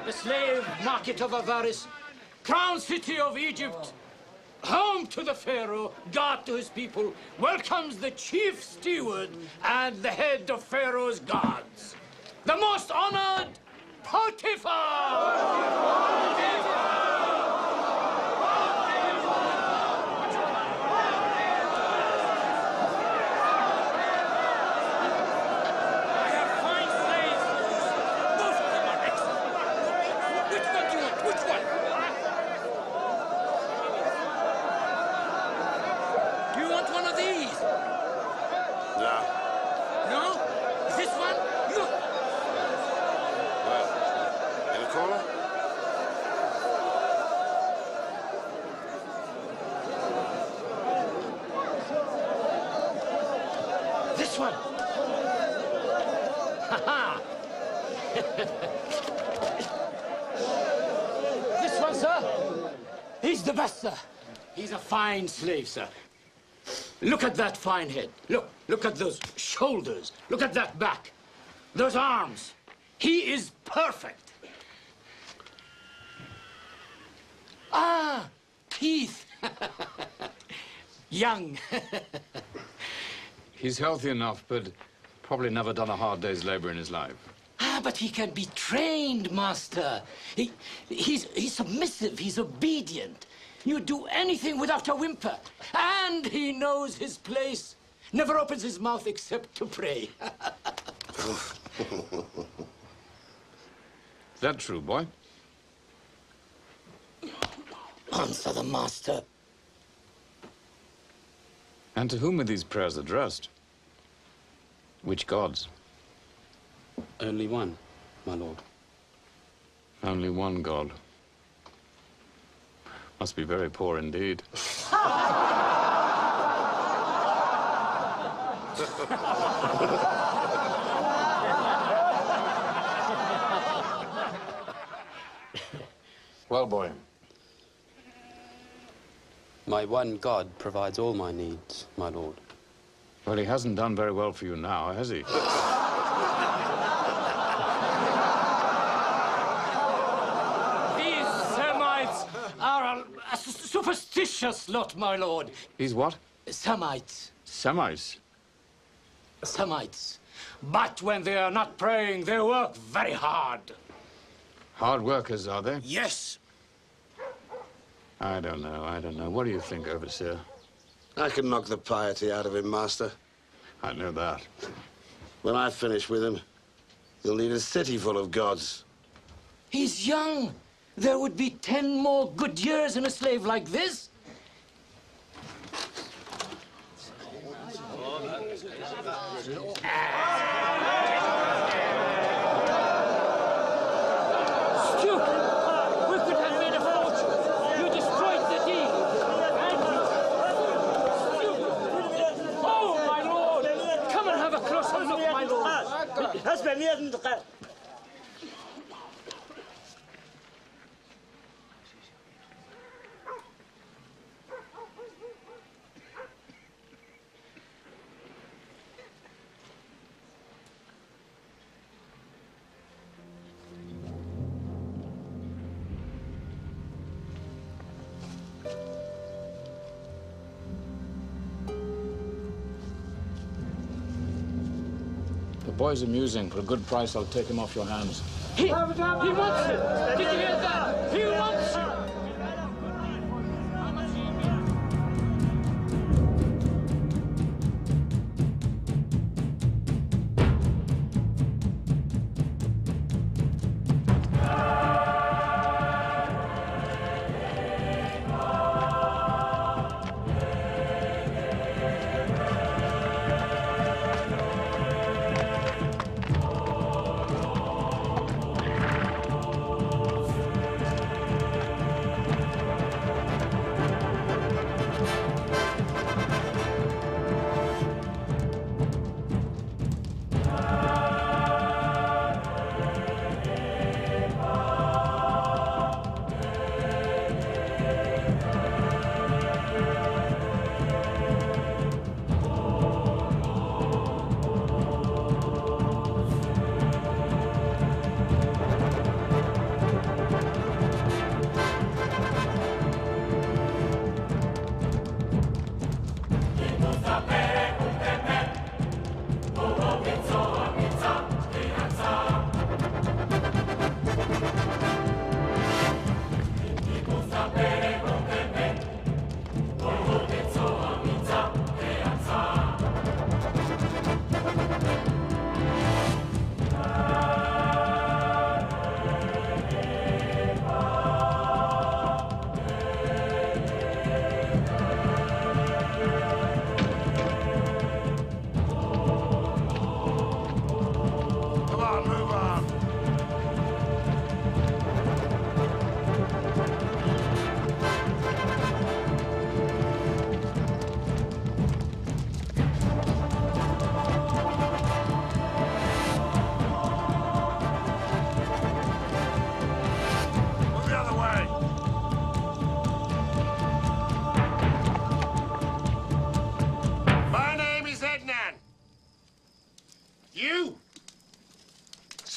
the slave market of Avaris, crown city of Egypt, home to the Pharaoh, God to his people, welcomes the chief steward and the head of Pharaoh's guards, the most honored Potiphar! This one. Ha-ha. This one, sir. He's the best, sir. He's a fine slave, sir. Look at that fine head. Look at those shoulders. Look at that back. Those arms. He is perfect. Ah, teeth. Young. He's healthy enough, but probably never done a hard day's labor in his life. Ah, but he can be trained, master. He's submissive, he's obedient. You do anything without a whimper. And he knows his place. Never opens his mouth except to pray. Is that true, boy? Answer the master. And to whom are these prayers addressed? Which gods? Only one, my lord. Only one god. Must be very poor indeed. Well, boy. My one God provides all my needs, my lord. Well, he hasn't done very well for you now, has he? These Semites are a superstitious lot, my lord. These what? Semites. Semites? Semites. But when they are not praying, they work very hard. Hard workers, are they? Yes. I don't know. What do you think, Overseer? I can knock the piety out of him, master. I know that. When I finish with him, he'll need a city full of gods. He's young. There would be 10 more good years in a slave like this. The boy's amusing. For a good price, I'll take him off your hands. He wants it! Did you hear that? He wants it!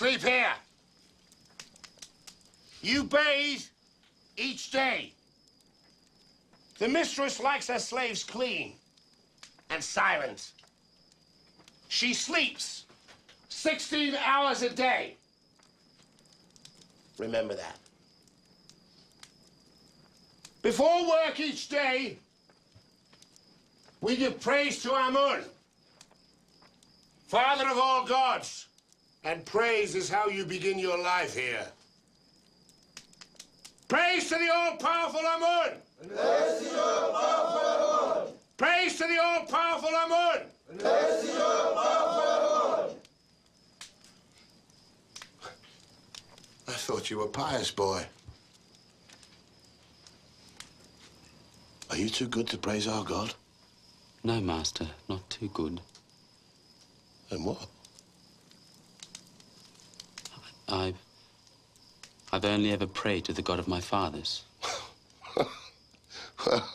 Sleep here. You bathe each day. The mistress likes her slaves clean and silent. She sleeps 16 hours a day. Remember that. Before work each day, we give praise to Amun, Father of all gods. And praise is how you begin your life here. Praise to the all-powerful Amun! Praise to the all-powerful Amun! Praise to the all-powerful Amun! Praise to the all-powerful Amun! I thought you were pious, boy. Are you too good to praise our God? No, Master, not too good. Then what? I've only ever prayed to the God of my fathers. Well,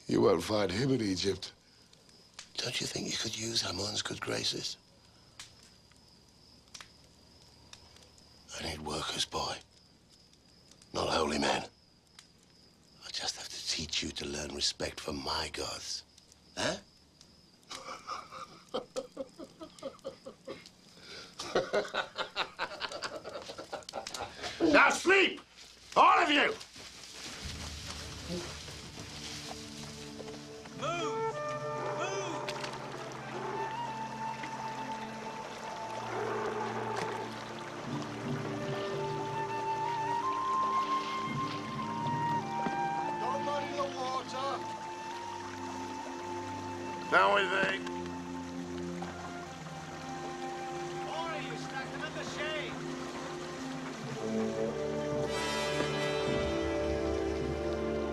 you won't find him in Egypt. Don't you think you could use Amun's good graces? I need workers, boy. Not holy men. I just have to teach you to learn respect for my gods. Huh? Now sleep! All of you! Don't muddy the water. Now we think. You stack them in the shade.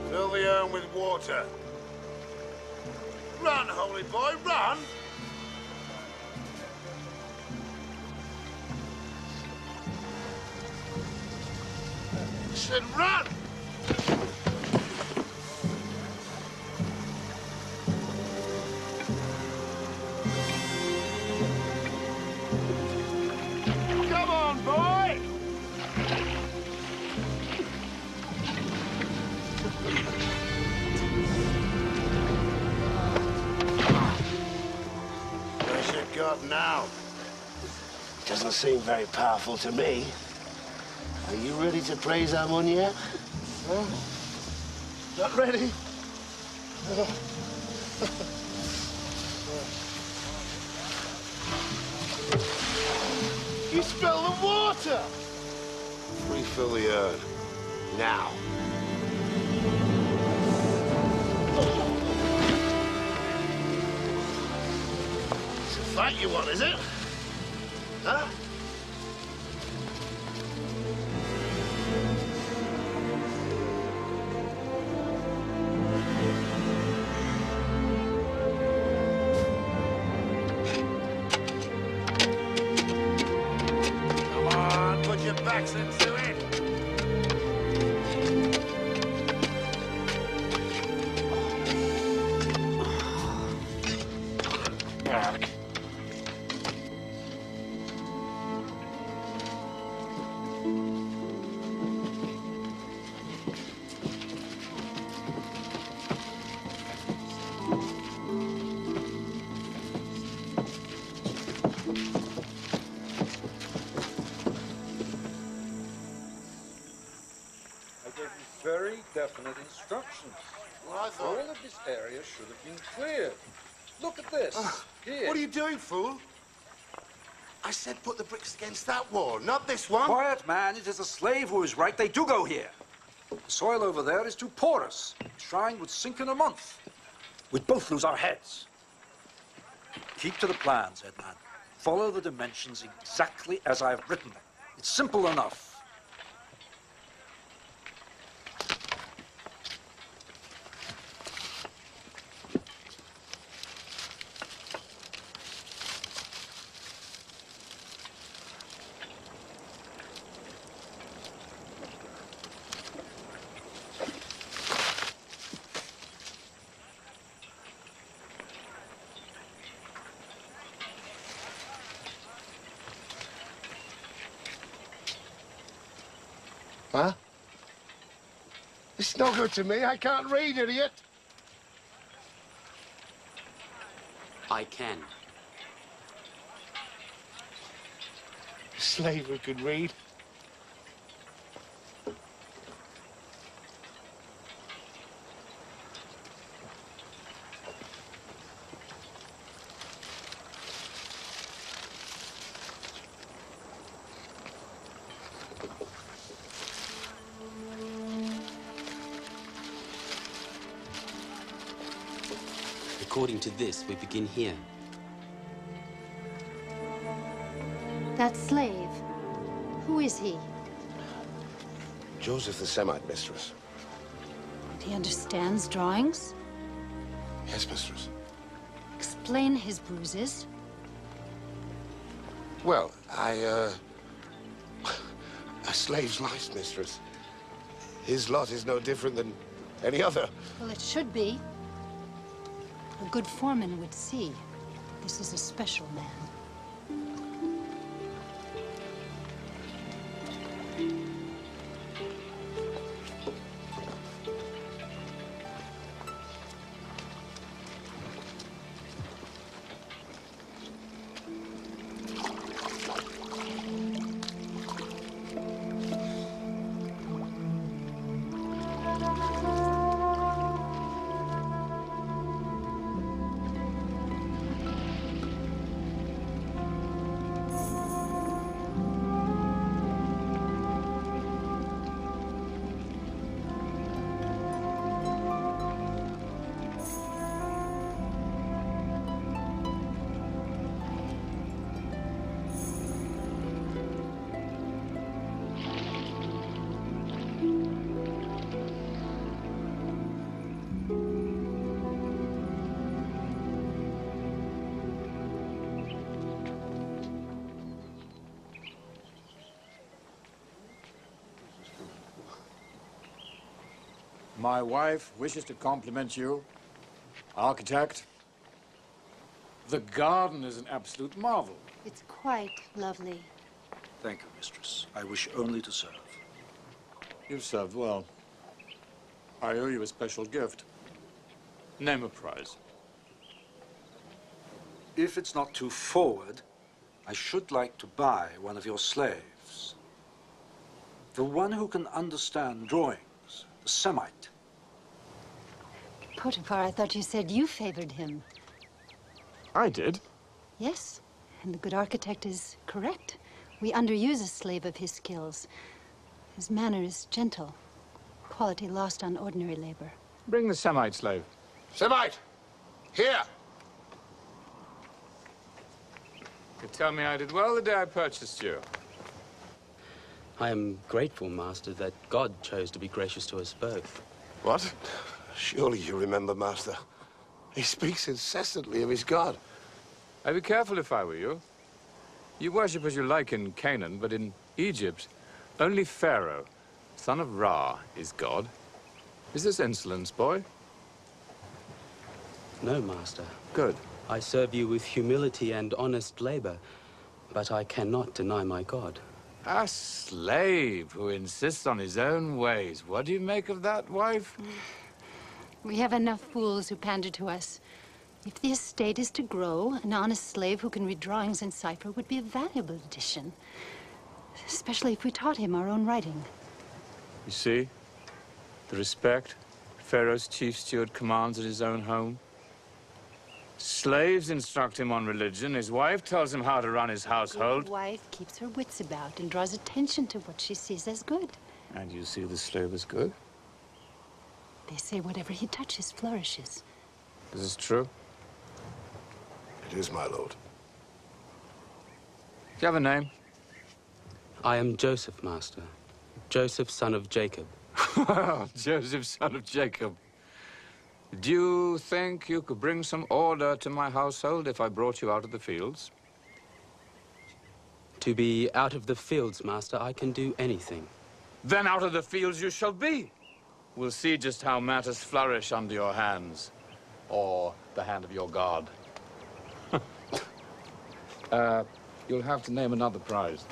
Fill the urn with water. Run, holy boy, run! I said run! Come on, boy! Where's your God now? Doesn't seem very powerful to me. Are you ready to praise Amun yet? Huh? Not ready? You spilled the water! Refill the urn. Now. It's a fight you want, is it? Huh? Come on, put your backs into it. Back. I gave you very definite instructions. Well, I thought... All of this area should have been cleared. Look at this. Here. What are you doing, fool? I said put the bricks against that wall, not this one. Quiet, man. It is the slave who is right. They do go here. The soil over there is too porous. The shrine would sink in a month. We'd both lose our heads. Keep to the plans, Edman. Follow the dimensions exactly as I've written them. It's simple enough. Huh? It's no good to me. I can't read, idiot. I can. A slave who could read. According to this, we begin here. That slave, who is he? Joseph the Semite, mistress. He understands drawings? Yes, mistress. Explain his bruises. Well, a slave's life, mistress. His lot is no different than any other. Well, it should be. A good foreman would see. This is a special man. My wife wishes to compliment you, architect. The garden is an absolute marvel. It's quite lovely. Thank you, mistress. I wish only to serve. You've served well. I owe you a special gift. Name a prize. If it's not too forward, I should like to buy one of your slaves. The one who can understand drawings, the Semite. Potiphar, I thought you said you favored him. I did. Yes, and the good architect is correct. We underuse a slave of his skills. His manner is gentle, quality lost on ordinary labor. Bring the Semite slave. Semite! Here! You tell me I did well the day I purchased you. I am grateful, Master, that God chose to be gracious to us both. What? Surely you remember, Master. He speaks incessantly of his God. I'd be careful if I were you. You worship as you like in Canaan, but in Egypt, only Pharaoh, son of Ra, is God. Is this insolence, boy? No, Master. Good. I serve you with humility and honest labor, but I cannot deny my God. A slave who insists on his own ways. What do you make of that, wife? We have enough fools who pander to us. If the estate is to grow, an honest slave who can read drawings and cipher would be a valuable addition. Especially if we taught him our own writing. You see? The respect Pharaoh's chief steward commands at his own home. Slaves instruct him on religion. His wife tells him how to run his household. His wife keeps her wits about and draws attention to what she sees as good. And you see the slave as good? They say whatever he touches flourishes. Is this true? It is, my lord. Do you have a name? I am Joseph, Master. Joseph, son of Jacob. Joseph, son of Jacob. Do you think you could bring some order to my household if I brought you out of the fields? To be out of the fields, Master, I can do anything. Then out of the fields you shall be. We'll see just how matters flourish under your hands. Or the hand of your God. You'll have to name another prize.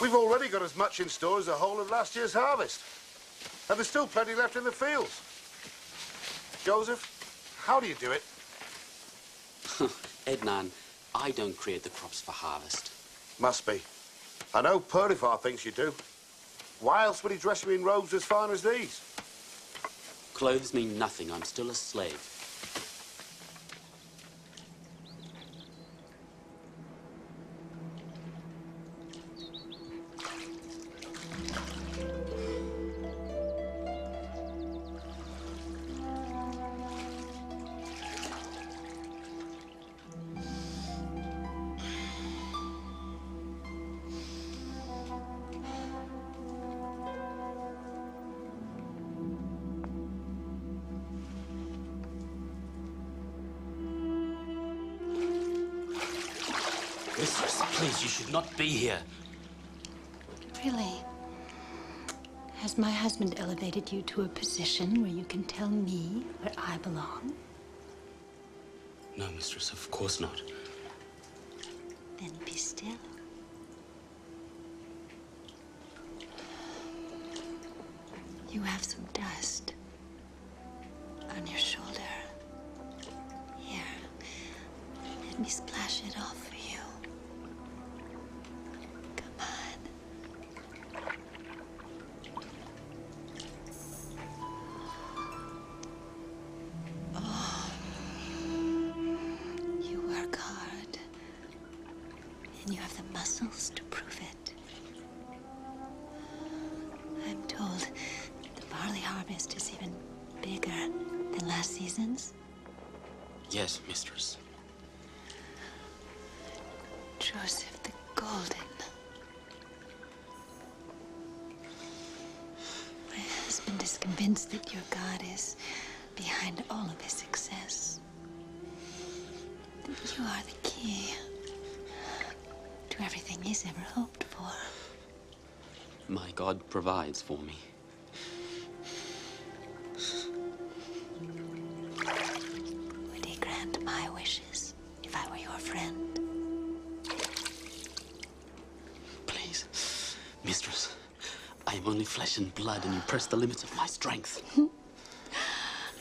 We've already got as much in store as the whole of last year's harvest. And there's still plenty left in the fields. Joseph, how do you do it? Ednan, I don't create the crops for harvest. Must be. I know Potiphar thinks you do. Why else would he dress you in robes as fine as these? Clothes mean nothing. I'm still a slave. Mistress, please, you should not be here. Really? Has my husband elevated you to a position where you can tell me where I belong? No, mistress, of course not. Then be still. You have some dust on your shoulder. Here, let me splash it off for you. Come on. Oh, you work hard, and you have the muscles to prove it. I'm told the barley harvest is even bigger than last season's. Yes, mistress. Joseph the Golden. My husband is convinced that your God is behind all of his success. That you are the key to everything he's ever hoped for. My God provides for me. Would he grant my wishes if I were your friend? Please, mistress, I am only flesh and blood, and you press the limits of my strength.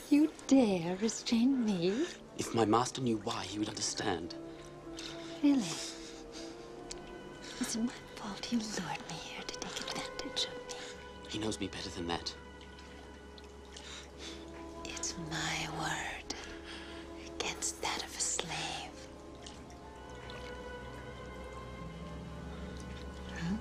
You dare restrain me? If my master knew why, he would understand. Really? Is it my fault you lured me here to take advantage of me? He knows me better than that. It's my word against that of a slave. Huh?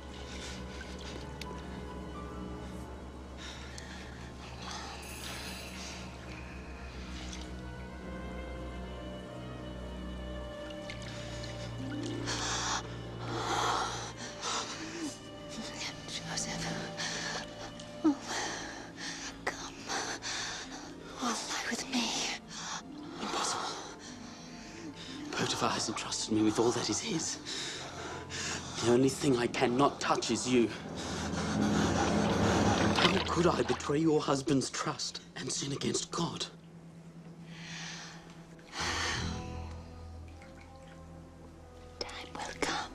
Joseph. Oh, come. Lie with me. Impossible. Potiphar has entrusted me with all that is his. The only thing I cannot touch is you. How could I betray your husband's trust and sin against God? Time will come.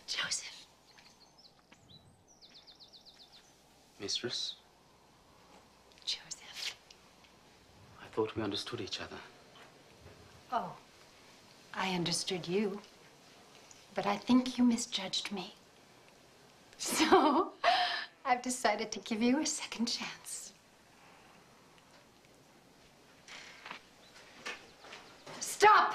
Joseph. Mistress, Joseph. I thought we understood each other. Oh, I understood you. But I think you misjudged me. So, I've decided to give you a second chance. Stop!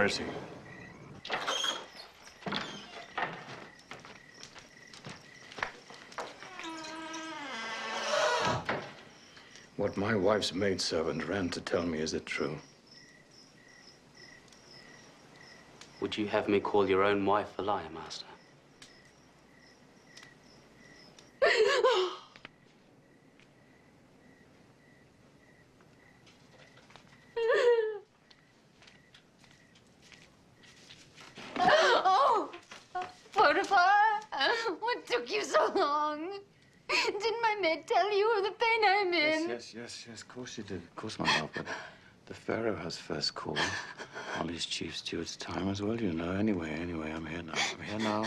Where is he? What my wife's maidservant ran to tell me, is it true? Would you have me call your own wife a liar, Master? Oh, Potiphar, what took you so long? Didn't my maid tell you of the pain I'm in? Yes, of course you did. Of course, my love, but the Pharaoh has first call on his chief steward's time as well, you know. Anyway, I'm here now. I'm here now,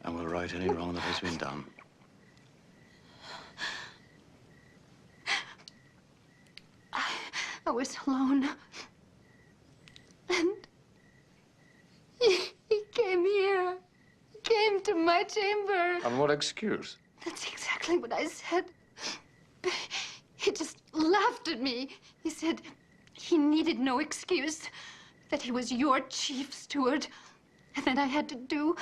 and we'll right any wrong that has been done. I was alone. And he came here. He came to my chamber. On what excuse? That's exactly what I said. He just laughed at me. He said he needed no excuse, that he was your chief steward, and that I had to do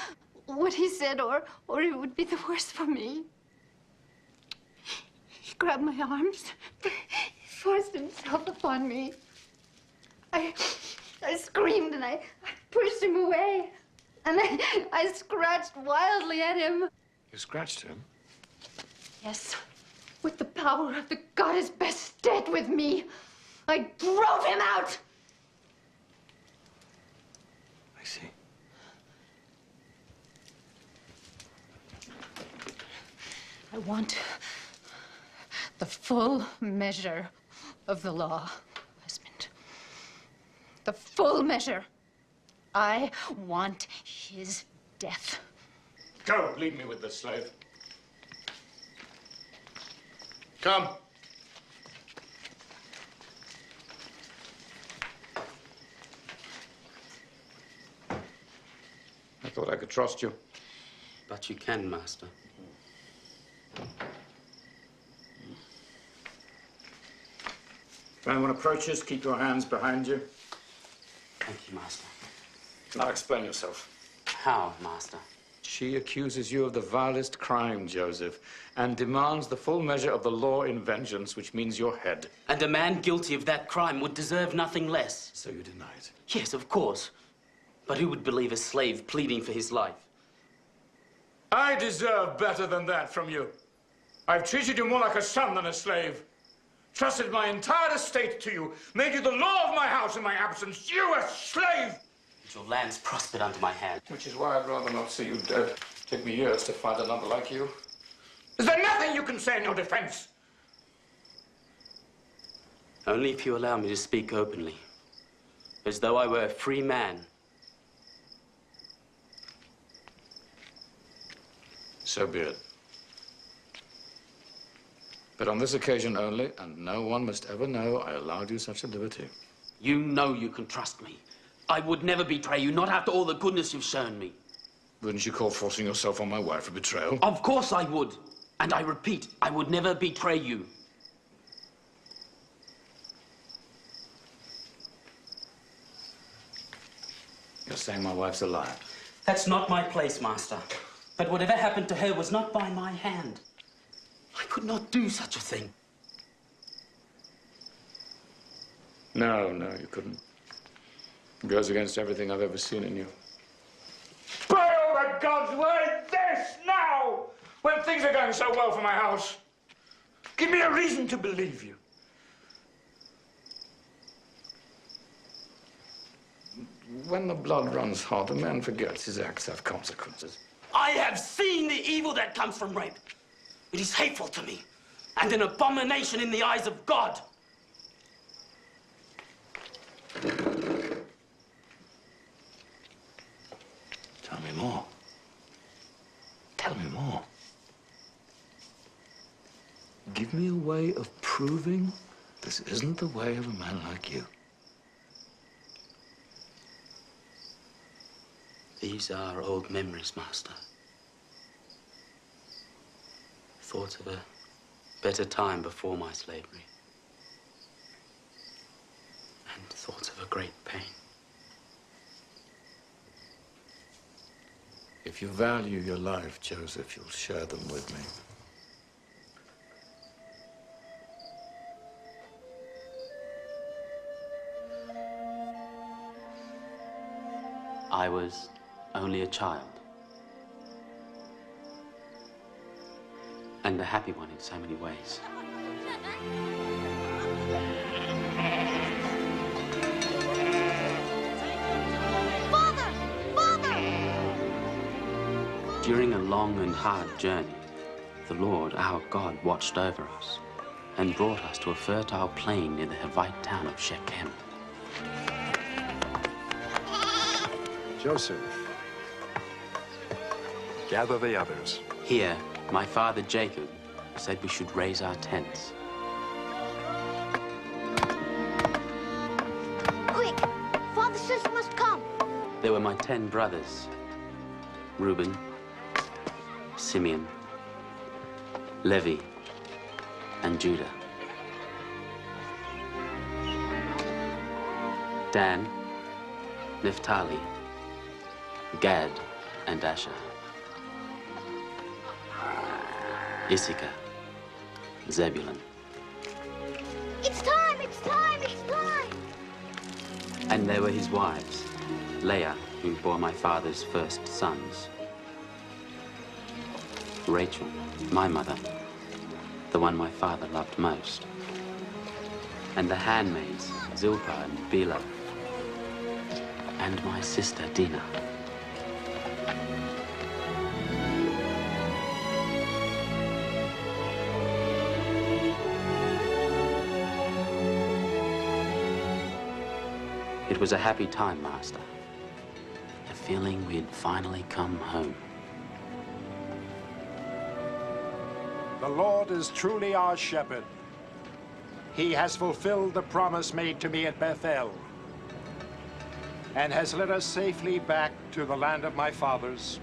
what he said, or it would be the worse for me. He grabbed my arms. He forced himself upon me. I screamed and I pushed him away. And I scratched wildly at him. You scratched him? Yes, with the power of the goddess Bastet with me. I drove him out. I see. I want the full measure of the law, husband. The full measure. I want his death. Go, leave me with the slave. Come. I thought I could trust you. But you can, Master. If anyone approaches, keep your hands behind you. Thank you, Master. Now explain yourself. How, Master? She accuses you of the vilest crime, Joseph, and demands the full measure of the law in vengeance, which means your head. And a man guilty of that crime would deserve nothing less. So you deny it? Yes, of course. But who would believe a slave pleading for his life? I deserve better than that from you. I've treated you more like a son than a slave. Trusted my entire estate to you. Made you the law of my house in my absence. You, a slave! Your lands prospered under my hand. Which is why I'd rather not see you dead. Take me years to find another like you. Is there nothing you can say in your defense? Only if you allow me to speak openly. As though I were a free man. So be it. But on this occasion only, and no one must ever know I allowed you such a liberty. You know you can trust me. I would never betray you, not after all the goodness you've shown me. Wouldn't you call forcing yourself on my wife a betrayal? Of course I would. And I repeat, I would never betray you. You're saying my wife's a liar? That's not my place, Master. But whatever happened to her was not by my hand. I could not do such a thing. No, you couldn't. It goes against everything I've ever seen in you. By all the gods, why this now? When things are going so well for my house. Give me a reason to believe you. When the blood runs hot, a man forgets his acts have consequences. I have seen the evil that comes from rape. It is hateful to me, and an abomination in the eyes of God. Tell me more. Tell me more. Give me a way of proving this isn't the way of a man like you. These are old memories, Master. Thoughts of a better time before my slavery. And thoughts of a great pain. If you value your life, Joseph, you'll share them with me. I was only a child. And a happy one in so many ways. Father! Father! During a long and hard journey, the Lord, our God, watched over us and brought us to a fertile plain near the Hivite town of Shechem. Joseph, gather the others. Here, my father Jacob said we should raise our tents. Quick! Father says you must come. There were my 10 brothers, Reuben, Simeon, Levi, and Judah. Dan, Naphtali, Gad, and Asher. Issachar, Zebulun. It's time! It's time! It's time! And there were his wives, Leah, who bore my father's first sons, Rachel, my mother, the one my father loved most, and the handmaids, Zilpah and Bilhah, and my sister Dinah. It was a happy time, Master. A feeling we had finally come home. The Lord is truly our shepherd. He has fulfilled the promise made to me at Bethel and has led us safely back to the land of my fathers.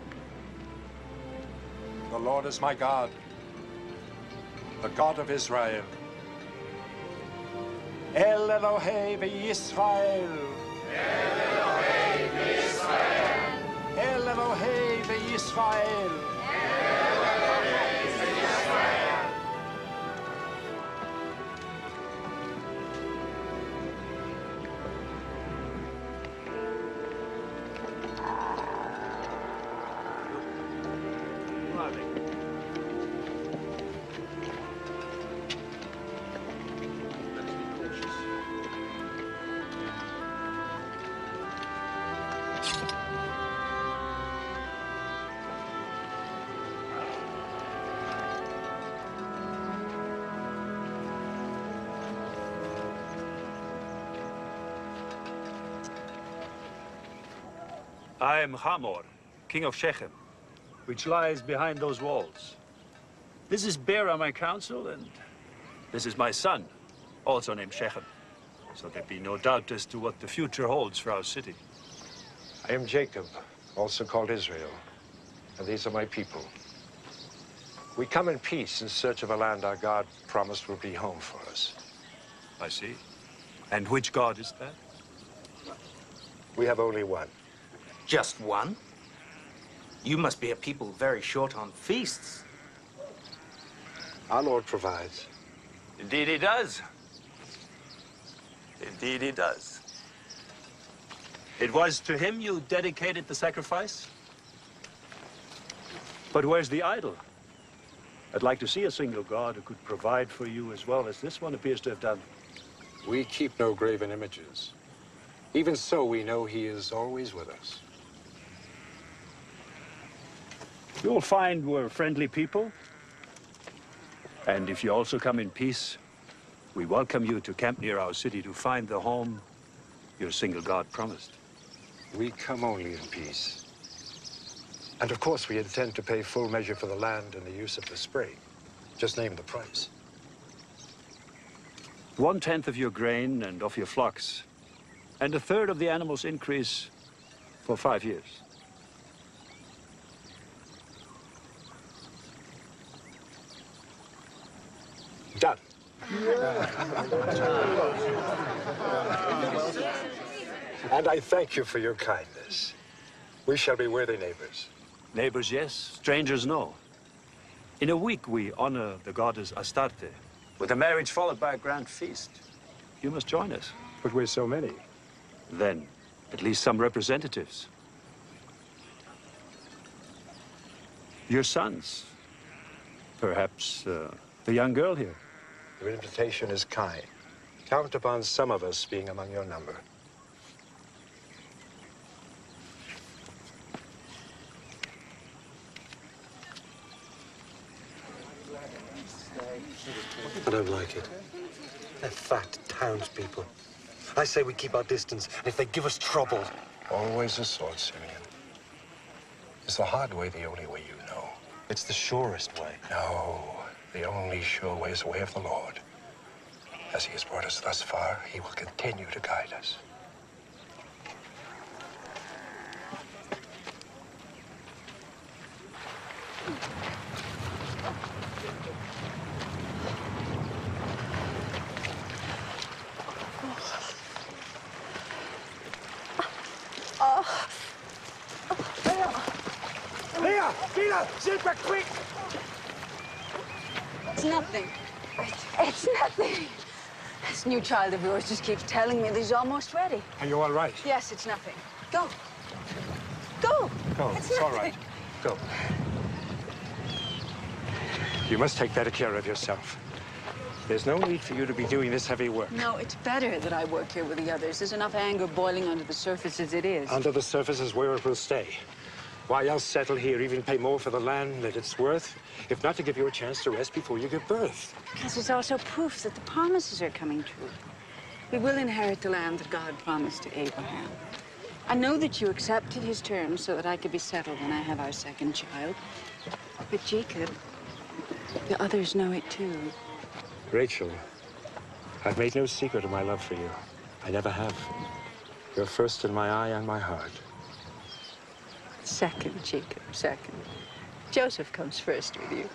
The Lord is my God, the God of Israel. El Elohei v'Yisrael. El Elohei v'Yisrael. El Elohei v'Yisrael. I am Hamor, king of Shechem, which lies behind those walls. This is Bera, my council, and this is my son, also named Shechem. So there be no doubt as to what the future holds for our city. I am Jacob, also called Israel, and these are my people. We come in peace in search of a land our God promised will be home for us. I see. And which God is that? We have only one. Just one? You must be a people very short on feasts. Our Lord provides. Indeed he does. Indeed he does. It was to him you dedicated the sacrifice? But where's the idol? I'd like to see a single God who could provide for you as well as this one appears to have done. We keep no graven images. Even so, we know he is always with us. You'll find we're friendly people. And if you also come in peace, we welcome you to camp near our city to find the home your single God promised. We come only in peace. And of course, we intend to pay full measure for the land and the use of the spring. Just name the price. 1/10 of your grain and of your flocks, and 1/3 of the animal's increase for 5 years. Done. And I thank you for your kindness. We shall be worthy neighbors. Neighbors, yes. Strangers, no. In a week, we honor the goddess Astarte, with a marriage followed by a grand feast. You must join us. But we're so many. Then, at least some representatives. Your sons. Perhaps the young girl here. Your invitation is kind. Count upon some of us being among your number. I don't like it. They're fat townspeople. I say we keep our distance, and if they give us trouble... Always the sword, Simeon. Is the hard way the only way you know? It's the surest way. No, the only sure way is the way of the Lord. As he has brought us thus far, he will continue to guide us. Leah! Gina! Silver, quick! It's nothing. It's nothing. This new child of yours just keeps telling me that he's almost ready. Are you all right? Yes, it's nothing. Go. Go. Go. It's all right. Go. You must take better care of yourself. There's no need for you to be doing this heavy work. No, it's better that I work here with the others. There's enough anger boiling under the surface as it is. Under the surface is where it will stay. Why else settle here, even pay more for the land that it's worth, if not to give you a chance to rest before you give birth? Because it's also proof that the promises are coming true. We will inherit the land that God promised to Abraham. I know that you accepted his terms so that I could be settled when I have our second child. But Jacob, the others know it too. Rachel, I've made no secret of my love for you. I never have. You're first in my eye and my heart. Second, Jacob, second. Joseph comes first with you.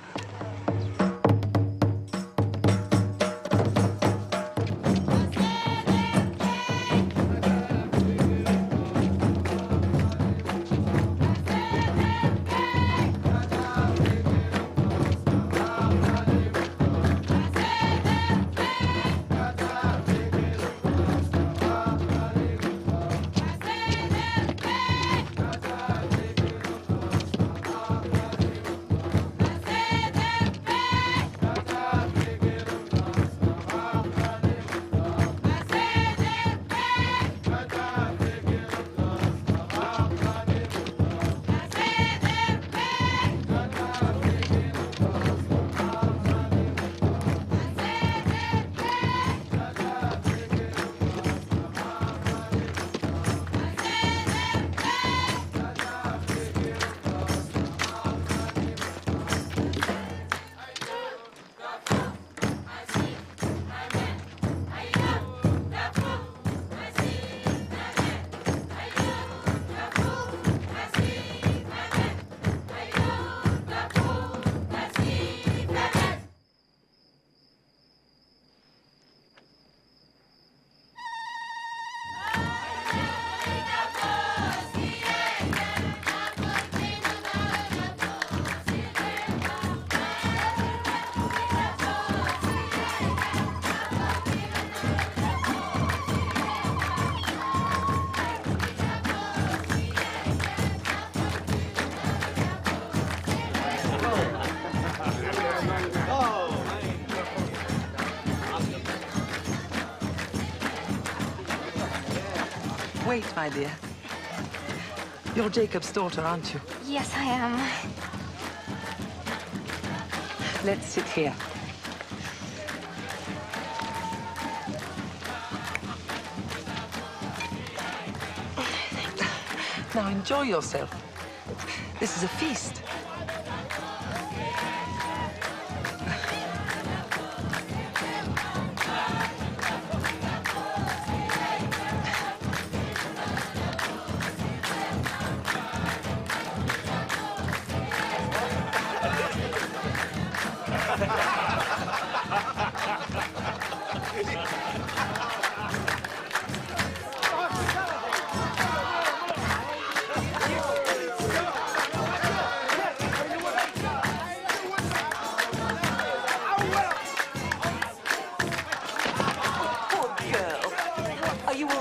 Wait, my dear. You're Jacob's daughter, aren't you? Yes, I am. Let's sit here. Now enjoy yourself. This is a feast.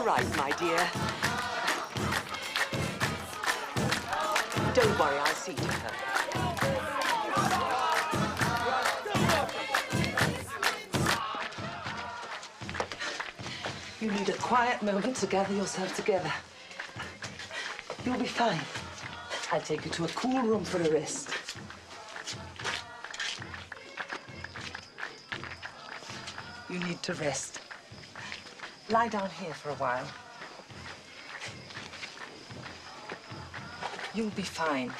right, my dear. Don't worry, I'll see to her. You need a quiet moment to gather yourself together. You'll be fine. I'll take you to a cool room for a rest. You need to rest. Lie down here for a while. You'll be fine.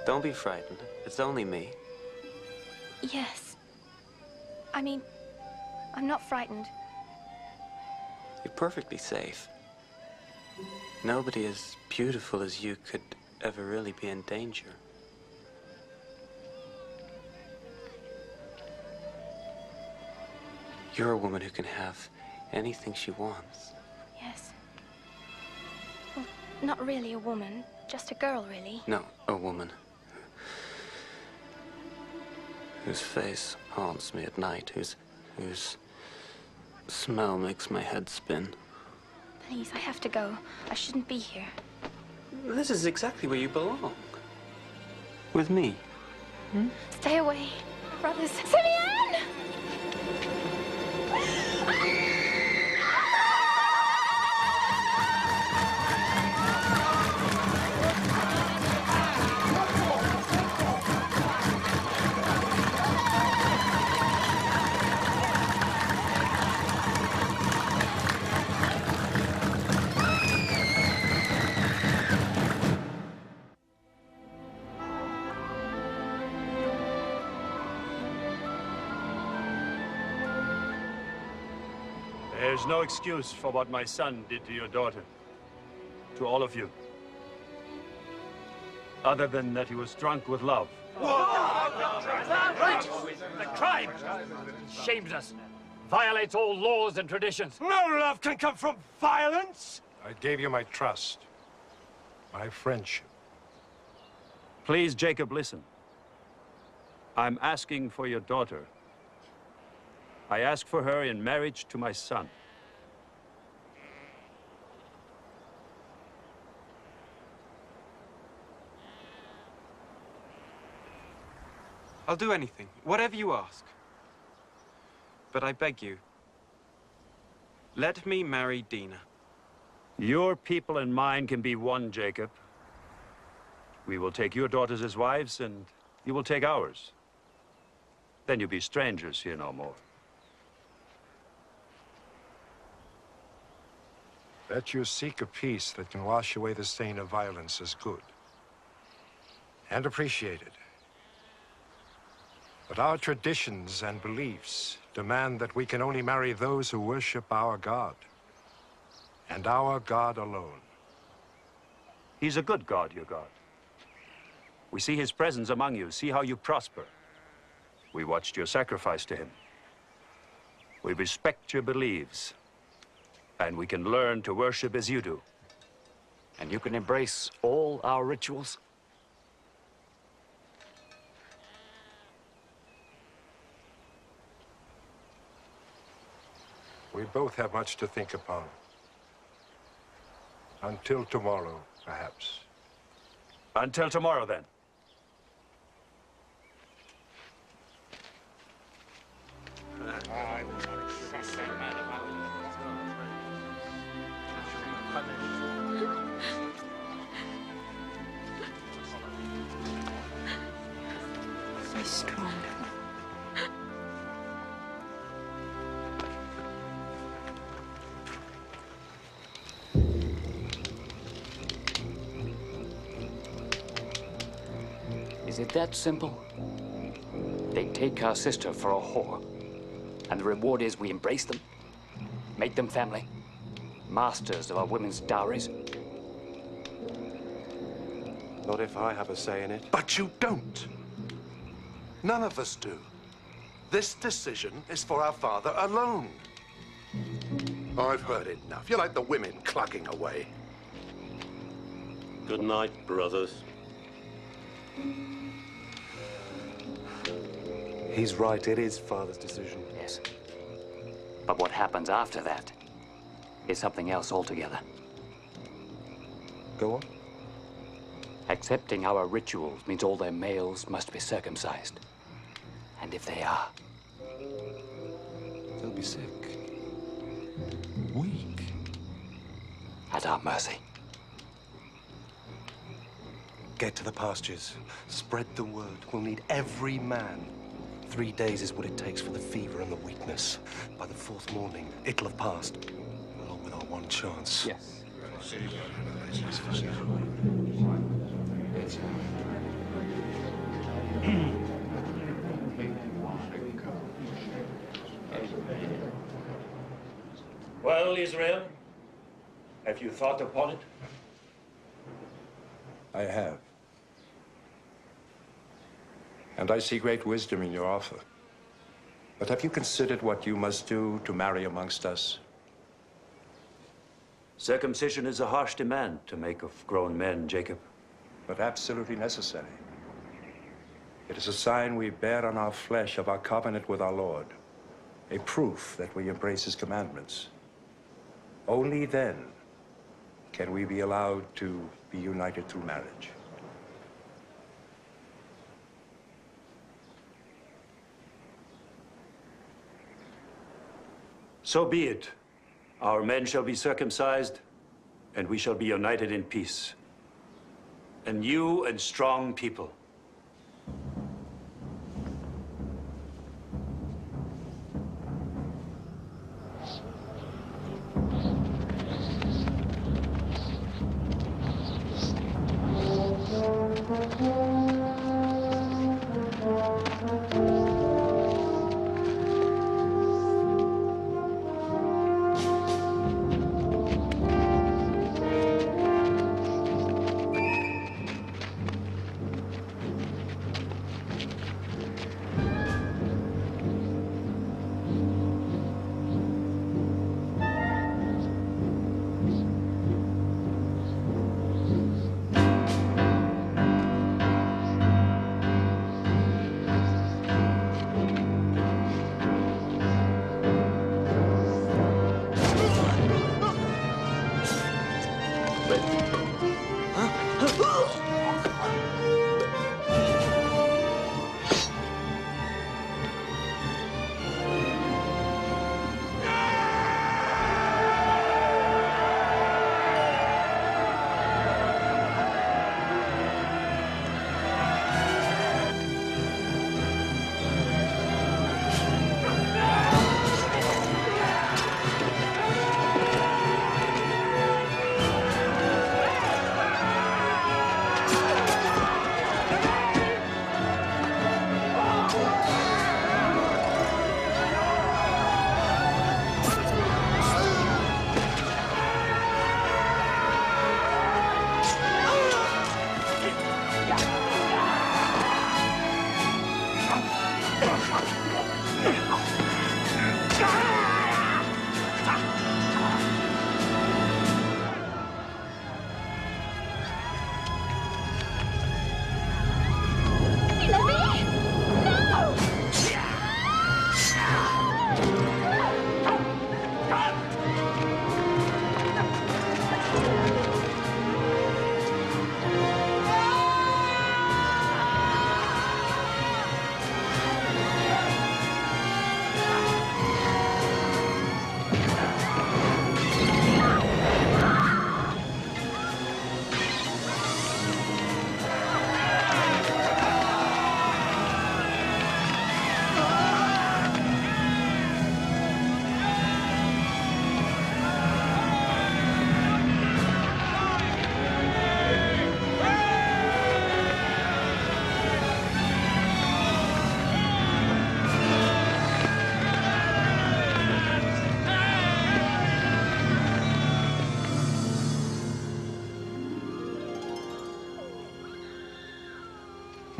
Don't be frightened. It's only me. Yes. I mean, I'm not frightened. You're perfectly safe. Nobody as beautiful as you could ever really be in danger. You're a woman who can have anything she wants. Yes. Well, not really a woman, just a girl, really. No, a woman. Whose face haunts me at night, whose smell makes my head spin. Please, I have to go. I shouldn't be here. This is exactly where you belong. With me. Stay away, brothers. Simeon! There's no excuse for what my son did to your daughter. To all of you. Other than that he was drunk with love. Right! The crime! Shames us. Violates all laws and traditions. No love can come from violence! I gave you my trust, my friendship. Please, Jacob, listen. I'm asking for your daughter. I ask for her in marriage to my son. I'll do anything, whatever you ask. But I beg you, let me marry Dina. Your people and mine can be one, Jacob. We will take your daughters as wives, and you will take ours. Then you'll be strangers here no more. That you seek a peace that can wash away the stain of violence is good. And appreciated. But our traditions and beliefs demand that we can only marry those who worship our God. And our God alone. He's a good God, your God. We see his presence among you, see how you prosper. We watched your sacrifice to him. We respect your beliefs. And we can learn to worship as you do. And you can embrace all our rituals? We both have much to think upon. Until tomorrow, perhaps. Until tomorrow, then. Be strong. Is it that simple? They take our sister for a whore. And the reward is we embrace them, make them family, masters of our women's dowries. Not if I have a say in it. But you don't. None of us do. This decision is for our father alone. I've heard enough. You're like the women clucking away. Good night, brothers. He's right. It is father's decision. Yes. But what happens after that is something else altogether. Go on. Accepting our rituals means all their males must be circumcised. And if they are, they'll be sick. Weak. At our mercy. Get to the pastures. Spread the word. We'll need every man. 3 days is what it takes for the fever and the weakness. By the 4th morning, it'll have passed. Along with our one chance. Yes. Well, Israel, have you thought upon it? I have. And I see great wisdom in your offer. But have you considered what you must do to marry amongst us? Circumcision is a harsh demand to make of grown men, Jacob. But absolutely necessary. It is a sign we bear on our flesh of our covenant with our Lord. A proof that we embrace his commandments. Only then can we be allowed to be united through marriage. So be it. Our men shall be circumcised, and we shall be united in peace. A new and strong people.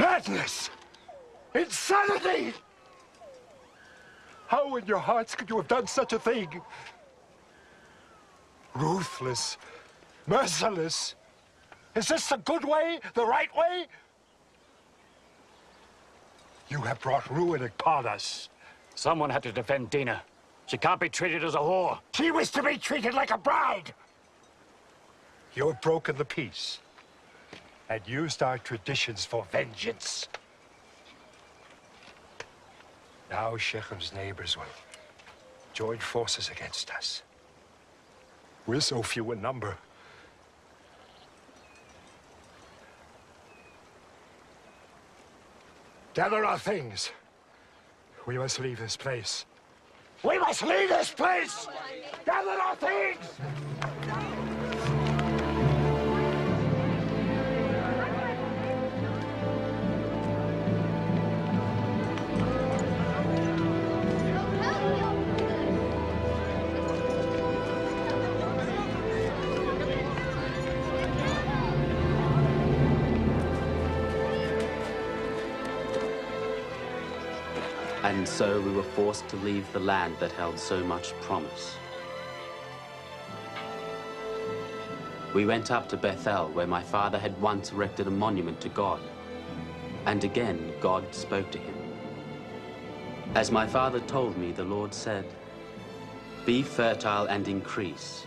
Madness! Insanity! How in your hearts could you have done such a thing? Ruthless, merciless. Is this the good way, the right way? You have brought ruin upon us. Someone had to defend Dina. She can't be treated as a whore. She was to be treated like a bride. You have broken the peace and used our traditions for vengeance. Now Shechem's neighbors will join forces against us. We're so few in number. Gather our things. We must leave this place. We must leave this place! Gather our things! And so we were forced to leave the land that held so much promise. We went up to Bethel, where my father had once erected a monument to God. And again, God spoke to him. As my father told me, the Lord said, "Be fertile and increase.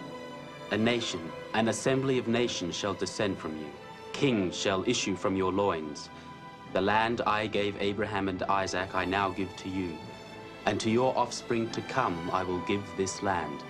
A nation, an assembly of nations shall descend from you. Kings shall issue from your loins. The land I gave Abraham and Isaac I now give to you, and to your offspring to come I will give this land."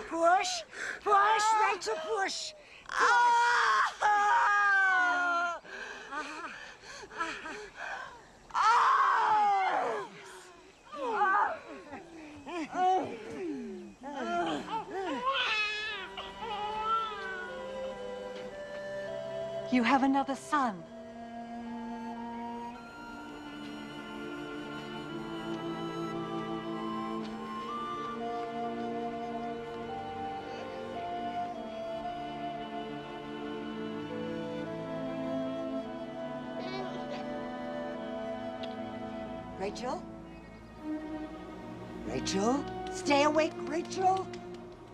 Push! Push, Rachel, push! You have another son. Rachel? Rachel? Stay awake, Rachel!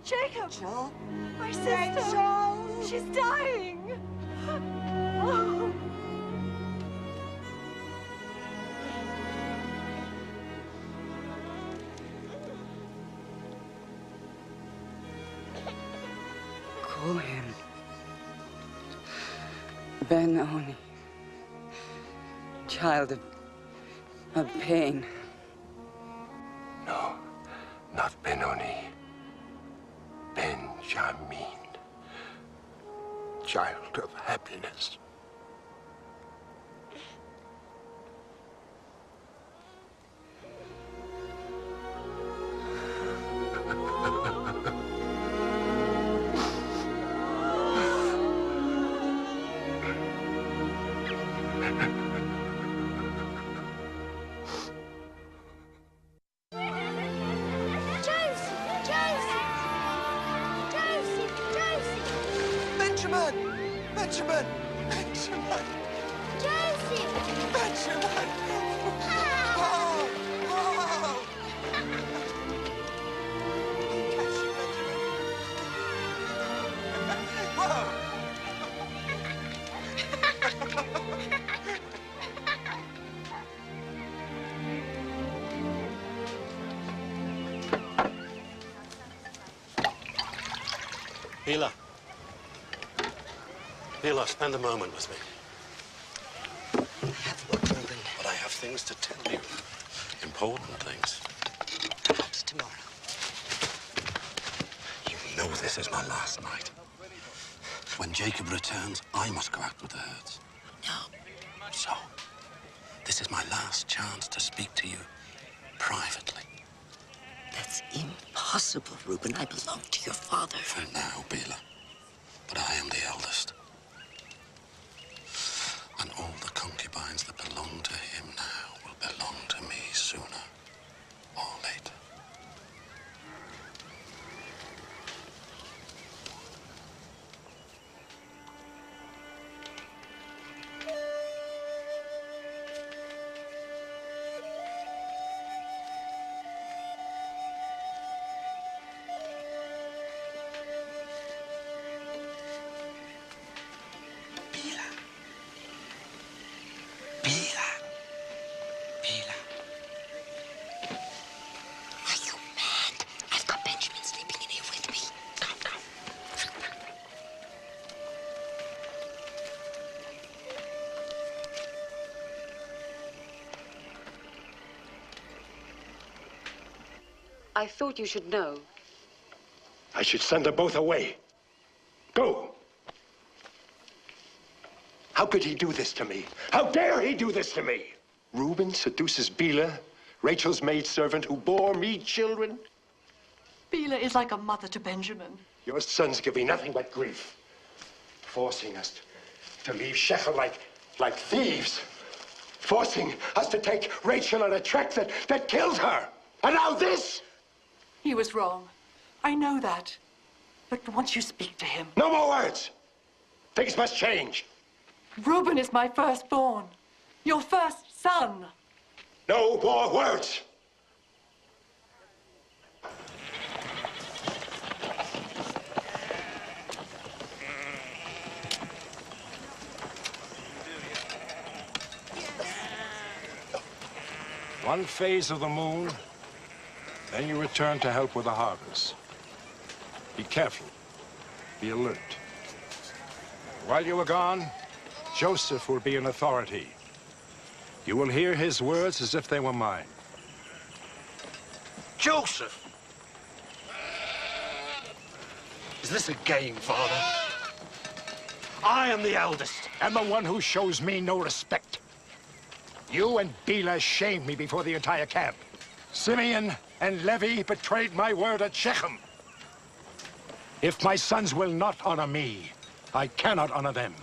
Jacob! Rachel? My sister! Rachel! She's dying! Oh. Call him Ben-Oni, child of pain. No, not Benoni. Benjamin. Child of happiness. Benjamin! Benjamin! Benjamin! Josie! Benjamin! Oh! Oh! Hila. Hila, spend a moment with me. But I have things to tell you. Important things. Perhaps tomorrow. You know this is my last night. When Jacob returns, I must go out with the herds. No. So, this is my last chance to speak to you privately. That's impossible, Reuben. I belong to your father. For now, Bela. But I am the eldest. And all the concubines that belong to him now will belong to me sooner or later. I thought you should know. I should send them both away. Go. How could he do this to me? How dare he do this to me? Reuben seduces Bela, Rachel's maidservant who bore me children. Bela is like a mother to Benjamin. Your sons give me nothing but grief, forcing us to leave Shechem like thieves, forcing us to take Rachel on a trek that killed her. And now this! He was wrong. I know that. But once you speak to him... No more words! Things must change. Reuben is my firstborn. Your first son. No more words! One phase of the moon, then you return to help with the harvest. Be careful. Be alert. While you are gone, Joseph will be in authority. You will hear his words as if they were mine. Joseph! Is this a game, Father? I am the eldest. And the one who shows me no respect. You and Bela shamed me before the entire camp. Simeon and Levi betrayed my word at Shechem. If my sons will not honor me, I cannot honor them.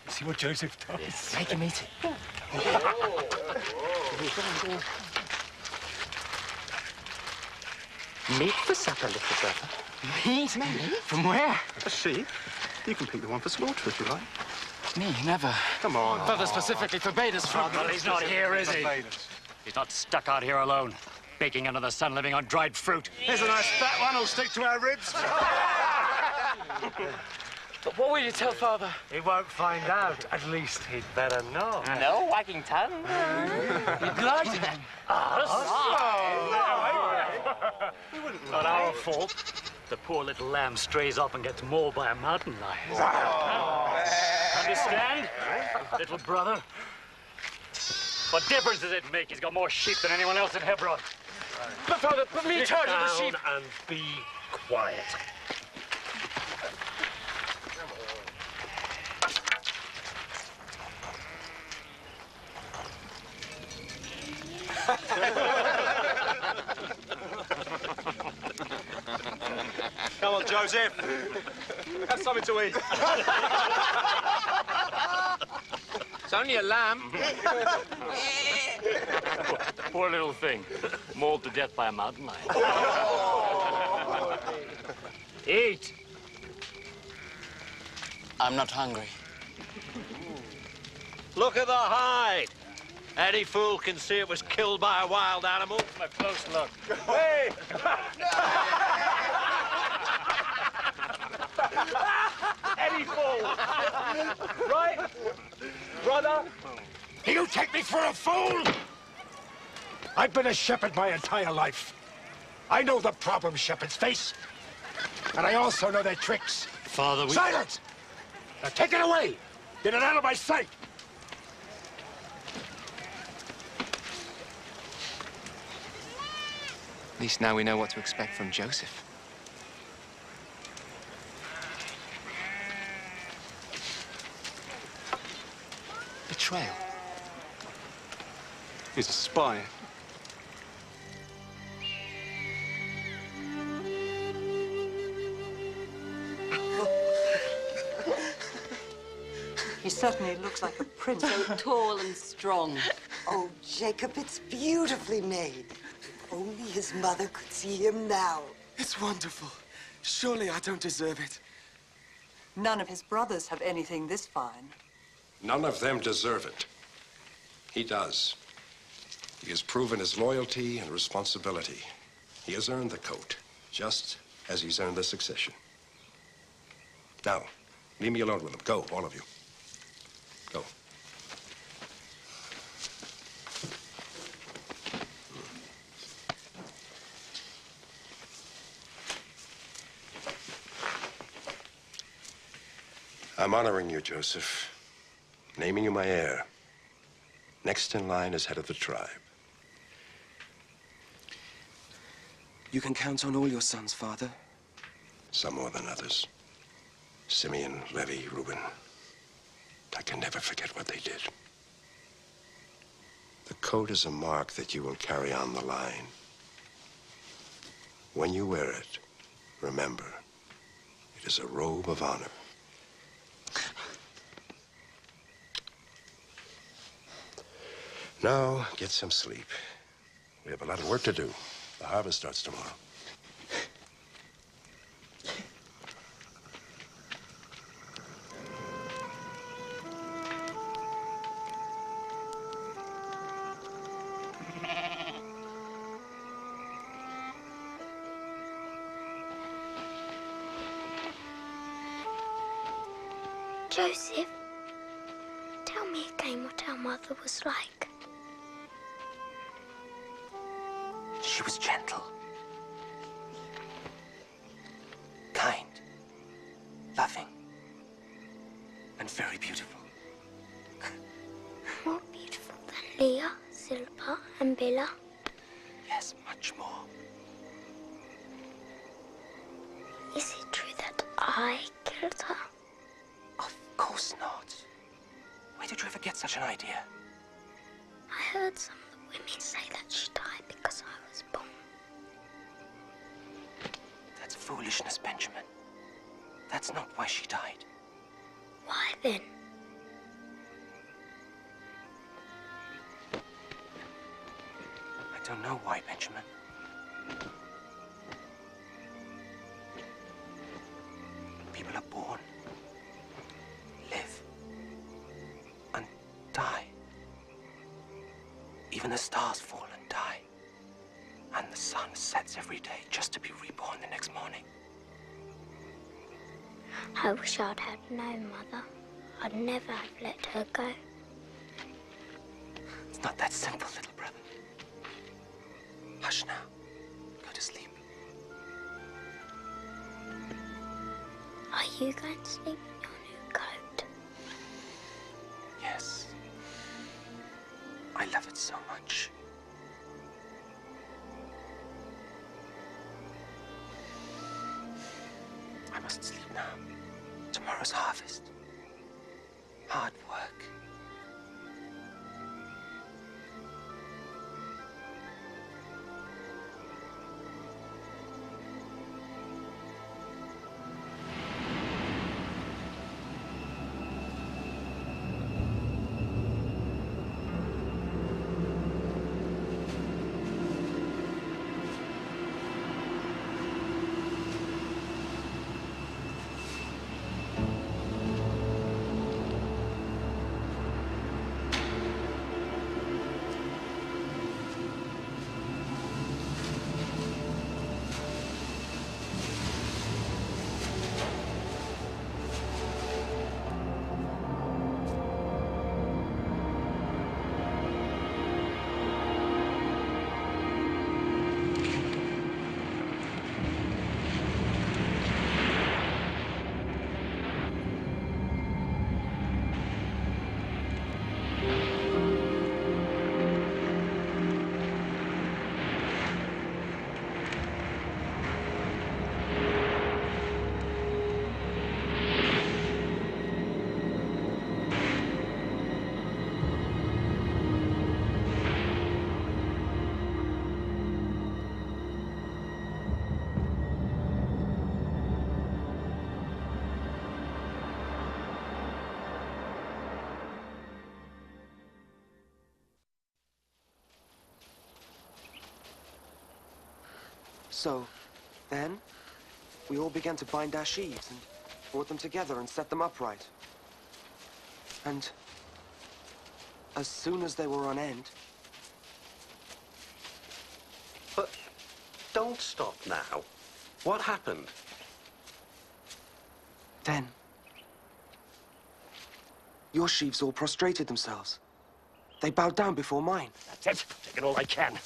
See what Joseph does. Make him eat it. Meat for supper, little brother. Meat? From where? A sheep. You can pick the one for slaughter if you like. Me, never. Come on. Father specifically forbade us from... Well, he's not here, is he? He's not stuck out here alone, baking under the sun, living on dried fruit. Here's a nice fat one. Will stick to our ribs. But what will you tell Father? He won't find out. At least he'd better know. No wagging tongue. You'd like to. Not our fault. The poor little lamb strays off and gets mauled by a mountain lion. Understand, little brother? What difference does it make? He's got more sheep than anyone else in Hebron. But Father, put me in charge of the sheep. And be quiet. Come on, Joseph. Have something to eat. It's only a lamb. Poor little thing, mauled to death by a mountain lion. Eat. I'm not hungry. Look at the hide. Any fool can see it was killed by a wild animal. A close look. Hey! Any fool! Right? Brother? You take me for a fool? I've been a shepherd my entire life. I know the problems shepherds face. And I also know their tricks. Father, we... Silence! Now take it away! Get it out of my sight! At least now we know what to expect from Joseph. Betrayal. He's a spy. He certainly looks like a prince. So tall and strong. Oh, Jacob, it's beautifully made. If only his mother could see him now. It's wonderful. Surely I don't deserve it. None of his brothers have anything this fine. None of them deserve it. He does. He has proven his loyalty and responsibility. He has earned the coat, just as he's earned the succession. Now, leave me alone with him. Go, all of you. Go. I'm honoring you, Joseph. Naming you my heir. Next in line as head of the tribe. You can count on all your sons, Father. Some more than others. Simeon, Levi, Reuben. I can never forget what they did. The coat is a mark that you will carry on the line. When you wear it, remember, it is a robe of honor. Now, get some sleep. We have a lot of work to do. The harvest starts tomorrow. Joseph, tell me again what our mother was like. She was gentle, kind, loving, and very beautiful. More beautiful than Leah, Zilpah, and Bilhah. Yes, much more. Is it true that I killed her? Of course not. Where did you ever get such an idea? I heard some of the women say that she died because I was born. That's foolishness, Benjamin. That's not why she died. Why then? I don't know why, Benjamin. People are born, live, and die. Even the stars fall and die. And the sun sets every day just to be reborn the next morning. I wish I'd had known, Mother. I'd never have let her go. It's not that simple, little brother. Hush now. Go to sleep. Are you going to sleep in your new coat? Yes. I love it so much. I must sleep now. Tomorrow's harvest. Hard work. So, then, we all began to bind our sheaves and brought them together and set them upright. And as soon as they were on end... But don't stop now. What happened? Then, your sheaves all prostrated themselves. They bowed down before mine. That's it. Taking all I can.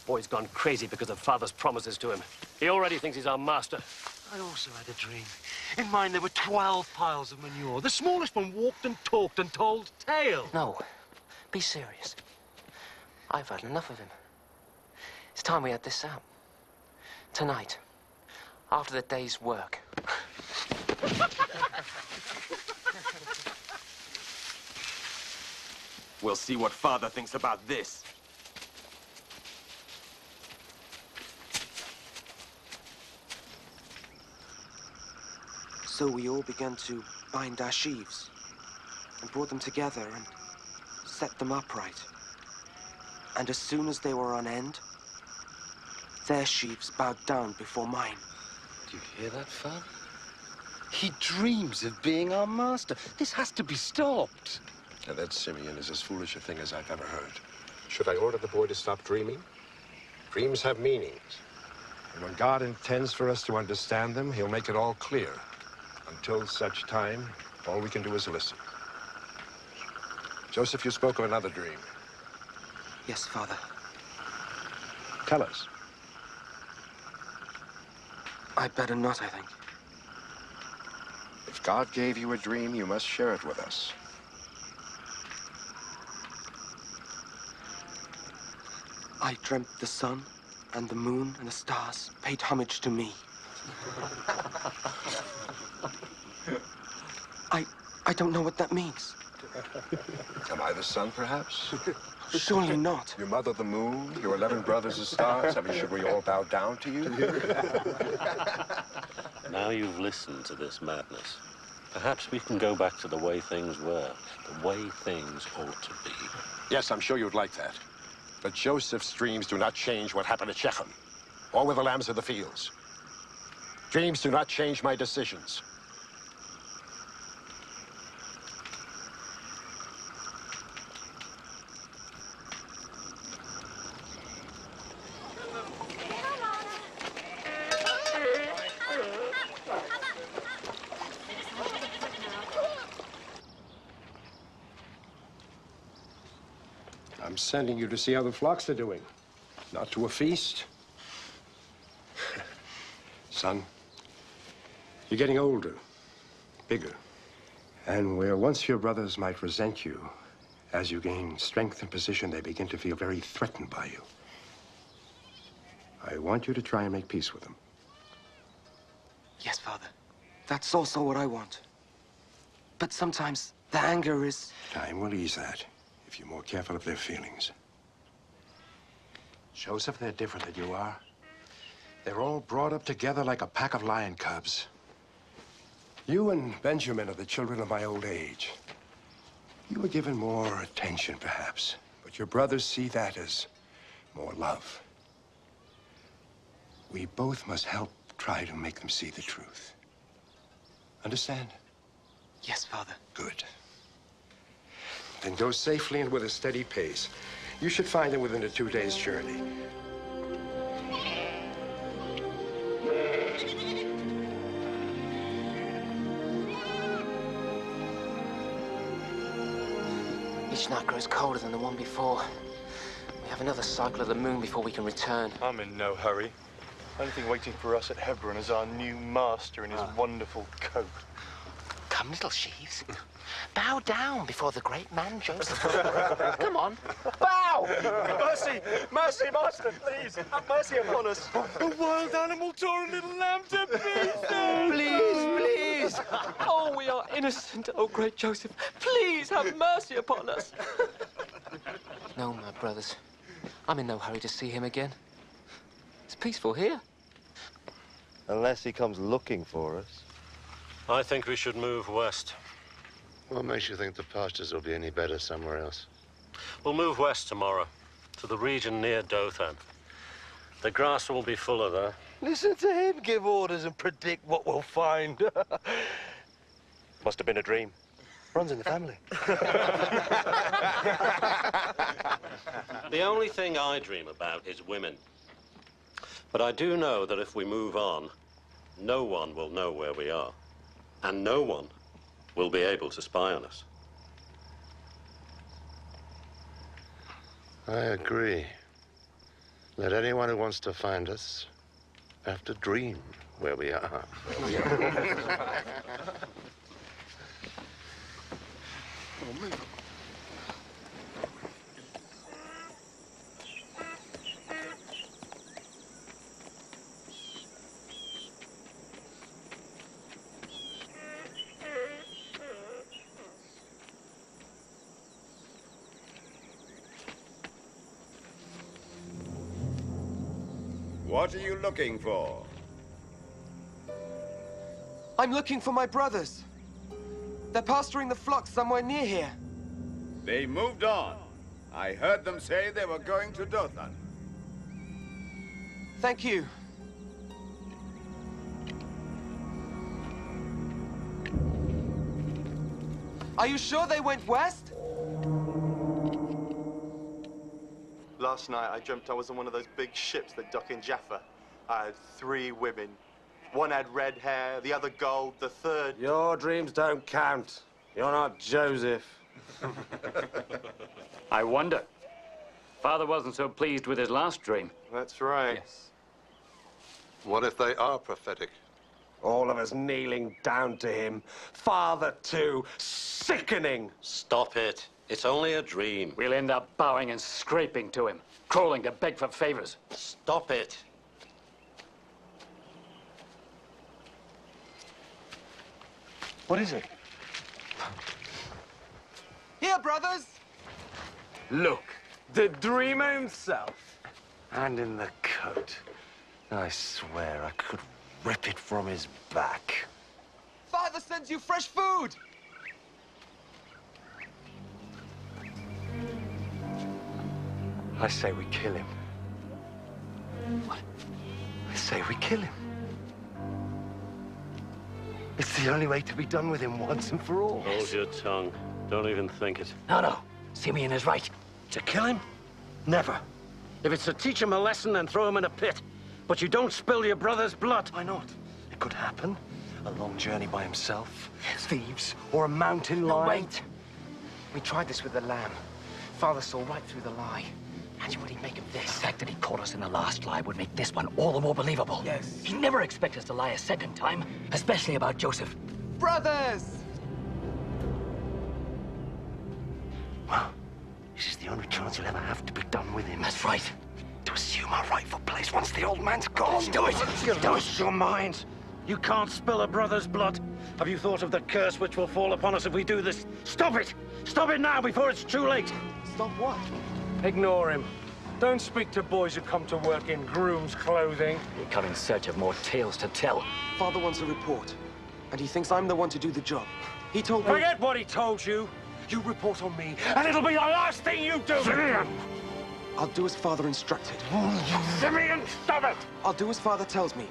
Boy's gone crazy because of Father's promises to him. He already thinks he's our master. I also had a dream. In mine, there were 12 piles of manure. The smallest one walked and talked and told tales. No, be serious. I've had enough of him. It's time we had this out. Tonight, after the day's work. We'll see what Father thinks about this. So we all began to bind our sheaves and brought them together and set them upright. And as soon as they were on end, their sheaves bowed down before mine. Do you hear that, Father? He dreams of being our master. This has to be stopped. Now, that Simeon is as foolish a thing as I've ever heard. Should I order the boy to stop dreaming? Dreams have meanings. And when God intends for us to understand them, he'll make it all clear. Until such time, all we can do is listen. Joseph, you spoke of another dream. Yes, Father. Tell us. I'd better not, I think. If God gave you a dream, you must share it with us. I dreamt the sun and the moon and the stars paid homage to me. I don't know what that means. Am I the sun, perhaps? Surely not. Your mother, the moon, your 11 brothers, the stars. I mean, should we all bow down to you? Now you've listened to this madness, perhaps we can go back to the way things were, the way things ought to be. Yes, I'm sure you'd like that. But Joseph's dreams do not change what happened at Shechem, or with the lambs of the fields. Dreams do not change my decisions. I'm sending you to see how the flocks are doing, not to a feast. Son, you're getting older, bigger. And where once your brothers might resent you, as you gain strength and position, they begin to feel very threatened by you. I want you to try and make peace with them. Yes, Father. That's also what I want. But sometimes the anger is... Time will ease that, if you're more careful of their feelings. Joseph, they're different than you are. They're all brought up together like a pack of lion cubs. You and Benjamin are the children of my old age. You were given more attention, perhaps, but your brothers see that as more love. We both must help try to make them see the truth. Understand? Yes, Father. Good. Then go safely and with a steady pace. You should find them within a 2 days' journey. Each night grows colder than the one before. We have another cycle of the moon before we can return. I'm in no hurry. Only thing waiting for us at Hebron is our new master in his wonderful coat. Come, little sheaves. Bow down before the great man Joseph. Come on, bow! Mercy! Mercy, master, please! Have mercy upon us! A wild animal tore a little lamb to pieces! Please! Oh, we are innocent, oh great Joseph. Please have mercy upon us. No, my brothers. I'm in no hurry to see him again. It's peaceful here. Unless he comes looking for us. I think we should move west. What makes you think the pastures will be any better somewhere else? We'll move west tomorrow, to the region near Dothan. The grass will be fuller there. Listen to him give orders and predict what we'll find. Must have been a dream. Runs in the family. The only thing I dream about is women. But I do know that if we move on, no one will know where we are. And no one will be able to spy on us. I agree. Let anyone who wants to find us have to dream where we are. What are you looking for? I'm looking for my brothers. They're pasturing the flocks somewhere near here. They moved on. I heard them say they were going to Dothan. Thank you. Are you sure they went west? Last night, I dreamt I was on one of those big ships that dock in Jaffa. I had 3 women. One had red hair, the other gold, the third... Your dreams don't count. You're not Joseph. I wonder. Father wasn't so pleased with his last dream. That's right. Yes. What if they are prophetic? All of us kneeling down to him. Father, too. Sickening. Stop it. It's only a dream. We'll end up bowing and scraping to him, crawling to beg for favors. Stop it. What is it? Here, brothers! Look, the dreamer himself. And in the coat. I swear I could rip it from his back. Father sends you fresh food! I say we kill him. What? I say we kill him. It's the only way to be done with him once and for all. Hold your tongue. Don't even think it. No. Simeon is right. To kill him? Never. If it's to teach him a lesson, then throw him in a pit. But you don't spill your brother's blood. Why not? It could happen. A long journey by himself. Thieves. Or a mountain lion. No, wait. We tried this with the lamb. Father saw right through the lie. Imagine what he'd make of this. The fact that he caught us in the last lie would make this one all the more believable. Yes. He'd never expect us to lie a second time, especially about Joseph. Brothers! Well, this is the only chance you'll ever have to be done with him. That's right. To assume our rightful place once the old man's gone. Let's do it! Use your mind. You can't spill a brother's blood. Have you thought of the curse which will fall upon us if we do this? Stop it! Stop it now before it's too late! Stop what? Ignore him. Don't speak to boys who come to work in groom's clothing. We come in search of more tales to tell. Father wants a report, and he thinks I'm the one to do the job. He told me... Forget what he told you. You report on me, and it'll be the last thing you do. Simeon! I'll do as Father instructed. Simeon, stop it! I'll do as Father tells me.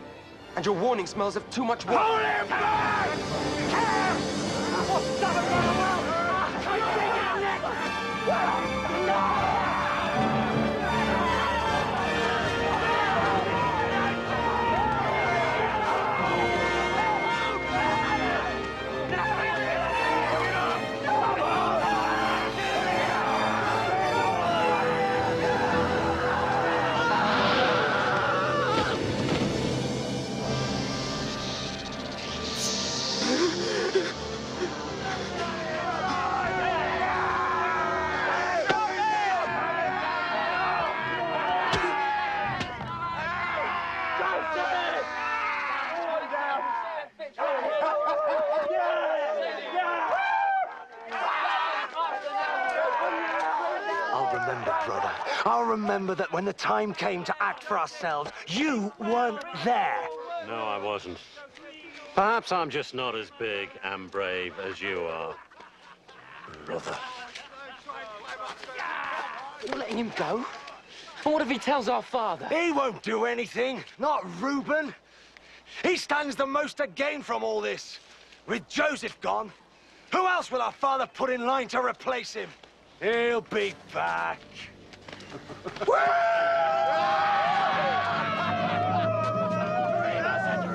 And your warning smells of too much water. Hold him back! I'll remember that when the time came to act for ourselves, you weren't there. No, I wasn't. Perhaps I'm just not as big and brave as you are. Brother. You're letting him go? And what if he tells our father? He won't do anything. Not Reuben. He stands the most to gain from all this. With Joseph gone, who else will our father put in line to replace him? He'll be back.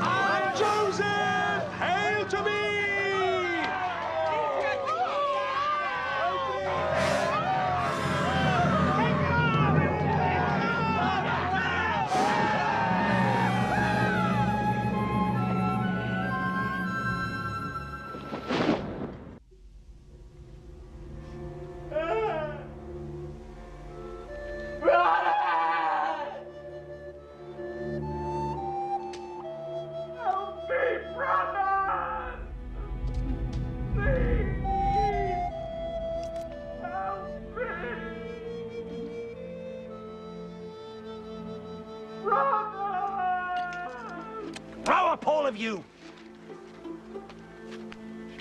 I'm Joseph! Hail to me! Grow up, all of you!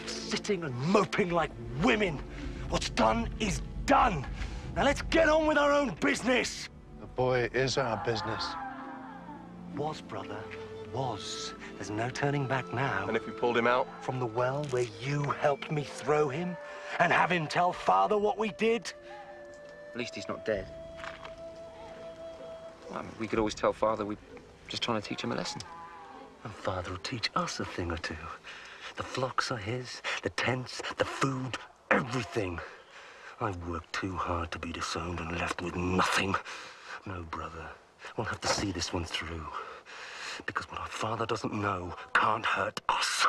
Sitting and moping like women. What's done is done. Now let's get on with our own business. The boy is our business. Was, brother, was. There's no turning back now. And if we pulled him out? From the well where you helped me throw him and have him tell Father what we did? At least he's not dead. Well, I mean, we could always tell Father we're just trying to teach him a lesson. And Father will teach us a thing or two. The flocks are his, the tents, the food, everything. I worked too hard to be disowned and left with nothing. No, brother, we'll have to see this one through. Because what our Father doesn't know can't hurt us.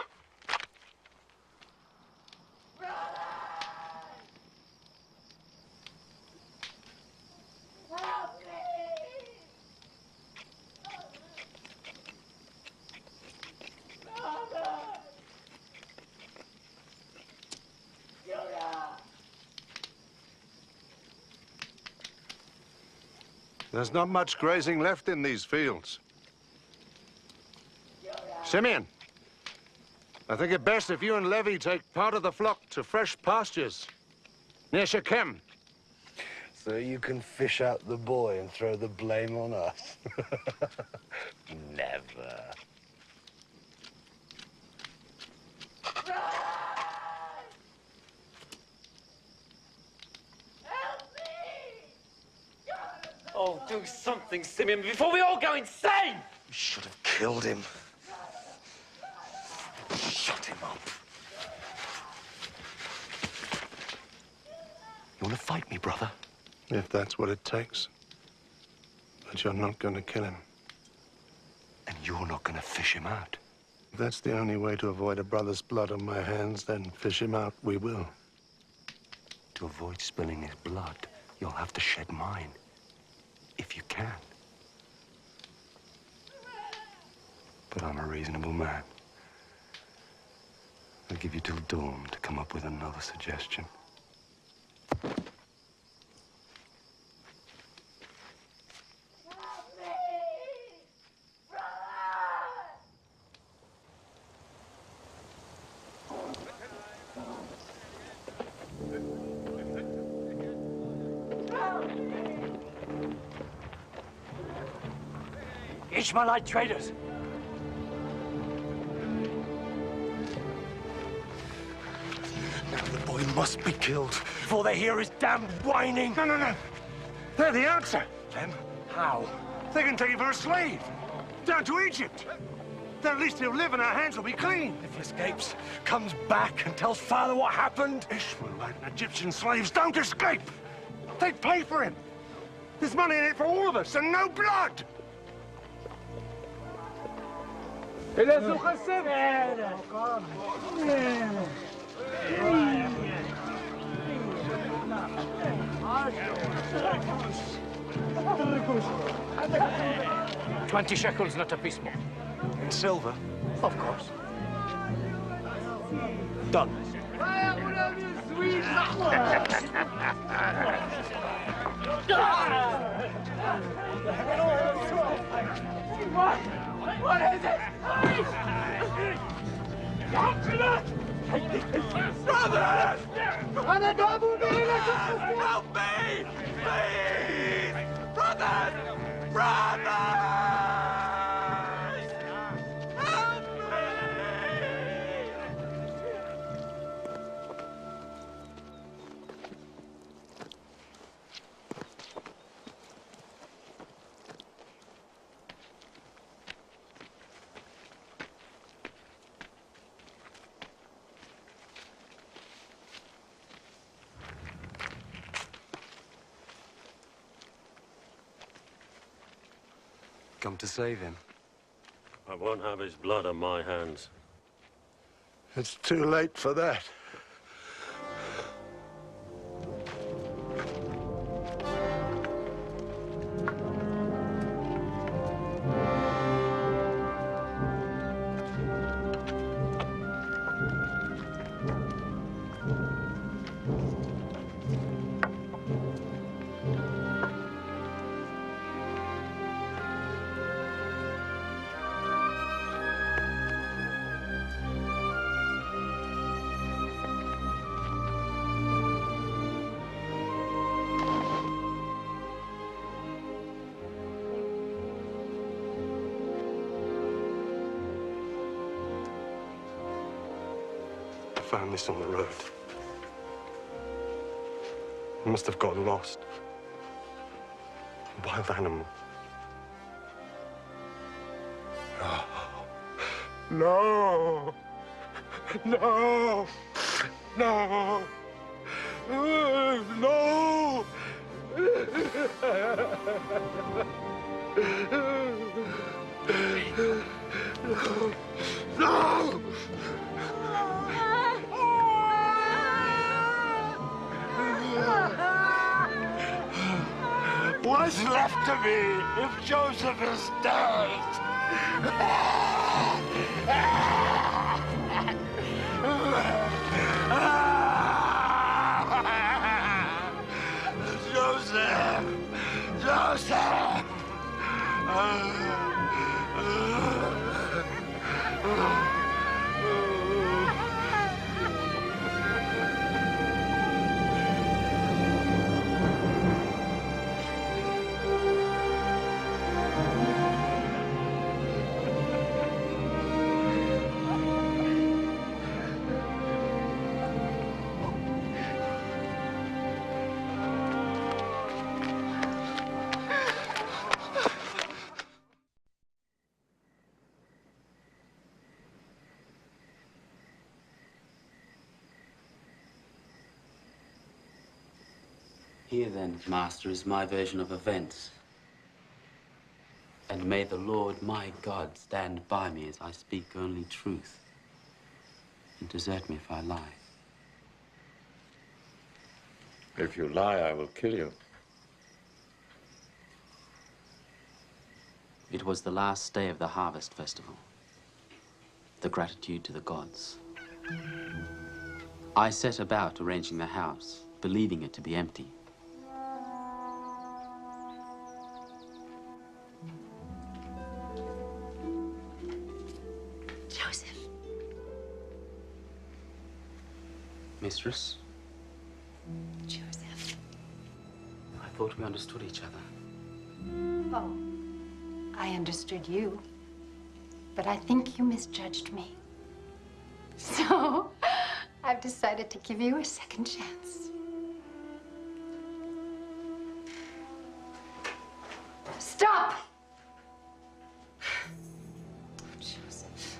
There's not much grazing left in these fields. Simeon, I think it best if you and Levi take part of the flock to fresh pastures near Shechem. So you can fish out the boy and throw the blame on us? Never. Oh, do something, Simeon, before we all go insane! We should have killed him. Shut him up. You want to fight me, brother? If that's what it takes. But you're not going to kill him. And you're not going to fish him out? If that's the only way to avoid a brother's blood on my hands, then fish him out we will. To avoid spilling his blood, you'll have to shed mine. If you can. But I'm a reasonable man. I'll give you till dawn to come up with another suggestion. Ishmaelite traders! Now the boy must be killed before they hear his damned whining. No, no, no. They're the answer. Them? How? They can take him for a slave. Down to Egypt. Then at least he'll live and our hands will be clean. If he escapes, comes back and tells Father what happened. Ishmaelite and Egyptian slaves don't escape. They pay for him. There's money in it for all of us and no blood. $20 shekels, not a piece more. In silver? Of course. Done. What is it? Brothers! Help me! Please! Brothers! Brothers! Brothers! Come to save him. I won't have his blood on my hands. It's too late for that. I found this on the road. It must have gotten lost. A wild animal. No! No! No! No! No! What's left of me if Joseph is dead? Joseph! Joseph! Here then, Master, is my version of events. And may the Lord my God stand by me as I speak only truth, and desert me if I lie. If you lie, I will kill you. It was the last day of the harvest festival. The gratitude to the gods. I set about arranging the house, believing it to be empty. Joseph. Mistress, Joseph. I thought we understood each other. Oh, I understood you, but I think you misjudged me. So, I've decided to give you a second chance. Stop! Joseph.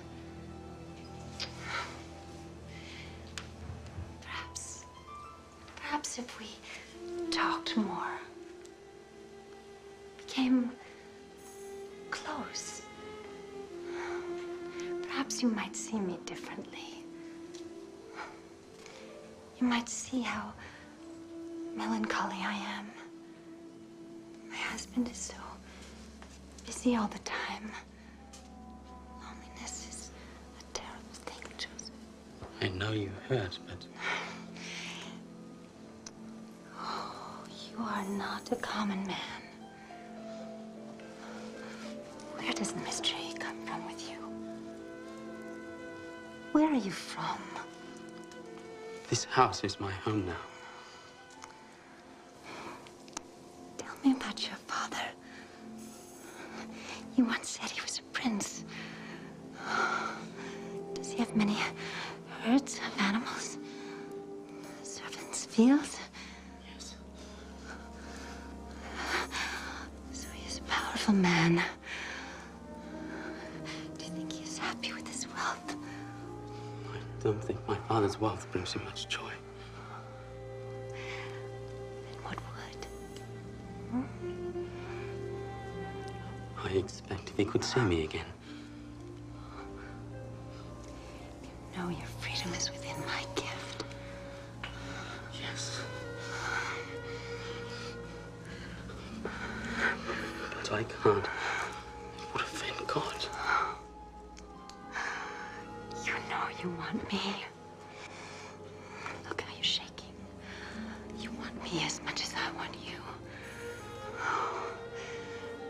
Perhaps if we talked more, became close, perhaps you might see me differently. You might see how melancholy I am. My husband is so busy all the time. Loneliness is a terrible thing, Joseph. I know you hurt, but... Oh, you are not a common man. Where does the mystery come from with you? Where are you from? This house is my home now. Tell me about your father. You once said he was a prince. Does he have many herds of animals? Servants, fields? Yes. So he is a powerful man. Do you think he is happy with his wealth? I don't think my father's wealth brings him much joy. Then what would? I expect if he could see me again. No, your freedom is within my gift. Yes. But I can't. It would offend God. You know you want me. Look how you're shaking. You want me as much as I want you.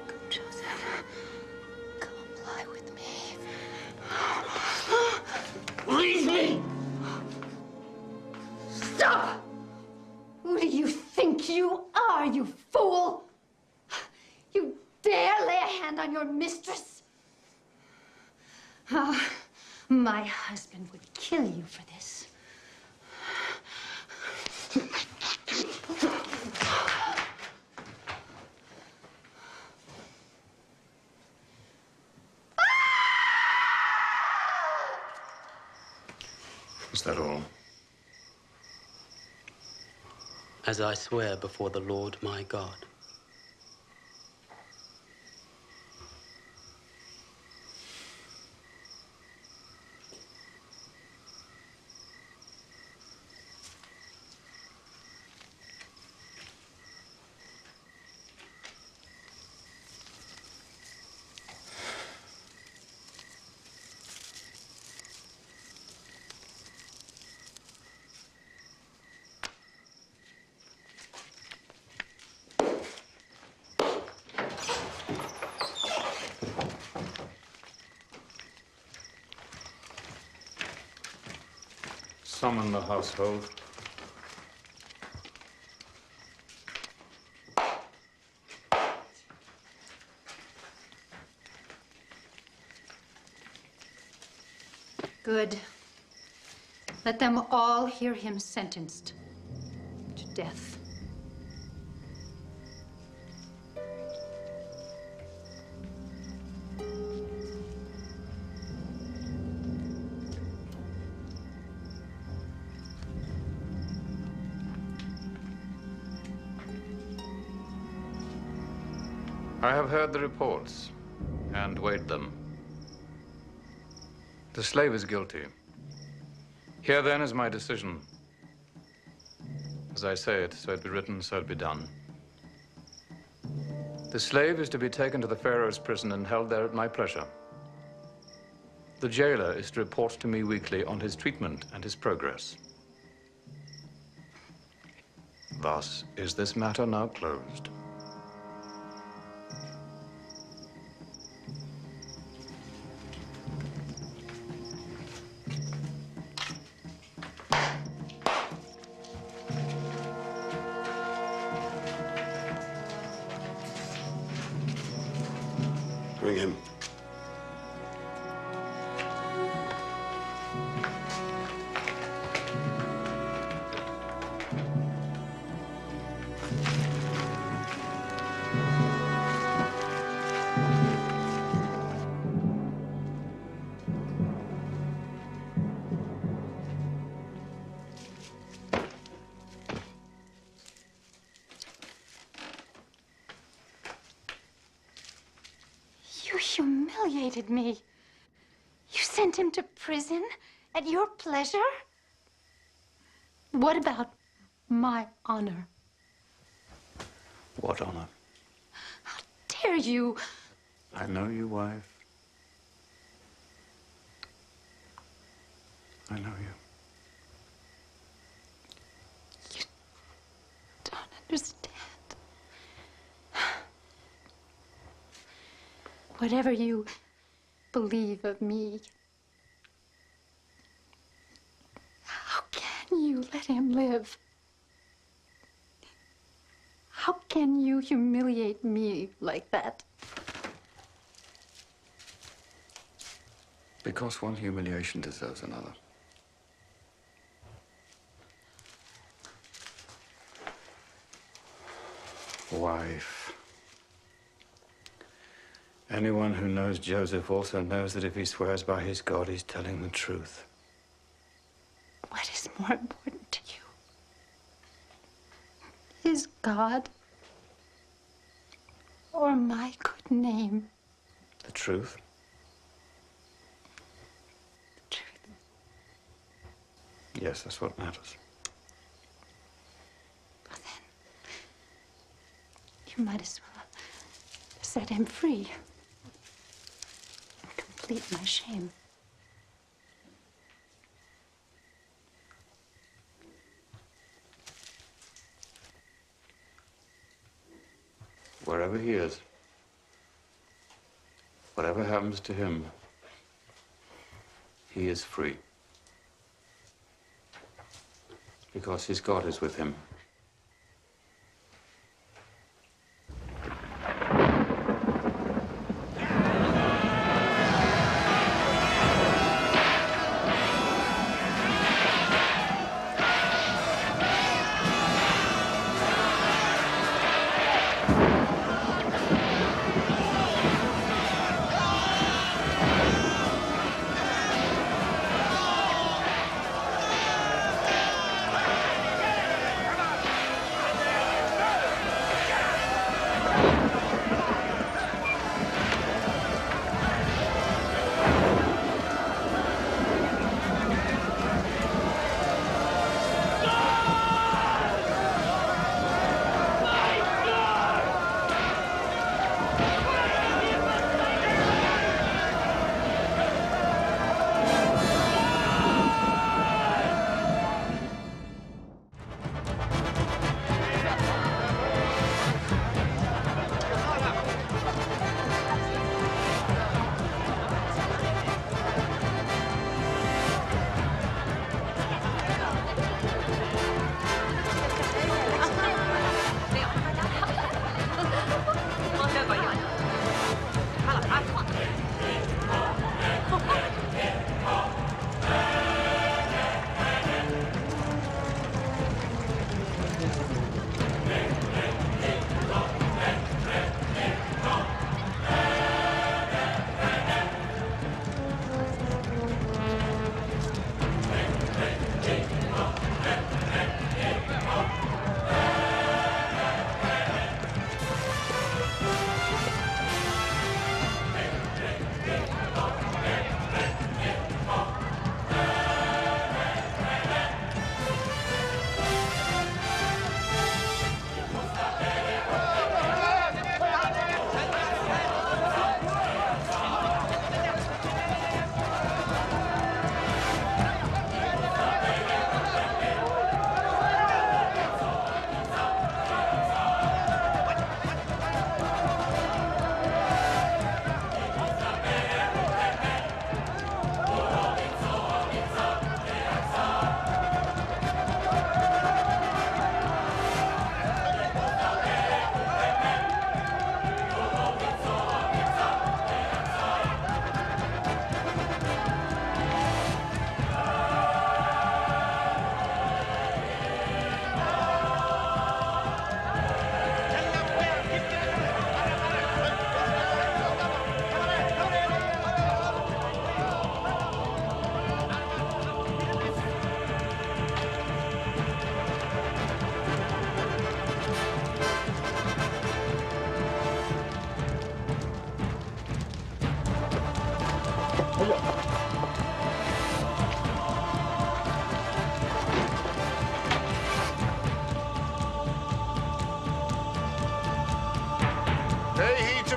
Come, Joseph. Come lie with me. Leave me! Stop! Who do you think you are, you fool? You dare lay a hand on your mistress? Ah, my husband would kill you for this. Is that all? As I swear before the Lord my God. Summon the household. Good. Let them all hear him sentenced to death. I have heard the reports and weighed them. The slave is guilty. Here then is my decision. As I say it, so it be written, so it be done. The slave is to be taken to the Pharaoh's prison and held there at my pleasure. The jailer is to report to me weekly on his treatment and his progress. Thus is this matter now closed. Bring him. You humiliated me. You sent him to prison at your pleasure? What about my honor? What honor? Dare you? I know you, wife. I know you. Don't understand. Whatever you believe of me, how can you let him live? How can you humiliate me like that? Because one humiliation deserves another. Wife. Anyone who knows Joseph also knows that if he swears by his God, he's telling the truth. What is more important to you? His God or my good name? The truth? The truth. Yes, that's what matters. Well, then, you might as well set him free and complete my shame. Wherever he is, whatever happens to him, he is free. Because his God is with him.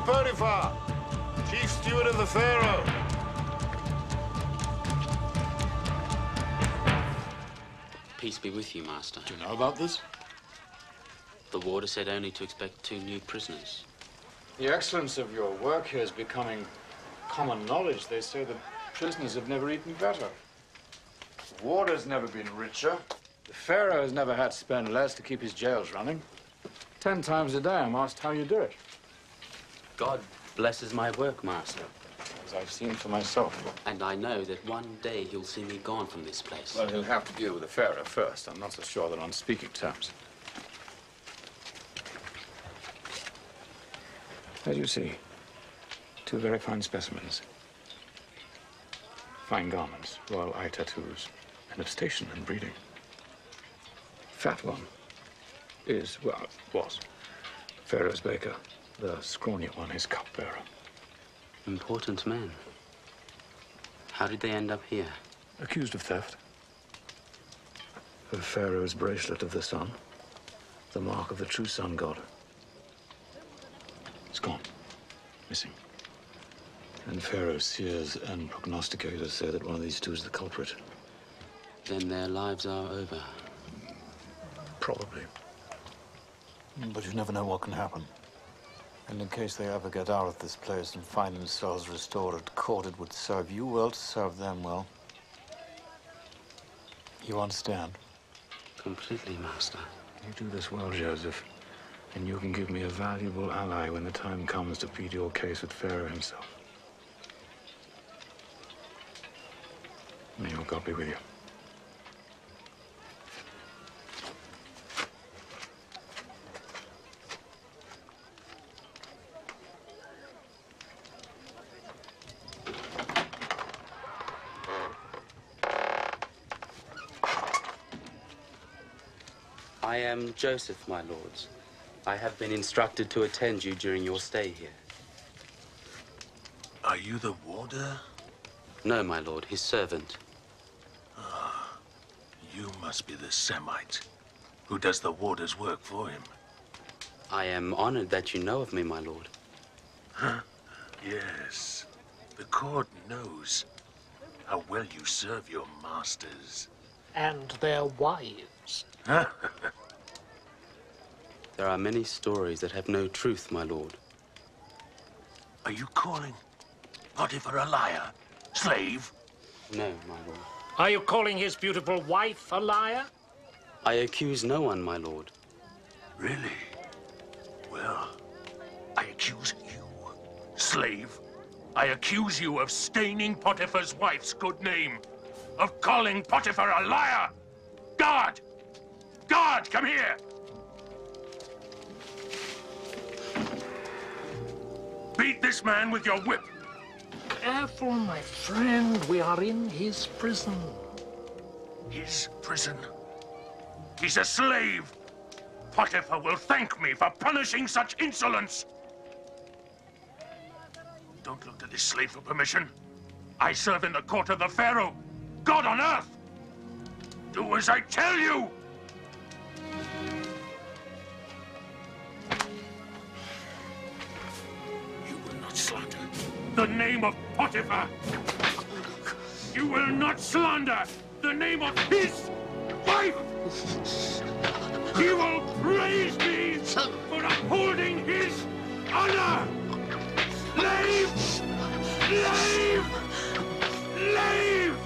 Potiphar, chief steward of the Pharaoh. Peace be with you, Master. Do you know about this? The warder said only to expect 2 new prisoners. The excellence of your work here is becoming common knowledge. They say the prisoners have never eaten better. The warder's never been richer. The Pharaoh has never had to spend less to keep his jails running. 10 times a day I'm asked how you do it. God blesses my work, Master. as I've seen for myself. And I know that one day he'll see me gone from this place. Well, he'll have to deal with the Pharaoh first. I'm not so sure they're on speaking terms. As you see, two very fine specimens. Fine garments, royal eye tattoos, and of station and breeding. Fat one is, well, was Pharaoh's baker. The scrawny one is cupbearer. Important men. How did they end up here? Accused of theft. Of Pharaoh's bracelet of the sun. The mark of the true sun god. It's gone. Missing. And Pharaoh's seers and prognosticators say that one of these two is the culprit. Then their lives are over. Probably. But you never know what can happen. And in case they ever get out of this place and find themselves restored at court, it would serve you well to serve them well. You understand? Completely, Master. You do this well, Joseph. And you can give me a valuable ally when the time comes to plead your case with Pharaoh himself. May your God be with you. I am Joseph, my lords. I have been instructed to attend you during your stay here. Are you the warder? No, my lord, his servant. Ah, you must be the Semite who does the warder's work for him. I am honored that you know of me, my lord. Huh? Yes. The court knows how well you serve your masters. And their wives. There are many stories that have no truth, my lord. Are you calling Potiphar a liar? Slave? No, my lord. Are you calling his beautiful wife a liar? I accuse no one, my lord. Really? Well, I accuse you, slave. I accuse you of staining Potiphar's wife's good name, of calling Potiphar a liar. Guard! Guard, come here! Beat this man with your whip. Careful, my friend. We are in his prison. His prison? He's a slave. Potiphar will thank me for punishing such insolence. Don't look to this slave for permission. I serve in the court of the Pharaoh, God on earth. Do as I tell you. You will not slander the name of Potiphar. You will not slander the name of his wife. He will praise me for upholding his honor. Slave! Slave! Slave!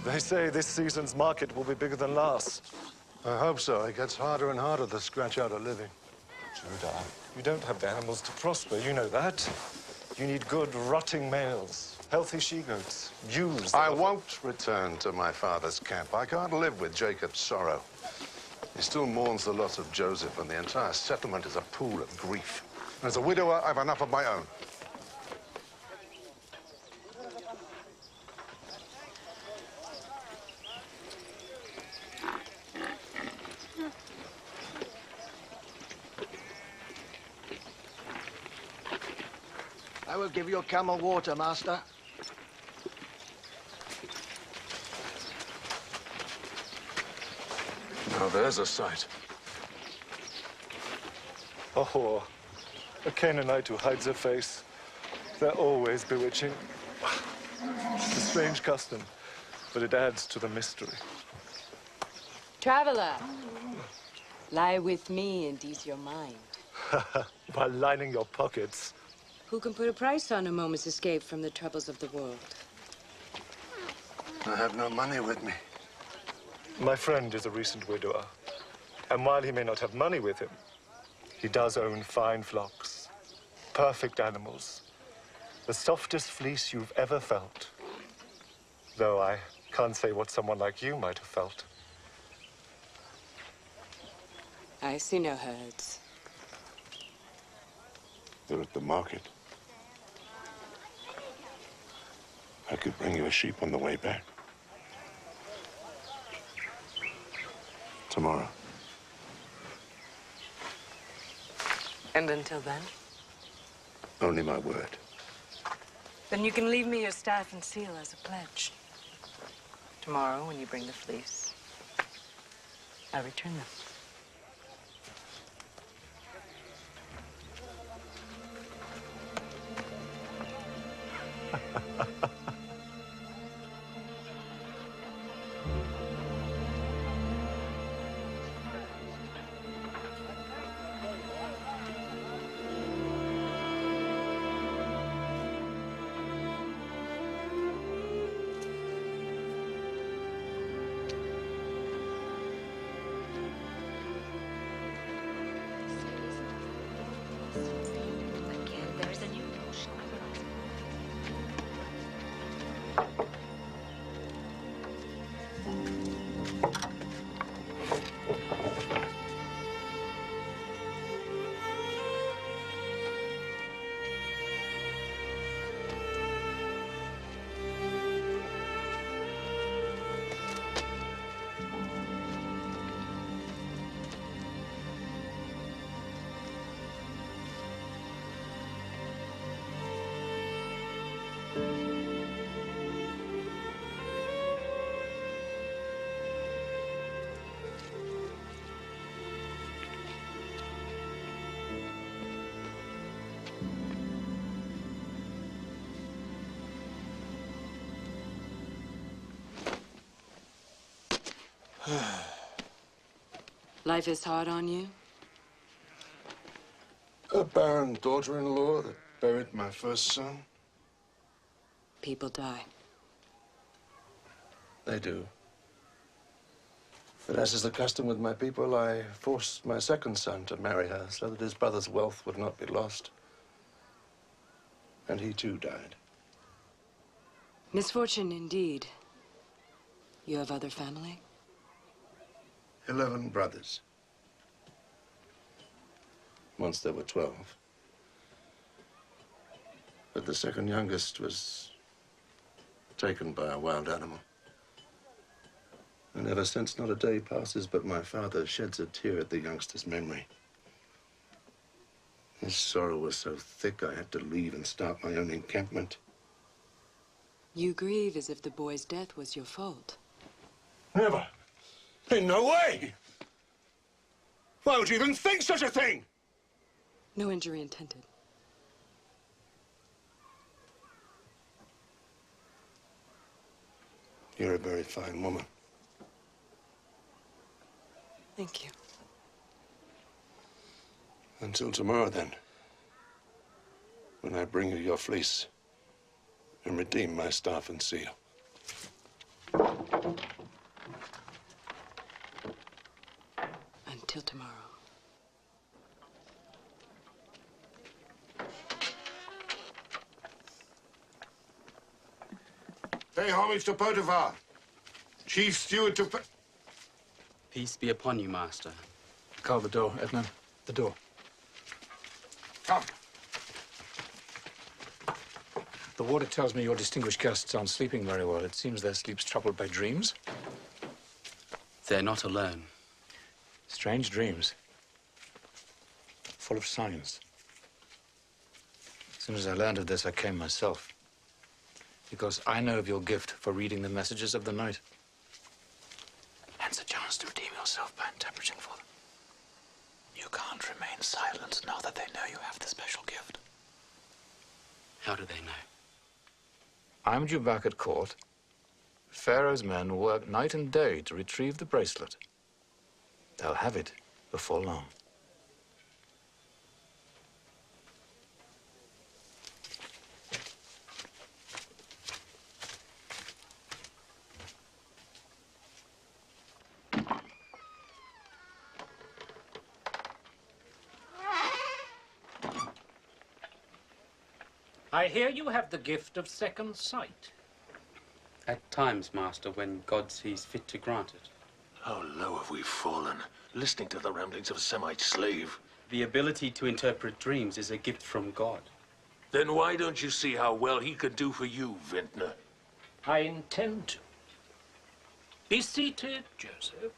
They say this season's market will be bigger than last. I hope so. It gets harder and harder to scratch out a living. Judah, you don't have the animals to prosper, you know that. You need good, rotting males, healthy she-goats, ewes. I won't return to my father's camp. I can't live with Jacob's sorrow. He still mourns the loss of Joseph, and the entire settlement is a pool of grief. As a widower, I've enough of my own. I will give your camel water, master. Now there's a sight. Oh, a Canaanite who hides her face. They're always bewitching. It's a strange custom, but it adds to the mystery. Traveler, lie with me and ease your mind. While lining your pockets. Who can put a price on a moment's escape from the troubles of the world? I have no money with me. My friend is a recent widower, and while he may not have money with him, he does own fine flocks, perfect animals, the softest fleece you've ever felt. Though I can't say what someone like you might have felt. I see no herds. They're at the market. I could bring you a sheep on the way back. Tomorrow. And until then? Only my word. Then you can leave me your staff and seal as a pledge. Tomorrow, when you bring the fleece, I'll return them. Life is hard on you? A barren daughter-in-law that buried my first son. People die. They do. But as is the custom with my people, I forced my second son to marry her so that his brother's wealth would not be lost. And he too died. Misfortune indeed. You have other family? 11 brothers. Once there were 12. But the second youngest was taken by a wild animal. And ever since, not a day passes but my father sheds a tear at the youngster's memory. His sorrow was so thick I had to leave and start my own encampment. You grieve as if the boy's death was your fault. Never. In no way! Why would you even think such a thing? No injury intended. You're a very fine woman. Thank you. Until tomorrow, then. When I bring you your fleece and redeem my staff and seal. Until tomorrow. Pay homage to Potiphar, chief steward to... Peace be upon you, master. Call the door, Edna. The door. Come. The warder tells me your distinguished guests aren't sleeping very well. It seems their sleep's troubled by dreams. They're not alone. Strange dreams. Full of signs. soon as I learned of this, I came myself. Because I know of your gift for reading the messages of the night. Hence a chance to redeem yourself by interpreting for them. You can't remain silent now that they know you have the special gift. How do they know? I'm due back at court. Pharaoh's men work night and day to retrieve the bracelet. They'll have it before long. I hear you have the gift of second sight. At times, Master, when God sees fit to grant it. How low have we fallen, listening to the ramblings of a Semite slave? The ability to interpret dreams is a gift from God. Then why don't you see how well he could do for you, Vintner? I intend to. Be seated, Joseph.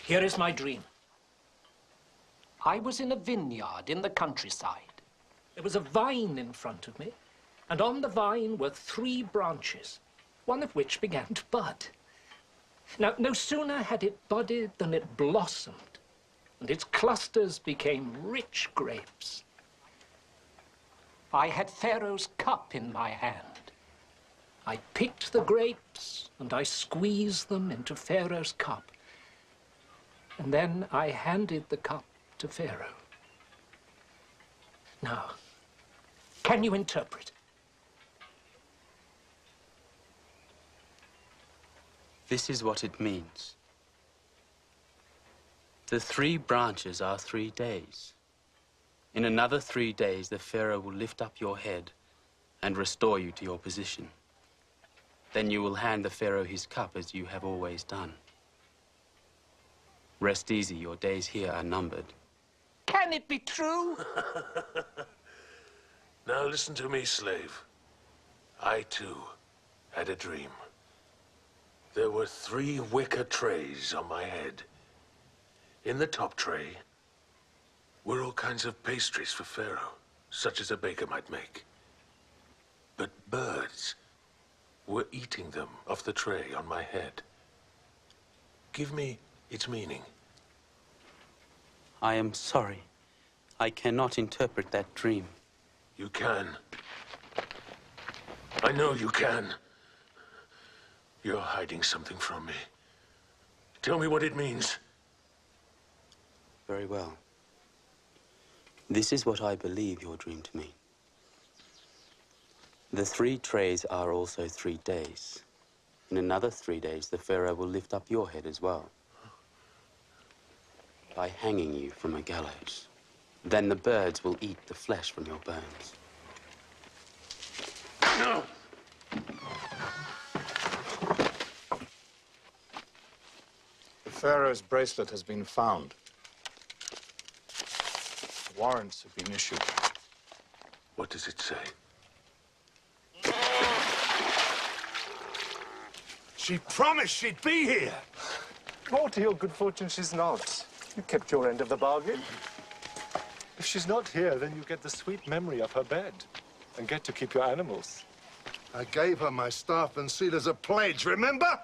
Here is my dream. I was in a vineyard in the countryside. There was a vine in front of me, and on the vine were 3 branches, one of which began to bud. Now, no sooner had it budded than it blossomed, and its clusters became rich grapes. I had Pharaoh's cup in my hand. I picked the grapes, and I squeezed them into Pharaoh's cup. And then I handed the cup to Pharaoh. Now, can you interpret? This is what it means. The 3 branches are 3 days. In another 3 days, the Pharaoh will lift up your head and restore you to your position. Then you will hand the Pharaoh his cup as you have always done. Rest easy, your days here are numbered. Can it be true? Now listen to me, slave. I, too, had a dream. There were 3 wicker trays on my head. In the top tray were all kinds of pastries for Pharaoh, such as a baker might make. But birds were eating them off the tray on my head. Give me its meaning. I am sorry. I cannot interpret that dream. You can. I know you can. You're hiding something from me. Tell me what it means. Very well. This is what I believe your dream to mean. The 3 trays are also 3 days. In another 3 days, the Pharaoh will lift up your head as well, by hanging you from a gallows. Then the birds will eat the flesh from your bones. No! The Pharaoh's bracelet has been found. Warrants have been issued. What does it say? She promised she'd be here. Oh, to your good fortune, she's not. You kept your end of the bargain. If she's not here, then you get the sweet memory of her bed and get to keep your animals. I gave her my staff and seal as a pledge, remember?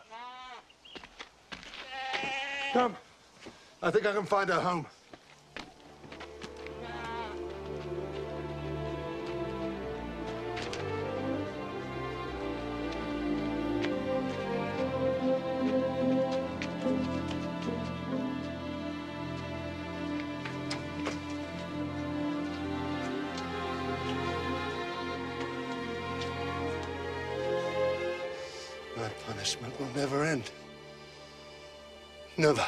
Come. I think I can find her home. My punishment will never end. Never.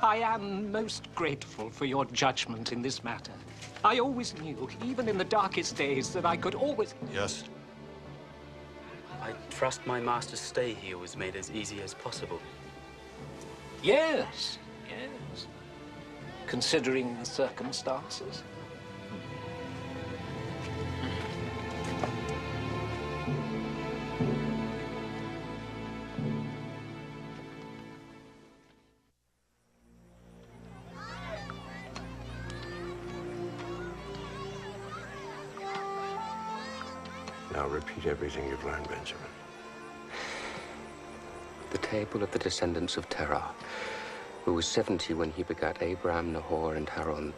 I am most grateful for your judgment in this matter. I always knew, even in the darkest days, that I could always... Yes? I trust my master's stay here was made as easy as possible. Yes, yes. Considering the circumstances. Now repeat everything you've learned, Benjamin. The table of the descendants of Terah, who was 70 when he begat Abraham, Nahor, and Haran.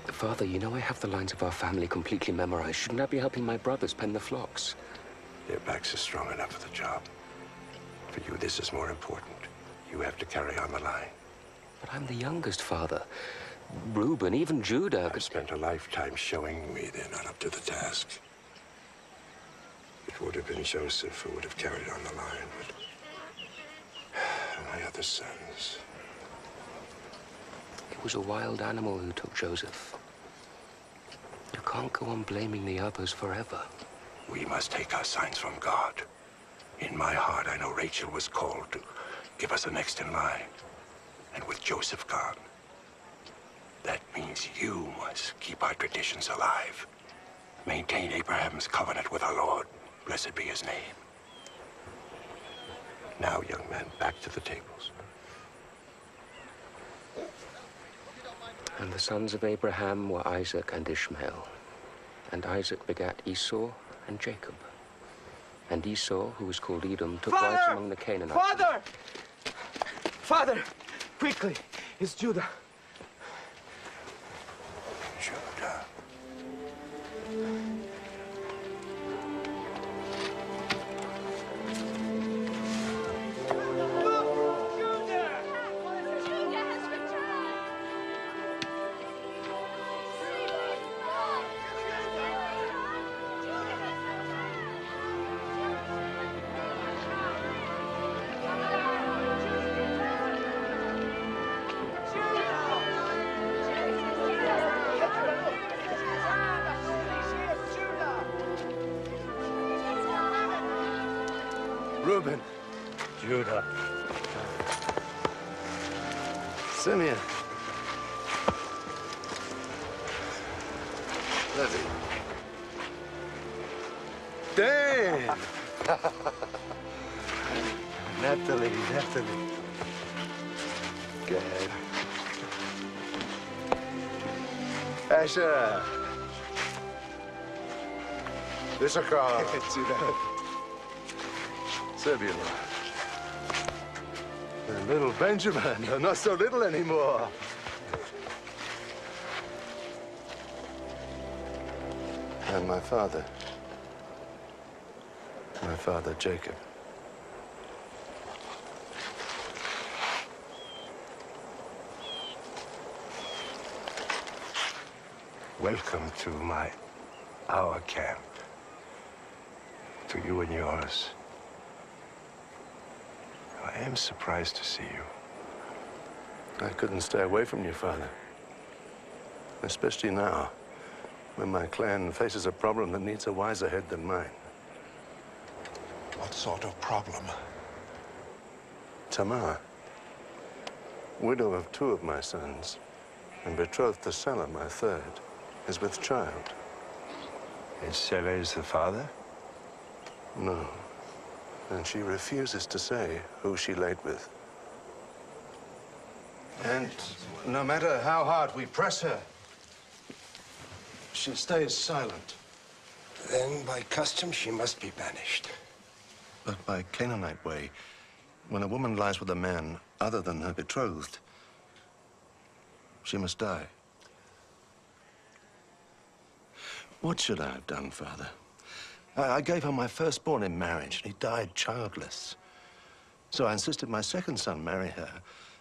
Father, you know I have the lines of our family completely memorized. Shouldn't I be helping my brothers pen the flocks? Their backs are strong enough for the job. For you, this is more important. You have to carry on the line. But I'm the youngest, Father. Reuben, even Judah... I've spent a lifetime showing me they're not up to the task. It would have been Joseph who would have carried on the line, but... my other sons... It was a wild animal who took Joseph. You can't go on blaming the others forever. We must take our signs from God. In my heart, I know Rachel was called to give us the next in line. And with Joseph gone, that means you must keep our traditions alive. Maintain Abraham's covenant with our Lord. Blessed be his name. Now, young men, back to the tables. And the sons of Abraham were Isaac and Ishmael. And Isaac begat Esau and Jacob. And Esau, who was called Edom, took wives among the Canaanites. Father! Father! Quickly! It's Judah. Judah. Reuben. Judah. Simeon. Levi. Dan. Naphtali. Gad. Asher. Issachar. Judah. Zebulun. And little Benjamin, not so little anymore. And my father Jacob. Welcome to our camp. To you and yours. I am surprised to see you. I couldn't stay away from you, Father. Especially now, when my clan faces a problem that needs a wiser head than mine. What sort of problem? Tamar, widow of 2 of my sons, and betrothed to Selah, my 3rd, is with child. And Selah is the father? No. And she refuses to say who she laid with. And no matter how hard we press her, she stays silent. Then, by custom, she must be banished. But by Canaanite way, when a woman lies with a man other than her betrothed, she must die. What should I have done, Father? I gave her my firstborn in marriage, and he died childless. So I insisted my 2nd son marry her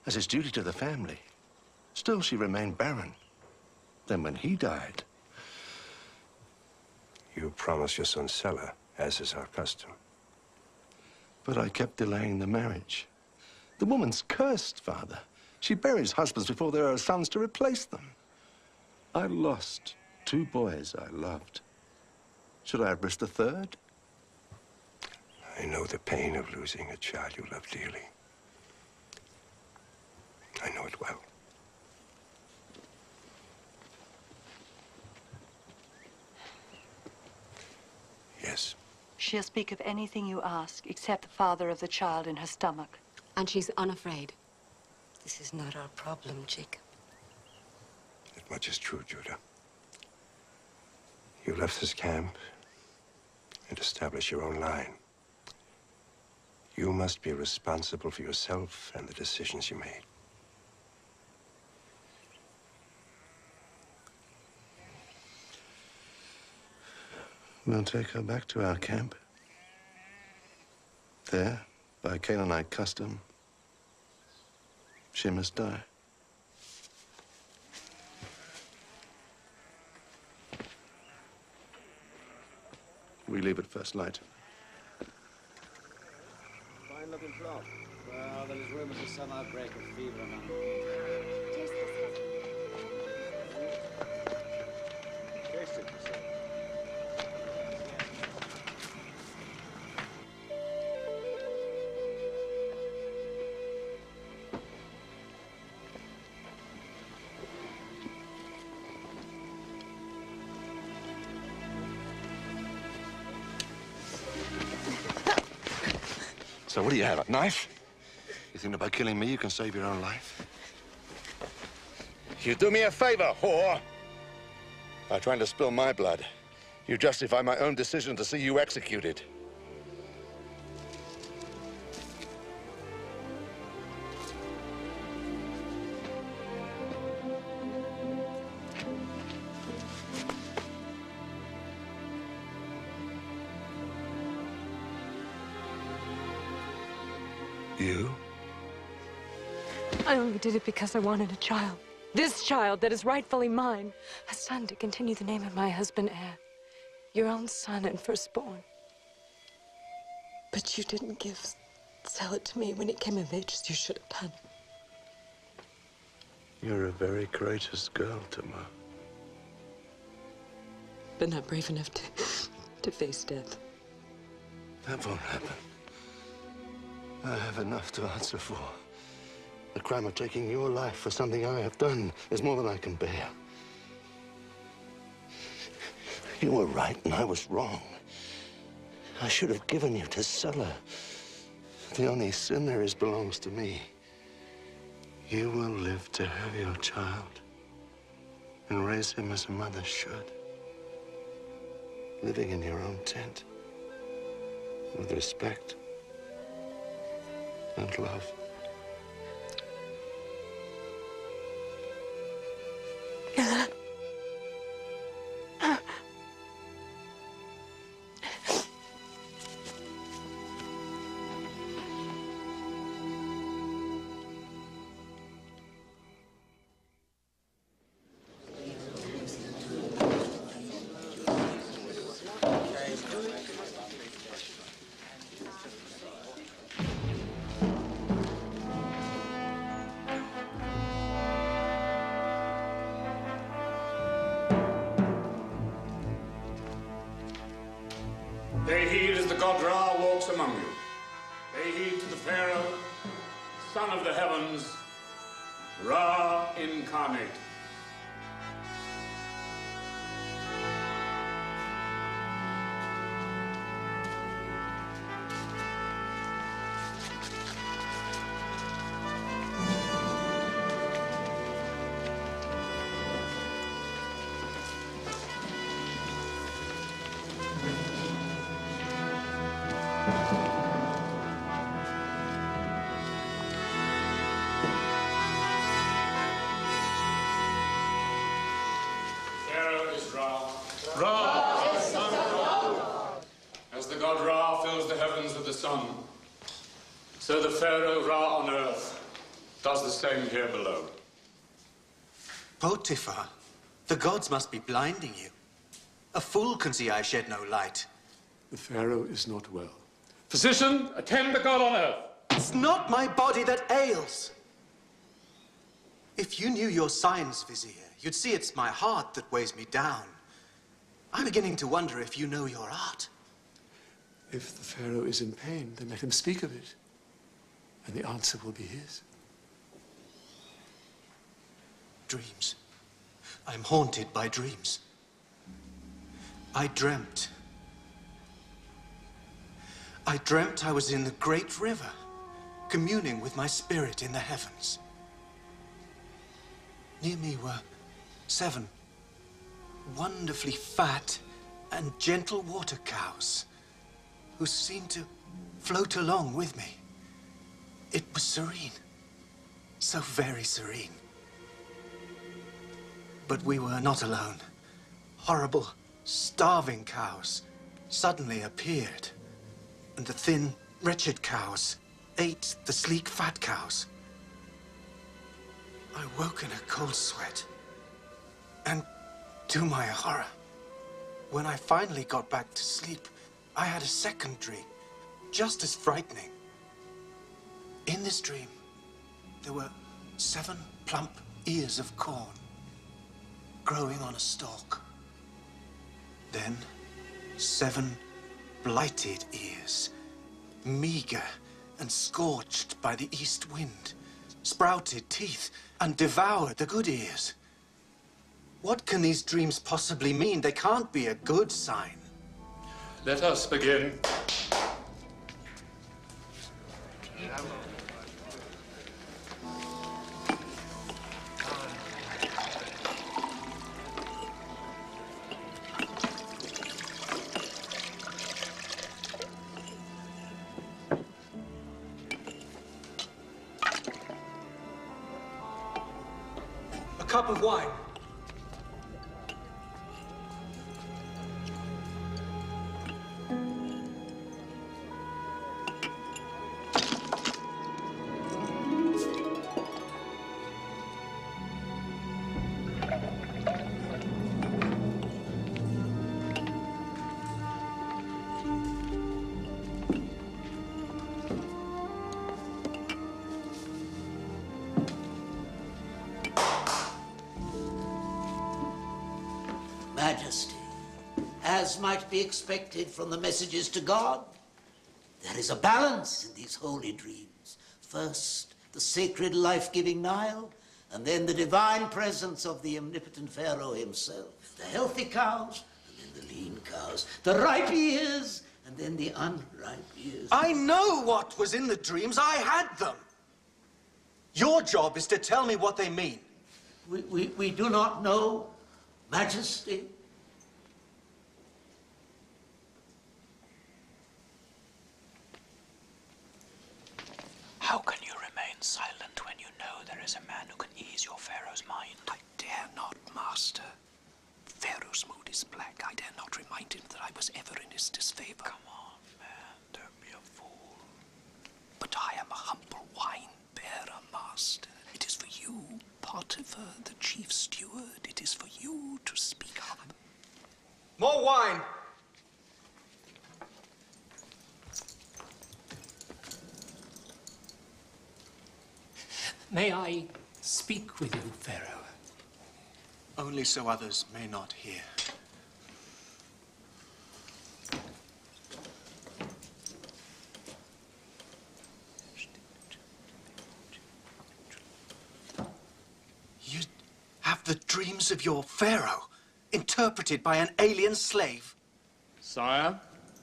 as his duty to the family. Still, she remained barren. Then when he died... You promised your son Selah, as is our custom. But I kept delaying the marriage. The woman's cursed, Father. She buries husbands before there are sons to replace them. I lost 2 boys I loved. Should I have risked a third? I know the pain of losing a child you love dearly. I know it well. Yes. She'll speak of anything you ask, except the father of the child in her stomach. And she's unafraid. This is not our problem, Jacob. That much is true, Judah. You left this camp and established your own line. You must be responsible for yourself and the decisions you made. We'll take her back to our camp. There, by Canaanite custom, she must die. We leave at first light. Fine-looking flock. Well, there's rumors of some outbreak of fever among them. Taste it, you see. So what do you have, a knife? You think that by killing me you can save your own life? You do me a favor, whore! By trying to spill my blood, you justify my own decision to see you executed. You? I only did it because I wanted a child. This child that is rightfully mine. A son to continue the name of my husband, heir. Your own son and firstborn. But you didn't sell it to me when it came of age as you should have done. You're a very courageous girl, Tamar. But not brave enough to face death. That won't happen. I have enough to answer for. The crime of taking your life for something I have done is more than I can bear. You were right and I was wrong. I should have given you to Sulla. The only sin there is belongs to me. You will live to have your child and raise him as a mother should. Living in your own tent with respect and love. Pay heed as the god Ra walks among you. Pay heed to the Pharaoh, son of the heavens, Ra incarnate. Pharaoh is Ra. Ra is son of Ra. As the god Ra fills the heavens with the sun, so the Pharaoh Ra on earth does the same here below. Potiphar, the gods must be blinding you. A fool can see I shed no light. The Pharaoh is not well. Physician, attend the god on earth. It's not my body that ails. If you knew your signs, Vizier, you'd see it's my heart that weighs me down. I'm beginning to wonder if you know your art. If the Pharaoh is in pain, then let him speak of it, and the answer will be his. Dreams. I'm haunted by dreams. I dreamt I was in the great river, communing with my spirit in the heavens. Near me were 7 wonderfully fat and gentle water cows who seemed to float along with me. It was serene, so very serene. But we were not alone. Horrible, starving cows suddenly appeared, and the thin, wretched cows ate the sleek, fat cows. I woke in a cold sweat, and to my horror, when I finally got back to sleep, I had a second dream, just as frightening. In this dream, there were 7 plump ears of corn growing on a stalk. Then 7 blighted ears, meager and scorched by the east wind, sprouted teeth and devoured the good ears. What can these dreams possibly mean? They can't be a good sign. Let us begin. A cup of wine. Majesty, as might be expected from the messages to God, there is a balance in these holy dreams. First, the sacred life-giving Nile, and then the divine presence of the omnipotent Pharaoh himself. The healthy cows, and then the lean cows. The ripe ears, and then the unripe ears. I know what was in the dreams. I had them. Your job is to tell me what they mean. We do not know, Majesty. How can you remain silent when you know there is a man who can ease your Pharaoh's mind? I dare not, Master. Pharaoh's mood is black. I dare not remind him that I was ever in his disfavor. Come on, man. Don't be a fool. But I am a humble wine-bearer, Master. It is for you, Potiphar, the chief steward. It is for you to speak up. More wine! May I speak with you, Pharaoh? Only so others may not hear. You have the dreams of your Pharaoh interpreted by an alien slave? Sire,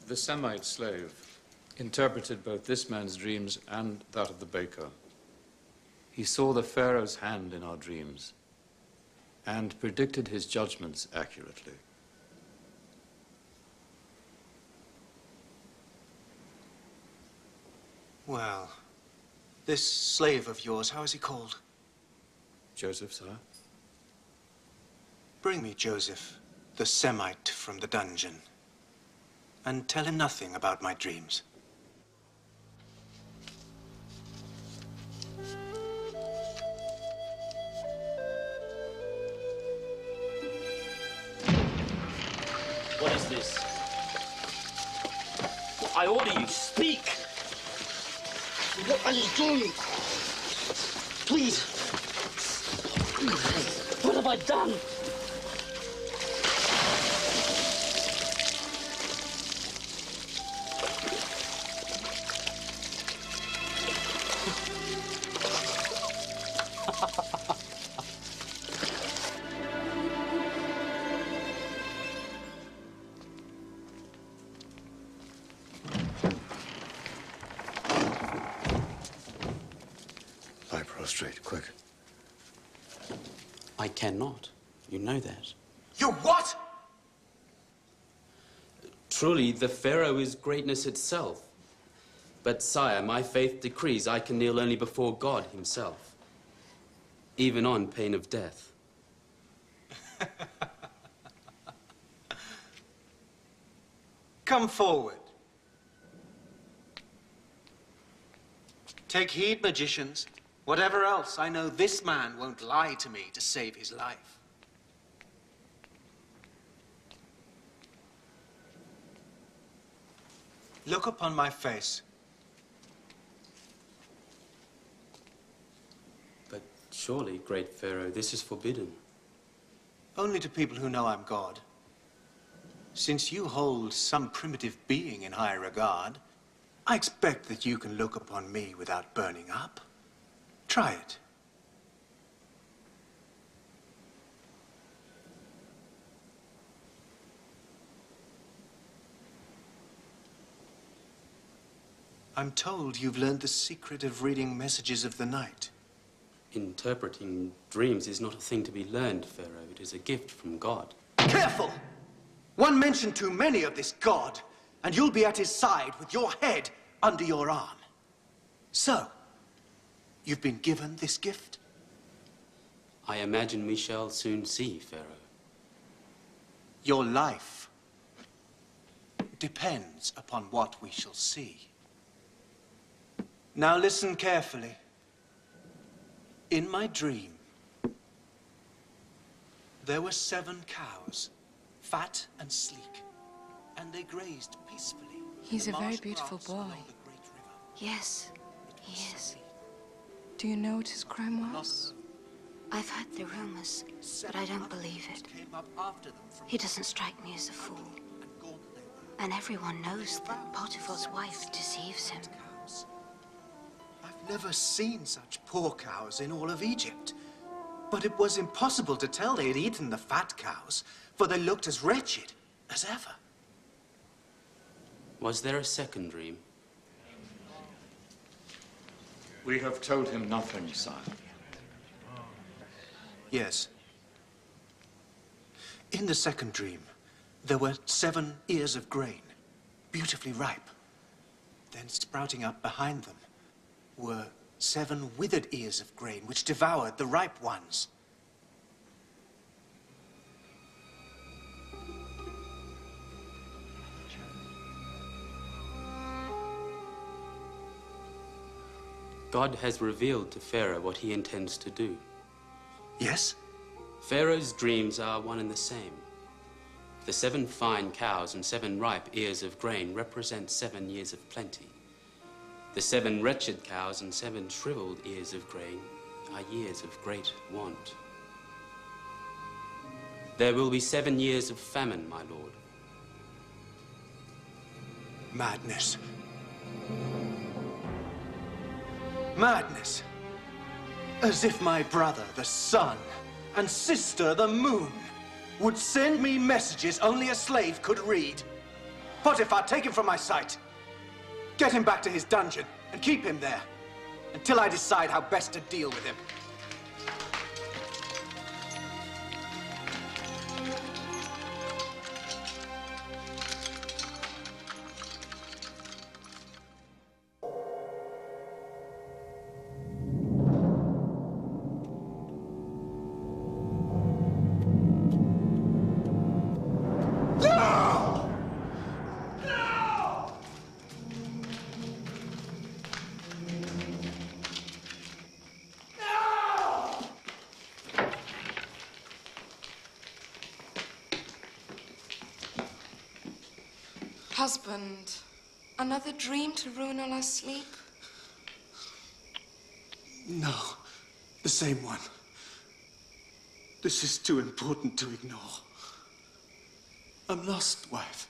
the Semite slave interpreted both this man's dreams and that of the baker. He saw the Pharaoh's hand in our dreams and predicted his judgments accurately. Well, this slave of yours, how is he called? Joseph, sire? Bring me Joseph, the Semite from the dungeon, and tell him nothing about my dreams. What is this? I order you, speak! What are you doing? Please. What have I done? Lie prostrate, quick. I cannot. You know that. You what? Truly, the Pharaoh is greatness itself. But, sire, my faith decrees I can kneel only before God himself, even on pain of death. Come forward. Take heed, magicians. Whatever else, I know this man won't lie to me to save his life. Look upon my face. But surely, great Pharaoh, this is forbidden. Only to people who know I'm God. Since you hold some primitive being in high regard, I expect that you can look upon me without burning up. Try it. I'm told you've learned the secret of reading messages of the night. Interpreting dreams is not a thing to be learned, Pharaoh. It is a gift from God. Careful! One mention too many of this God, and you'll be at his side with your head under your arm. So, you've been given this gift? I imagine we shall soon see, Pharaoh. Your life depends upon what we shall see. Now listen carefully. In my dream, there were 7 cows, fat and sleek, and they grazed peacefully. He's a very beautiful boy. Yes, he is. Do you know what his crime was? I've heard the rumors, but I don't believe it. He doesn't strike me as a fool. And everyone knows that Potiphar's wife deceives him. I've never seen such poor cows in all of Egypt. But it was impossible to tell they had eaten the fat cows, for they looked as wretched as ever. Was there a second dream? We have told him nothing, sire. Yes. In the second dream, there were 7 ears of grain, beautifully ripe. Then sprouting up behind them were 7 withered ears of grain, which devoured the ripe ones. God has revealed to Pharaoh what he intends to do. Yes? Pharaoh's dreams are one and the same. The 7 fine cows and 7 ripe ears of grain represent 7 years of plenty. The 7 wretched cows and 7 shriveled ears of grain are years of great want. There will be 7 years of famine, my lord. Madness. Madness. As if my brother, the sun, and sister, the moon, would send me messages only a slave could read. Potiphar, take him from my sight. Get him back to his dungeon and keep him there until I decide how best to deal with him. Husband, another dream to ruin all our sleep? No, the same one. This is too important to ignore. I'm lost, wife.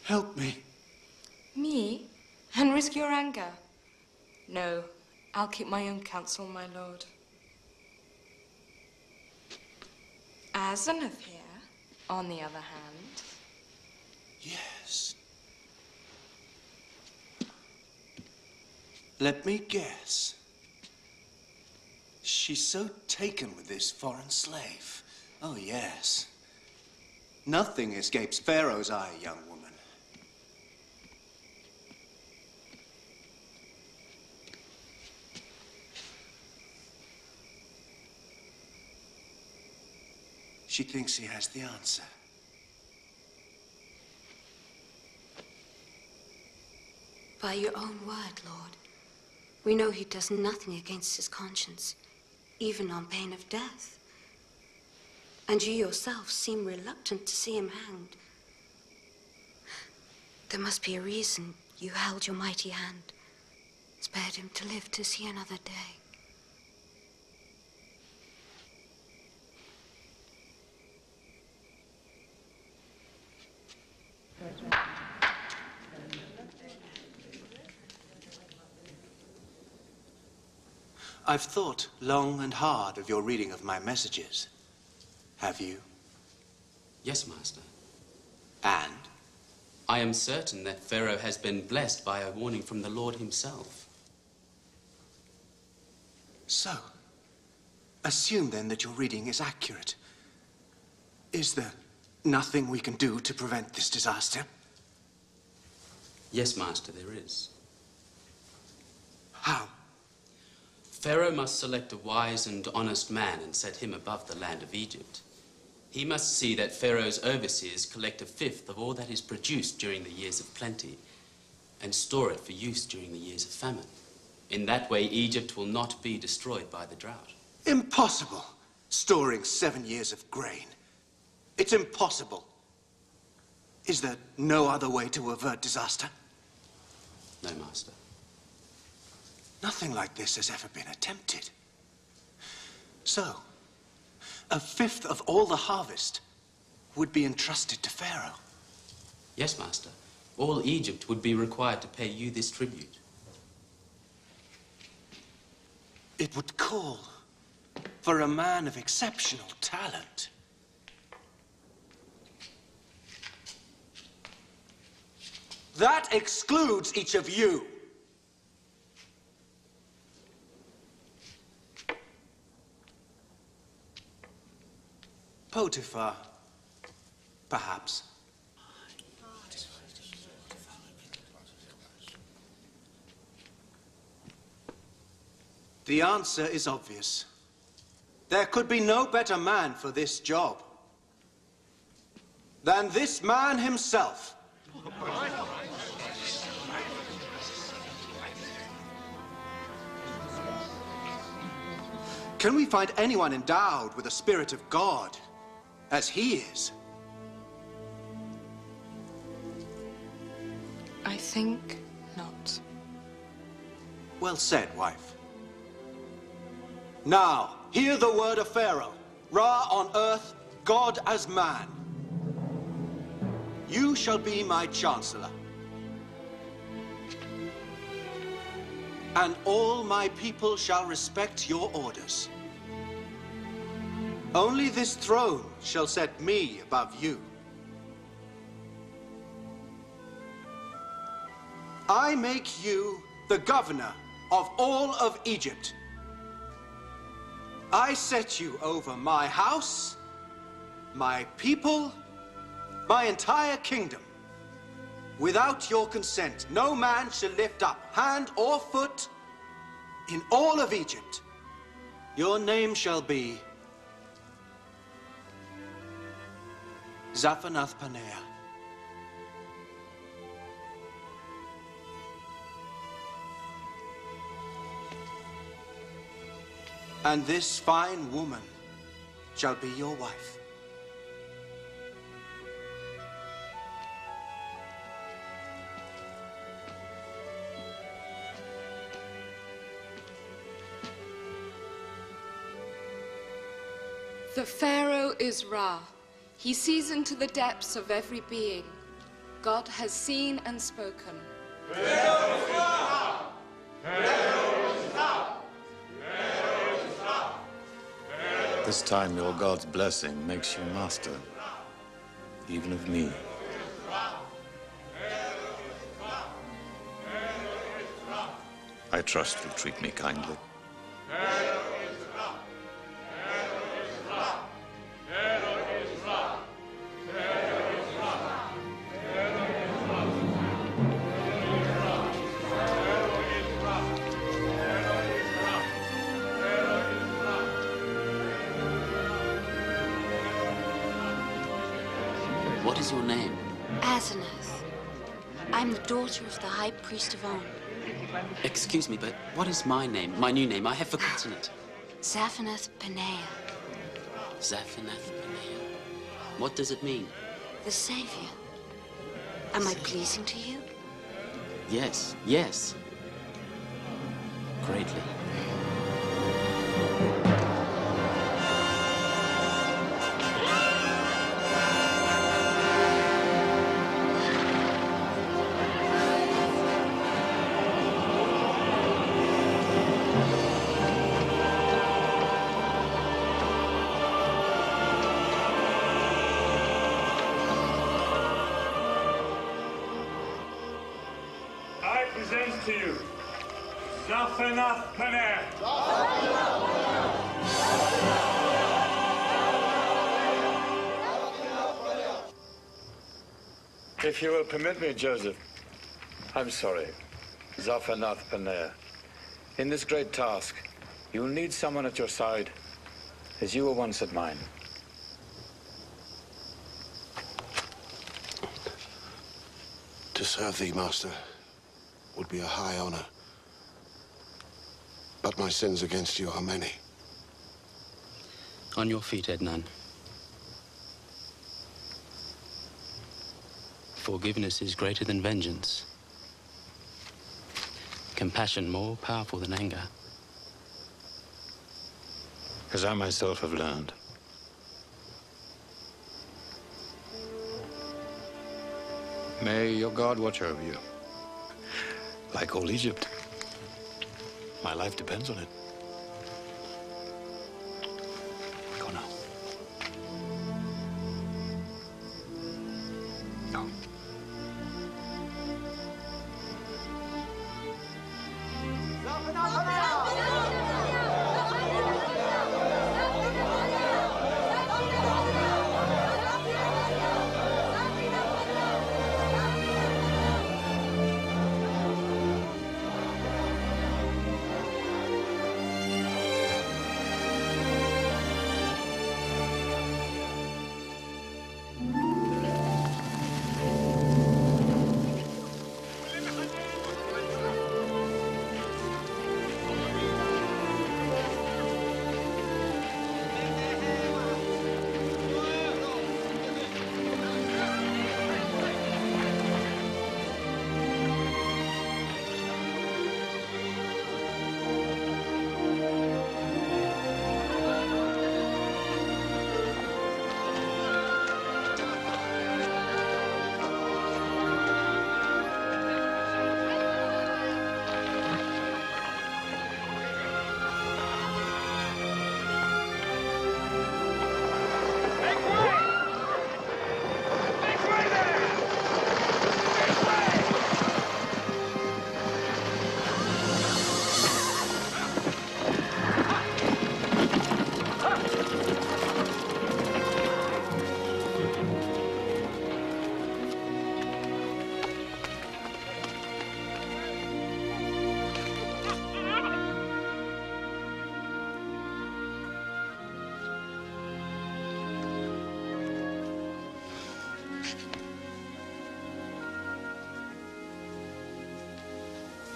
Help me. Me? And risk your anger? No, I'll keep my own counsel, my lord. Aseneth here, on the other hand. Yes. Let me guess. She's so taken with this foreign slave. Oh, yes. Nothing escapes Pharaoh's eye, young woman. She thinks he has the answer. By your own word, Lord, we know he does nothing against his conscience, even on pain of death. And you yourself seem reluctant to see him hanged. There must be a reason you held your mighty hand, spared him to live to see another day. I've thought long and hard of your reading of my messages. Have you? Yes, Master. And? I am certain that Pharaoh has been blessed by a warning from the Lord himself. So, assume then that your reading is accurate. Is there nothing we can do to prevent this disaster? Yes, Master, there is. How? Pharaoh must select a wise and honest man and set him above the land of Egypt. He must see that Pharaoh's overseers collect 1/5 of all that is produced during the years of plenty and store it for use during the years of famine. In that way, Egypt will not be destroyed by the drought. Impossible. Storing 7 years of grain. It's impossible. Is there no other way to avert disaster? No, Master. Nothing like this has ever been attempted. So, 1/5 of all the harvest would be entrusted to Pharaoh. Yes, Master. All Egypt would be required to pay you this tribute. It would call for a man of exceptional talent. That excludes each of you. Potiphar, perhaps. The answer is obvious. There could be no better man for this job than this man himself. Can we find anyone endowed with the Spirit of God as he is? I think not. Well said, wife. Now, hear the word of Pharaoh, Ra on earth, God as man. You shall be my chancellor, and all my people shall respect your orders. Only this throne shall set me above you. I make you the governor of all of Egypt. I set you over my house, my people, my entire kingdom. Without your consent, no man shall lift up hand or foot in all of Egypt. Your name shall be Zaphenath-Paneah. And this fine woman shall be your wife. The Pharaoh is Ra. He sees into the depths of every being. God has seen and spoken. This time your God's blessing makes you master, even of me. I trust you'll treat me kindly. What is your name? Asenath. I'm the daughter of the High Priest of On. Excuse me, but what is my name? My new name? I have forgotten it. Zaphenath Paneah. Zaphenath Paneah. What does it mean? The Savior. Am I pleasing to you? Yes, yes. Greatly. I present to you Zaphenath Paneah. If you will permit me, Joseph, I'm sorry, Zaphenath Paneah. In this great task, you'll need someone at your side, as you were once at mine. To serve thee, Master, would be a high honor. But my sins against you are many. On your feet, Ednan. Forgiveness is greater than vengeance. Compassion more powerful than anger. As I myself have learned. May your God watch over you. Like all Egypt. My life depends on it. Go now. Go.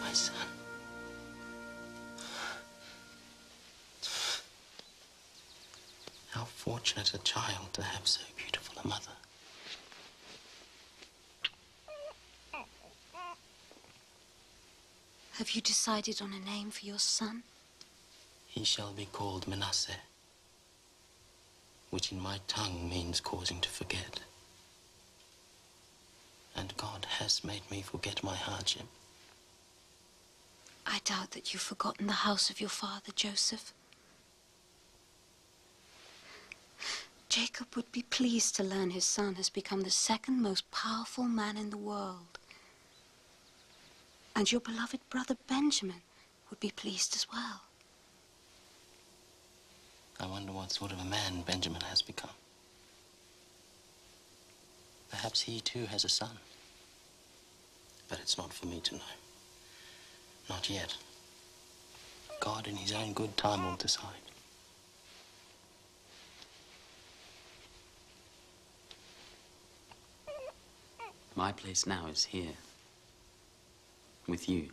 My son. How fortunate a child to have so beautiful a mother. Have you decided on a name for your son? He shall be called Manasseh. which in my tongue means causing to forget. And God has made me forget my hardship. I doubt that you've forgotten the house of your father, Joseph. Jacob would be pleased to learn his son has become the second most powerful man in the world. And your beloved brother Benjamin would be pleased as well. I wonder what sort of a man Benjamin has become. Perhaps he too has a son. But it's not for me to know. Not yet. God in his own good time will decide. My place now is here. With you.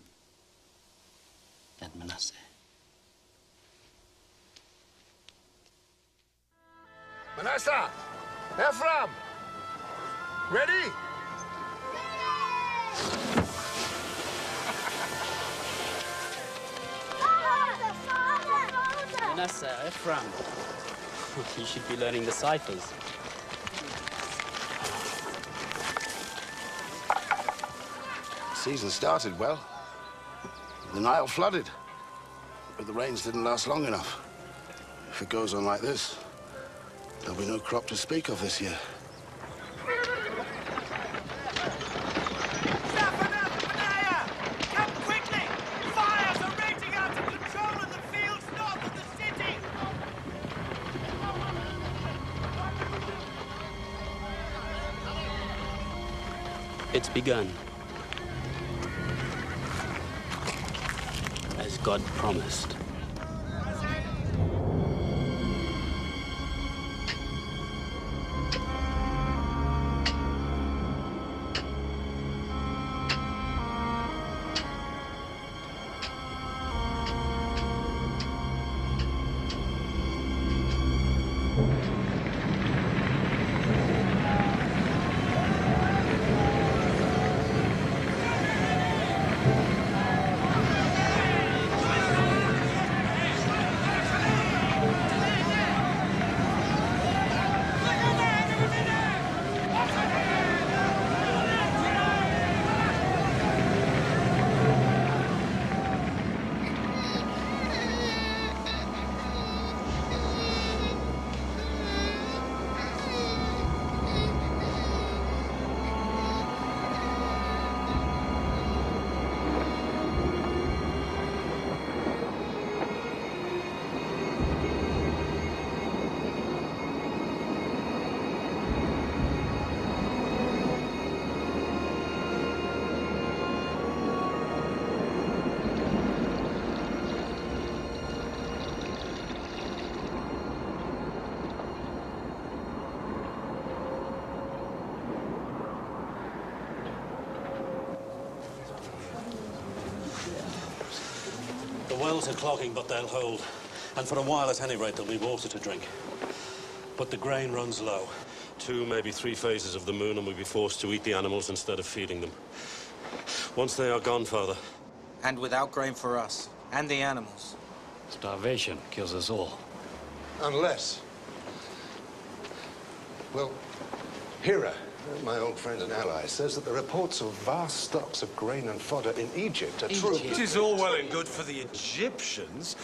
And Manasseh. Manasseh! Ephraim! Ready? Manasseh, Ephraim. You should be learning the ciphers. Season started well. The Nile flooded, but the rains didn't last long enough. If it goes on like this, there'll be no crop to speak of this year. It's begun. As God promised. The wells are clogging, but they'll hold. And for a while, at any rate, there'll be water to drink. But the grain runs low. 2, maybe 3 phases of the moon, and we'll be forced to eat the animals instead of feeding them. Once they are gone, Father. And without grain for us, and the animals. Starvation kills us all. Unless... Well, Hira, my old friend and ally, says that the reports of vast stocks of grain and fodder in Egypt are true. It is all well and good for the Egyptians,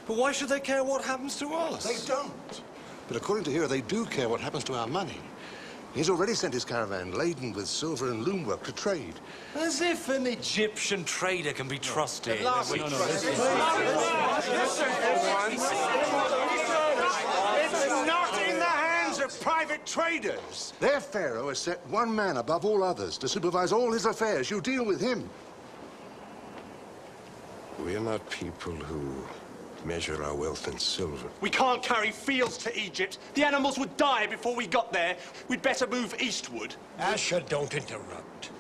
but why should they care what happens to us? They don't. But according to Hira, they do care what happens to our money. He's already sent his caravan laden with silver and loom work to trade. As if an Egyptian trader can be trusted. It's not in the hands of private traders. Their pharaoh has set one man above all others to supervise all his affairs. You deal with him. We are not people who measure our wealth in silver. We can't carry fields to Egypt. The animals would die before we got there. We'd better move eastward. Asher, don't interrupt.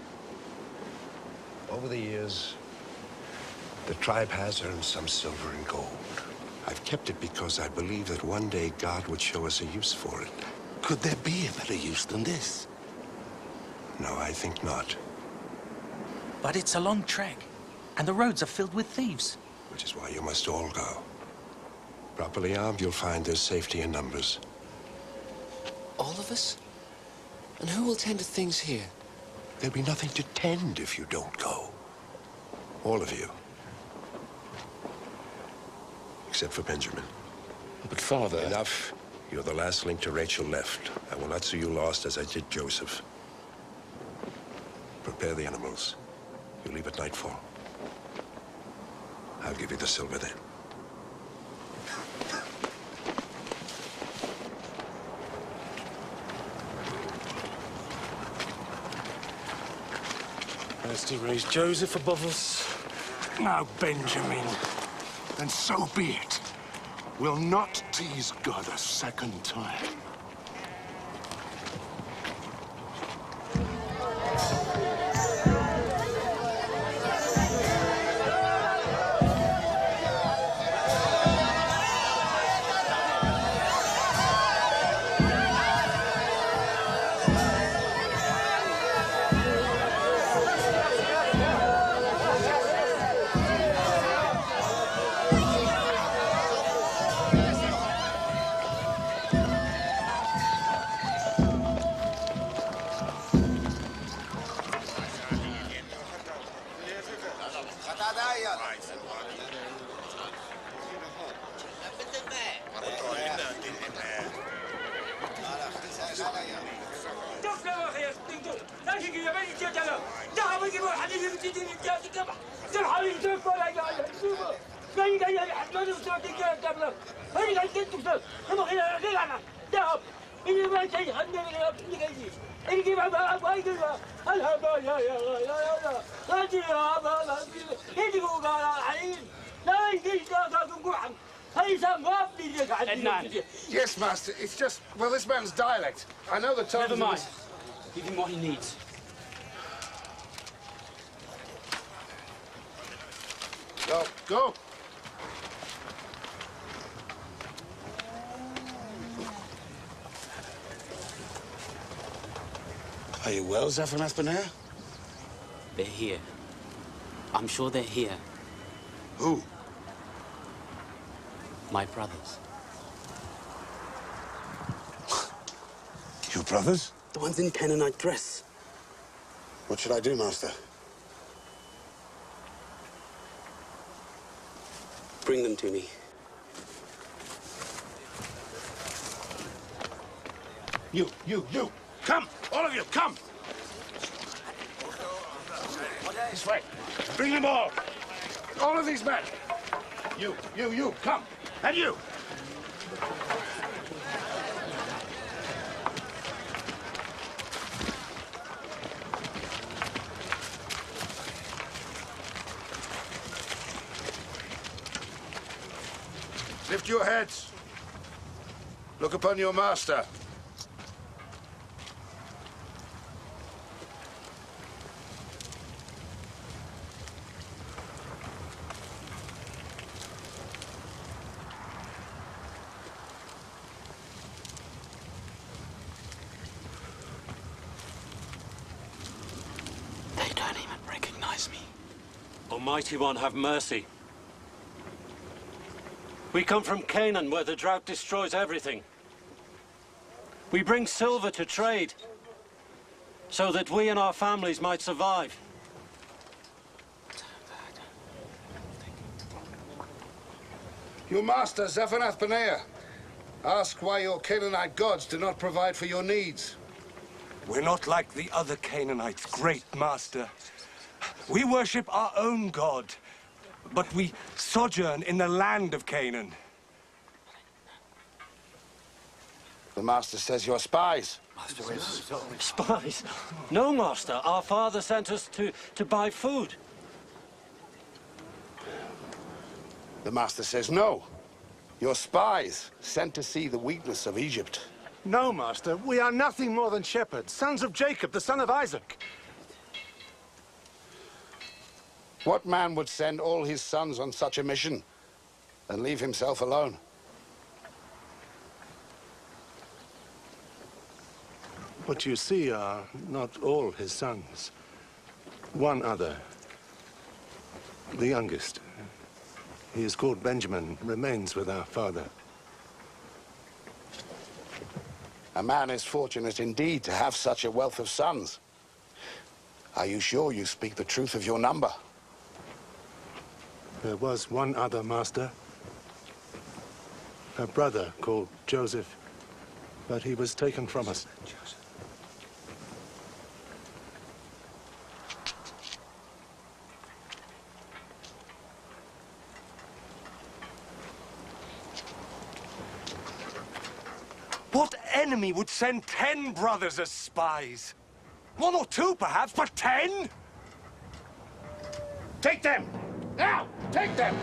Over the years, the tribe has earned some silver and gold. I've kept it because I believe that one day God would show us a use for it. Could there be a better use than this? No, I think not. But it's a long trek, and the roads are filled with thieves. Which is why you must all go. Properly armed, you'll find there's safety in numbers. All of us? And who will tend to things here? There'll be nothing to tend if you don't go. All of you. Except for Benjamin. But, Father... Enough. You're the last link to Rachel left. I will not see you lost as I did Joseph. Prepare the animals. You leave at nightfall. I'll give you the silver then. First he raised Joseph above us, now Benjamin. Then so be it. We'll not tease God a second time. Yes, Master. It's just, well, this man's dialect. I know the tones. Never mind. Give him what he needs. Go, go. Are you well, Zaphenath Paneah? They're here. I'm sure they're here. Who? My brothers. Your brothers? The ones in Canaanite dress. What should I do, Master? Bring them to me. You! Come! All of you, come! This way. Bring them all. All of these men. You, come! And you! Lift your heads. Look upon your master. They don't even recognize me. Almighty One, have mercy. We come from Canaan, where the drought destroys everything. We bring silver to trade, so that we and our families might survive. Your master, Zaphenath Paneah. Ask why your Canaanite gods do not provide for your needs. We're not like the other Canaanites, great master. We worship our own God, but we sojourn in the land of Canaan. The master says you're spies. Spies? No, master. Our father sent us to buy food. The master says no. You're spies, sent to see the weakness of Egypt. No, Master. We are nothing more than shepherds, sons of Jacob, the son of Isaac. What man would send all his sons on such a mission and leave himself alone? What you see are not all his sons. One other, the youngest. He is called Benjamin, remains with our father. A man is fortunate indeed to have such a wealth of sons. Are you sure you speak the truth of your number? There was one other, Master. A brother called Joseph, but he was taken from us. What enemy would send 10 brothers as spies? 1 or 2, perhaps, but 10? Take them! Now! Take them!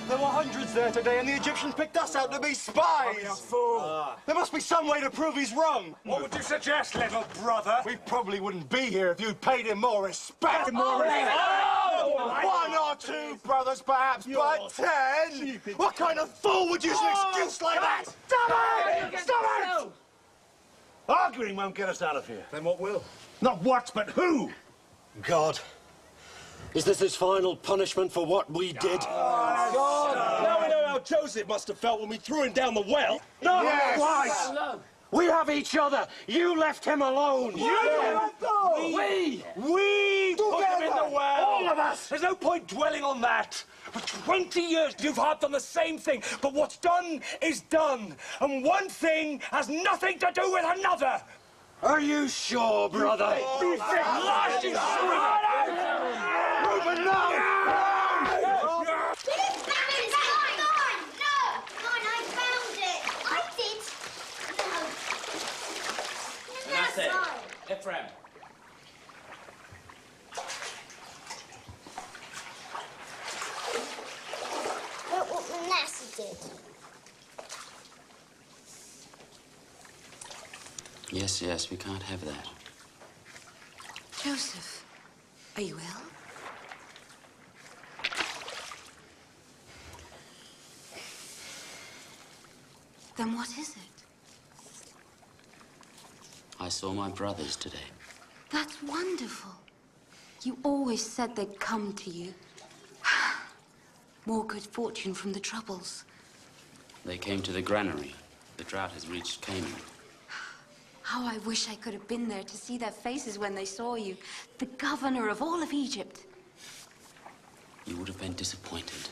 There were hundreds there today, and the Egyptians picked us out to be spies! You fool! There must be some way to prove he's wrong! What would you suggest, little brother? We probably wouldn't be here if you'd paid him more respect! Oh! 1 or 2 brothers, perhaps, but 10? What kind of fool would use an excuse like that? Stop it! Stop it! Arguing won't get us out of here. Then what will? Not what, but who? God. Is this his final punishment for what we did? Now we know how Joseph must have felt when we threw him down the well. No! Yes. Right! We have each other. You left him alone. We put him in the well. All of us. There's no point dwelling on that. For 20 years, you've harped on the same thing. But what's done is done. And one thing has nothing to do with another. Are you sure, brother? You think last is Reuben, no! That's it. Ephraim. Look what Manasseh did. Yes, we can't have that. Joseph, are you ill? Then what is it? I saw my brothers today. That's wonderful. You always said they'd come to you. More good fortune from the troubles. They came to the granary. The drought has reached Canaan. How I wish I could have been there to see their faces when they saw you. The governor of all of Egypt. You would have been disappointed.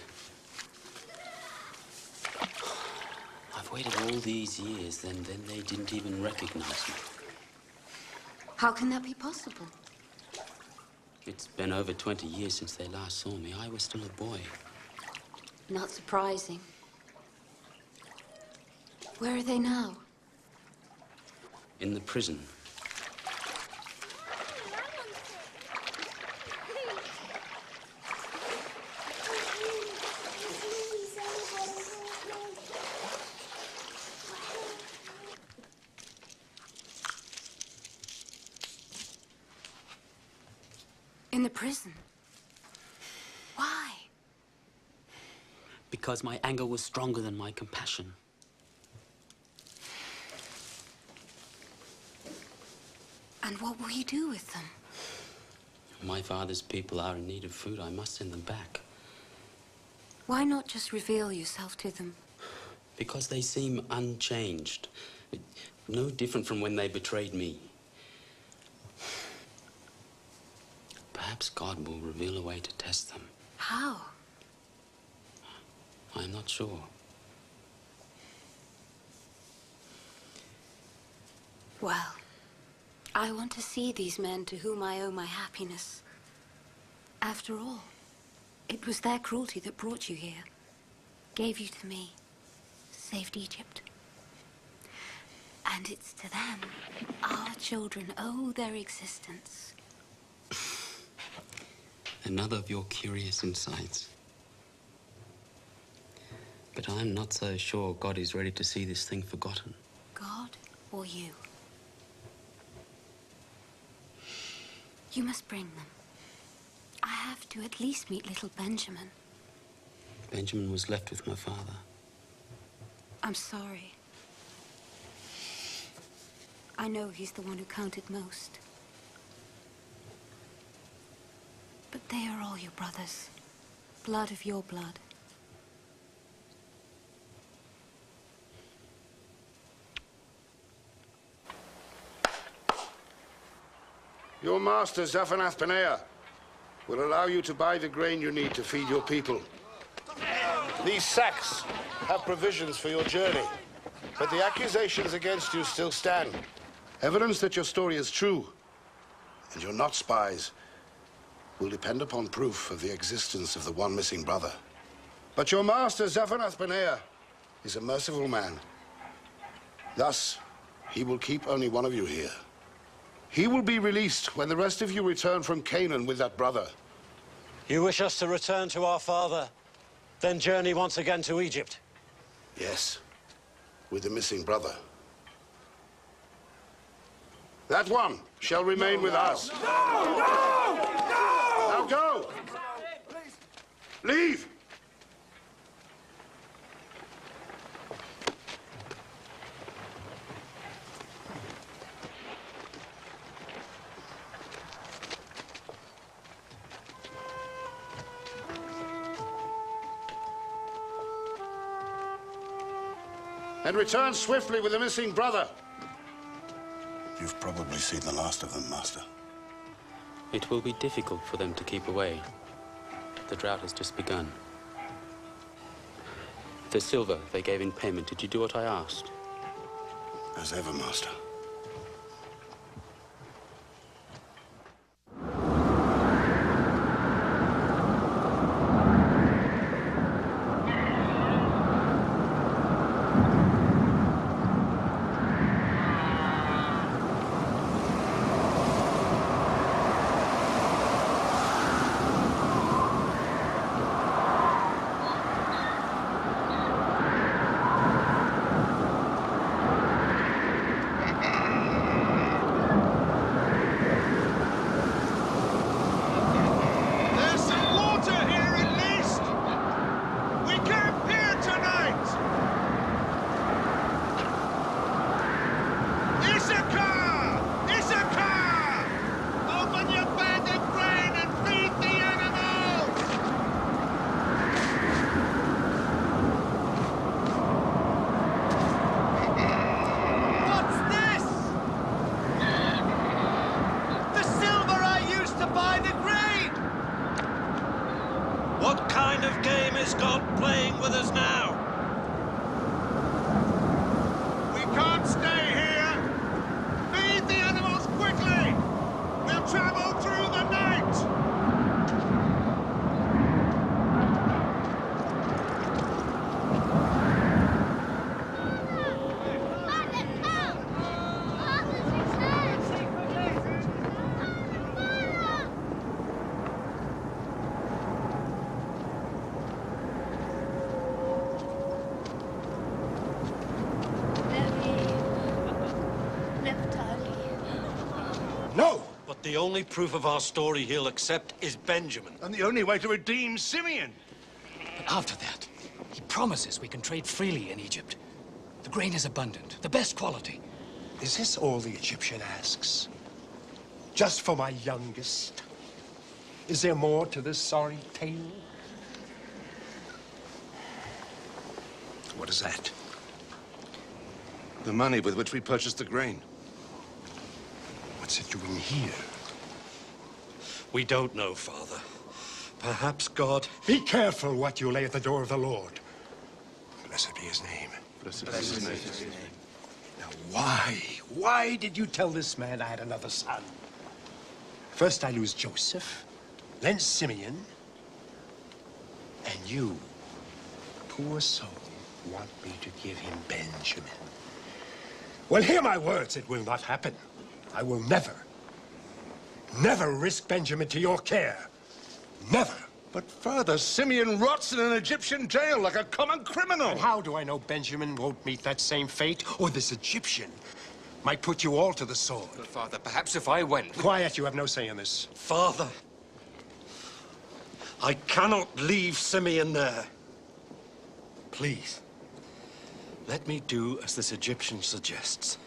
I've waited all these years, then they didn't even recognize me. How can that be possible? It's been over 20 years since they last saw me. I was still a boy. Not surprising. Where are they now? In the prison. In the prison? Why? Because my anger was stronger than my compassion. And what will you do with them? My father's people are in need of food. I must send them back. Why not just reveal yourself to them? Because they seem unchanged. No different from when they betrayed me. Perhaps God will reveal a way to test them. How? I'm not sure. Well, I want to see these men to whom I owe my happiness. After all, it was their cruelty that brought you here, gave you to me, saved Egypt. And it's to them our children owe their existence. Another of your curious insights. But I'm not so sure God is ready to see this thing forgotten. God or you? You must bring them. I have to at least meet little Benjamin. Benjamin was left with my father. I'm sorry. I know he's the one who counted most. But they are all your brothers. Blood of your blood. Your master, Zaphenath Paneah, will allow you to buy the grain you need to feed your people. These sacks have provisions for your journey, but the accusations against you still stand. Evidence that your story is true, and you're not spies, will depend upon proof of the existence of the one missing brother. But your master, Zaphenath Paneah, is a merciful man. Thus, he will keep only one of you here. He will be released when the rest of you return from Canaan with that brother. You wish us to return to our father, then journey once again to Egypt? Yes, with the missing brother. That one shall remain with us. No! No! No! Now go! Leave! And return swiftly with the missing brother. You've probably seen the last of them, Master. It will be difficult for them to keep away. The drought has just begun. The silver they gave in payment, did you do what I asked? As ever, Master. What kind of game is God playing with us now? We can't stay here! Feed the animals quickly! We'll travel through the night! No! But the only proof of our story he'll accept is Benjamin. And the only way to redeem Simeon. But after that, he promises we can trade freely in Egypt. The grain is abundant, the best quality. Is this all the Egyptian asks? Just for my youngest? Is there more to this sorry tale? What is that? The money with which we purchased the grain. What's it doing here? We don't know, Father. Perhaps God... Be careful what you lay at the door of the Lord. Blessed be his name. Blessed be his name. Now, why did you tell this man I had another son? First I lose Joseph, then Simeon, and you, poor soul, want me to give him Benjamin. Well, hear my words, it will not happen. I will never risk Benjamin to your care. Never. But Father, Simeon rots in an Egyptian jail like a common criminal. And how do I know Benjamin won't meet that same fate? Or this Egyptian might put you all to the sword? But Father, perhaps if I went... Quiet, you have no say in this. Father, I cannot leave Simeon there. Please, let me do as this Egyptian suggests.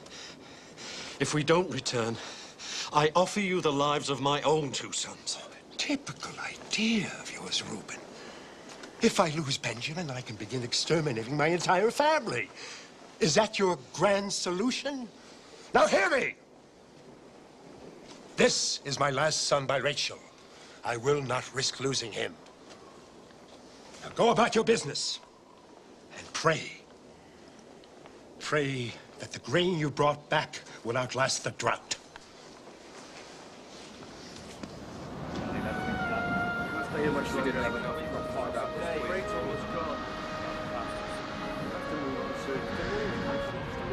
If we don't return, I offer you the lives of my own 2 sons. Typical idea of yours, Reuben. If I lose Benjamin, I can begin exterminating my entire family. Is that your grand solution? Now hear me! This is my last son by Rachel. I will not risk losing him. Now go about your business and pray. Pray that the grain you brought back will outlast the drought.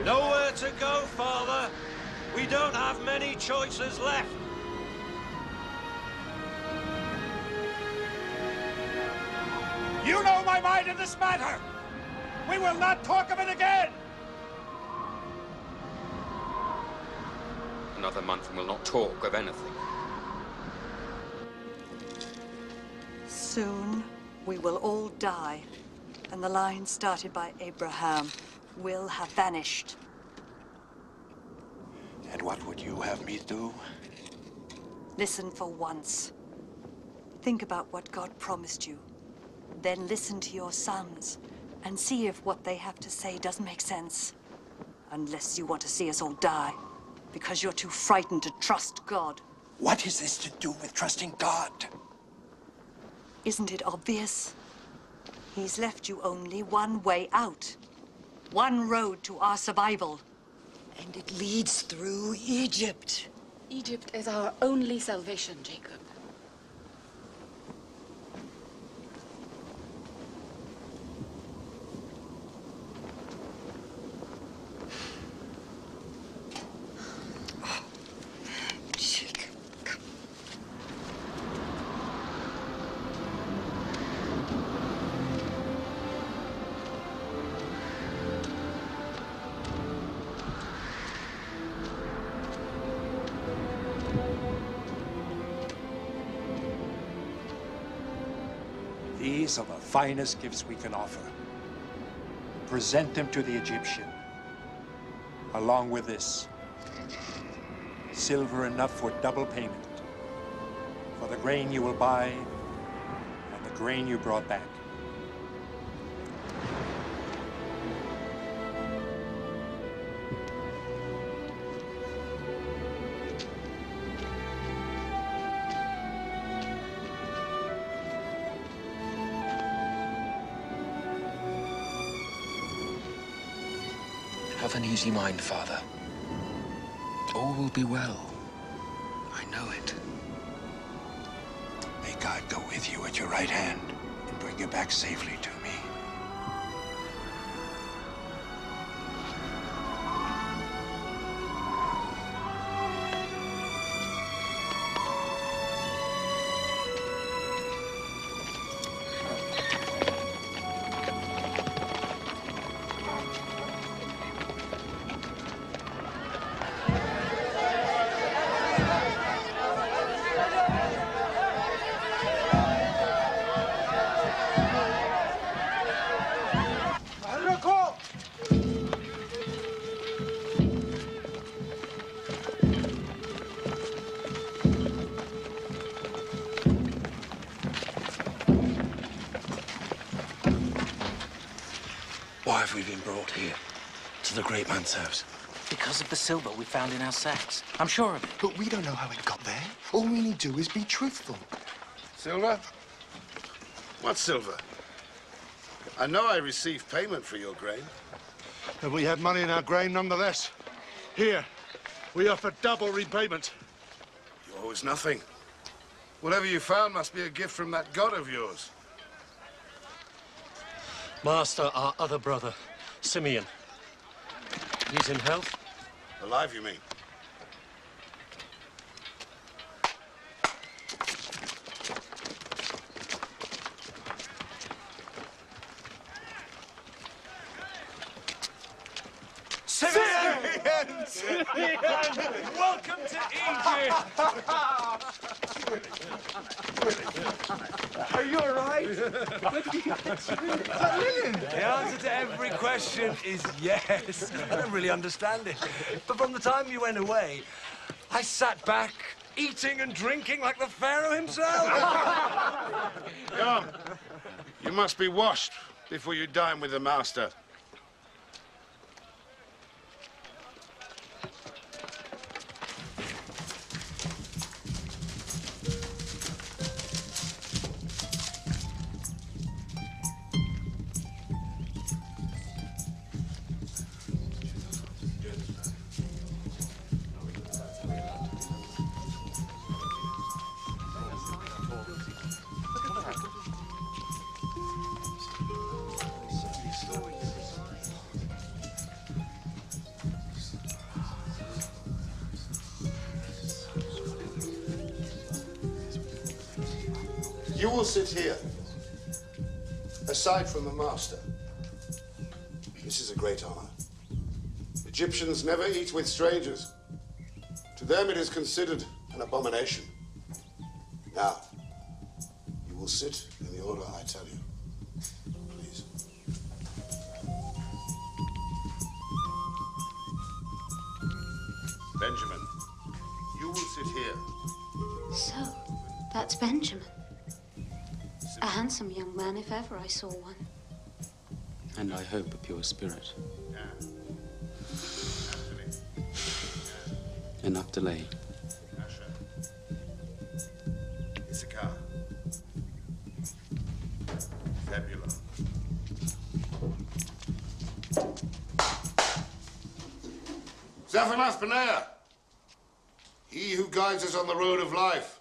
Nowhere to go, Father. We don't have many choices left. You know my mind in this matter. We will not talk of it again. Another month and we'll not talk of anything. Soon, we will all die, and the line started by Abraham will have vanished. And what would you have me do? Listen for once. Think about what God promised you. Then listen to your sons, and see if what they have to say doesn't make sense. Unless you want to see us all die, because you're too frightened to trust God. What is this to do with trusting God? Isn't it obvious? He's left you only one way out. One road to our survival. And it leads through Egypt. Egypt is our only salvation, Jacob. These are the finest gifts we can offer. Present them to the Egyptian, along with this. Silver enough for double payment, for the grain you will buy and the grain you brought back. Have an easy mind, Father. All will be well. I know it. May God go with you at your right hand and bring you back safely to me. Why have we been brought here? To the great man's house? Because of the silver we found in our sacks. I'm sure of it. But we don't know how it got there. All we need to do is be truthful. Silver? What silver? I know I received payment for your grain. But we had money in our grain nonetheless. Here, we offer double repayment. You owe us nothing. Whatever you found must be a gift from that god of yours. Master, our other brother, Simeon. He's in health? Alive, you mean? Simeon! Simeon! Welcome to Egypt! Are you all right? The answer to every question is yes. I don't really understand it. But from the time you went away, I sat back, eating and drinking like the Pharaoh himself. Come, you must be washed before you dine with the master. You will sit here, aside from the master. This is a great honor. Egyptians never eat with strangers. To them it is considered an abomination. Now, you will sit in the order I tell you. Please. Benjamin, you will sit here. So, that's Benjamin. A handsome young man, if ever I saw one. And I hope a pure spirit. And Naphtali. Issachar. Zebulun. Zaphanath Paneah, he who guides us on the road of life.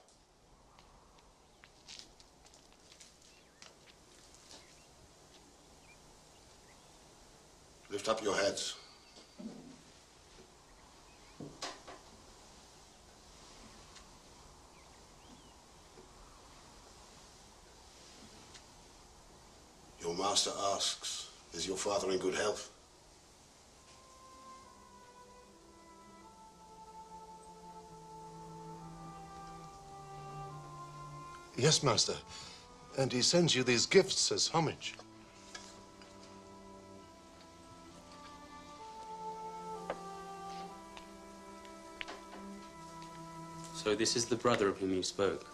Lift up your heads. Your master asks, is your father in good health? Yes, master. And he sends you these gifts as homage. So this is the brother of whom you spoke.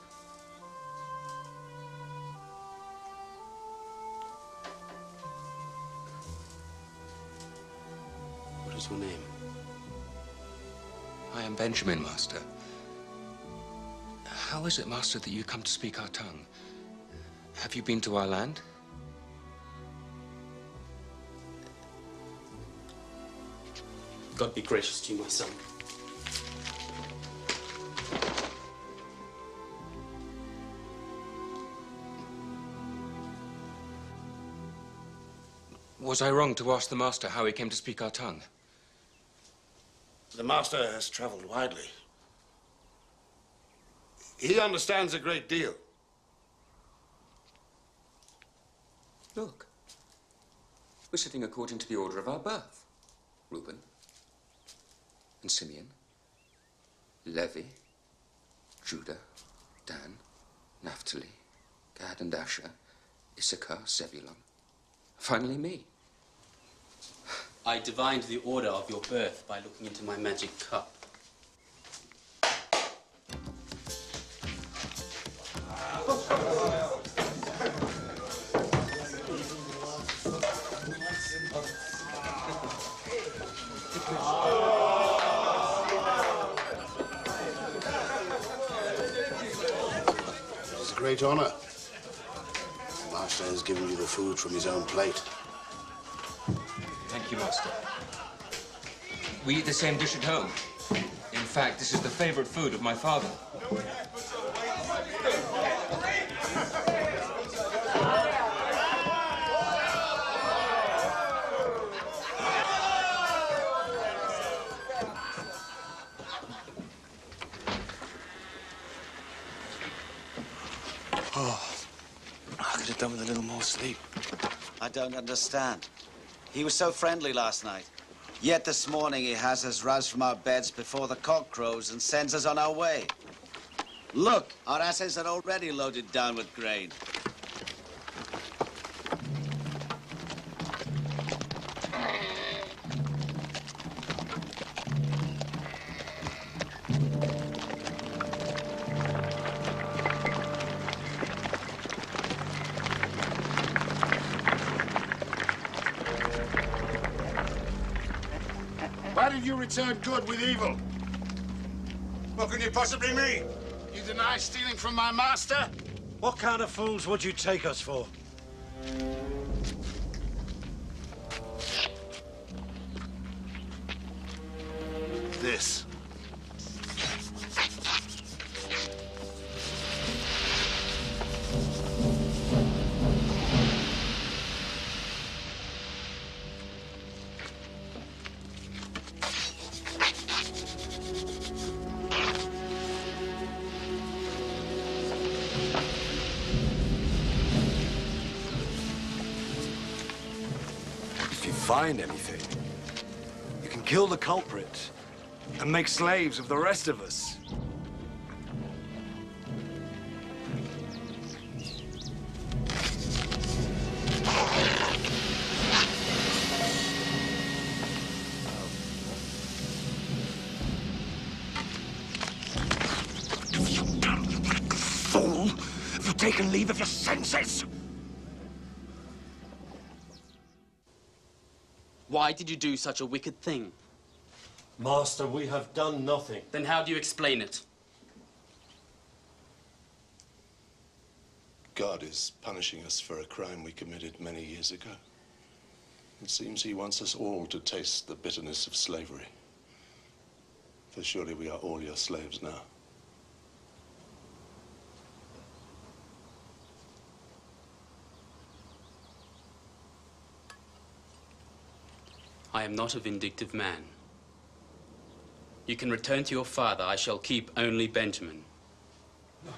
What is your name? I am Benjamin, master. How is it, master, that you come to speak our tongue? Have you been to our land? God be gracious to you, my son. Was I wrong to ask the master how he came to speak our tongue? The master has traveled widely. He understands a great deal. Look, we're sitting according to the order of our birth. Reuben and Simeon, Levi, Judah, Dan, Naphtali, Gad and Asher, Issachar, Zebulun. Finally me. I divined the order of your birth by looking into my magic cup. It is a great honor. The master has given you the food from his own plate. Thank you, master. We eat the same dish at home. In fact, this is the favorite food of my father. Oh, I could have done with a little more sleep. I don't understand. He was so friendly last night. Yet this morning he has us roused from our beds before the cock crows and sends us on our way. Look, our asses are already loaded down with grain. Why did you return good with evil? What can you possibly mean? You deny stealing from my master? What kind of fools would you take us for? This. If you find anything, you can kill the culprit and make slaves of the rest of us. Fool! Have you taken leave of your senses? Why did you do such a wicked thing? Master, we have done nothing. Then how do you explain it? God is punishing us for a crime we committed many years ago. It seems he wants us all to taste the bitterness of slavery. For surely we are all your slaves now. I am not a vindictive man. You can return to your father. I shall keep only Benjamin.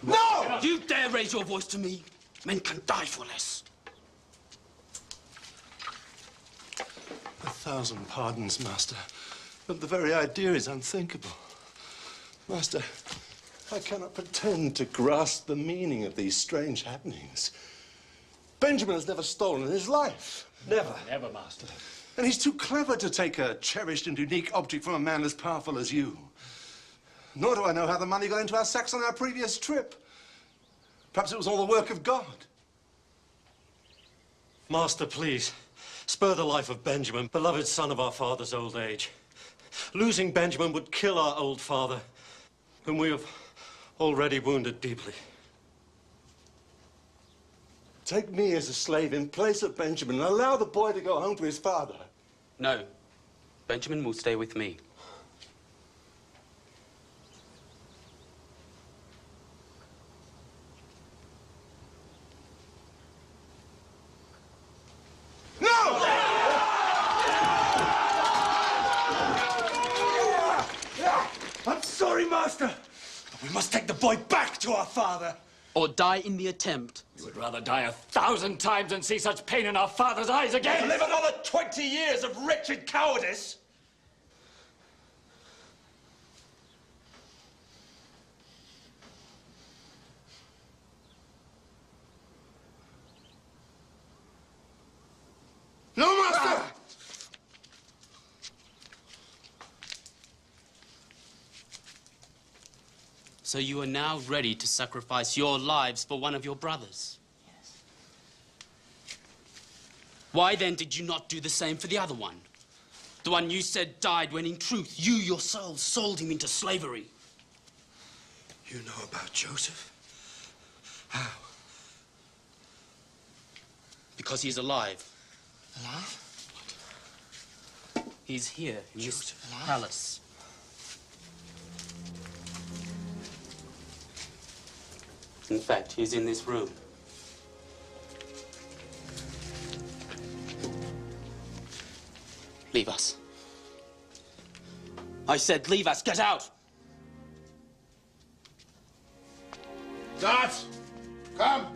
No! You dare raise your voice to me? Men can die for less. 1,000 pardons, Master. But the very idea is unthinkable. Master, I cannot pretend to grasp the meaning of these strange happenings. Benjamin has never stolen in his life. Never. Never, Master. And he's too clever to take a cherished and unique object from a man as powerful as you. Nor do I know how the money got into our sacks on our previous trip. Perhaps it was all the work of God. Master, please, spare the life of Benjamin, beloved son of our father's old age. Losing Benjamin would kill our old father, whom we have already wounded deeply. Take me as a slave in place of Benjamin and allow the boy to go home to his father. No. Benjamin will stay with me. No! I'm sorry, Master. But we must take the boy back to our father. Or die in the attempt. You would rather die 1,000 times than see such pain in our father's eyes again. Live another 20 years of wretched cowardice. No, Master! So you are now ready to sacrifice your lives for one of your brothers? Yes. Why then did you not do the same for the other one? The one you said died when in truth you yourselves sold him into slavery. You know about Joseph? How? Because he's alive. Alive? He's here in this Joseph alive? palace. In fact, he's in this room. Leave us. I said leave us. Get out! Guards, come!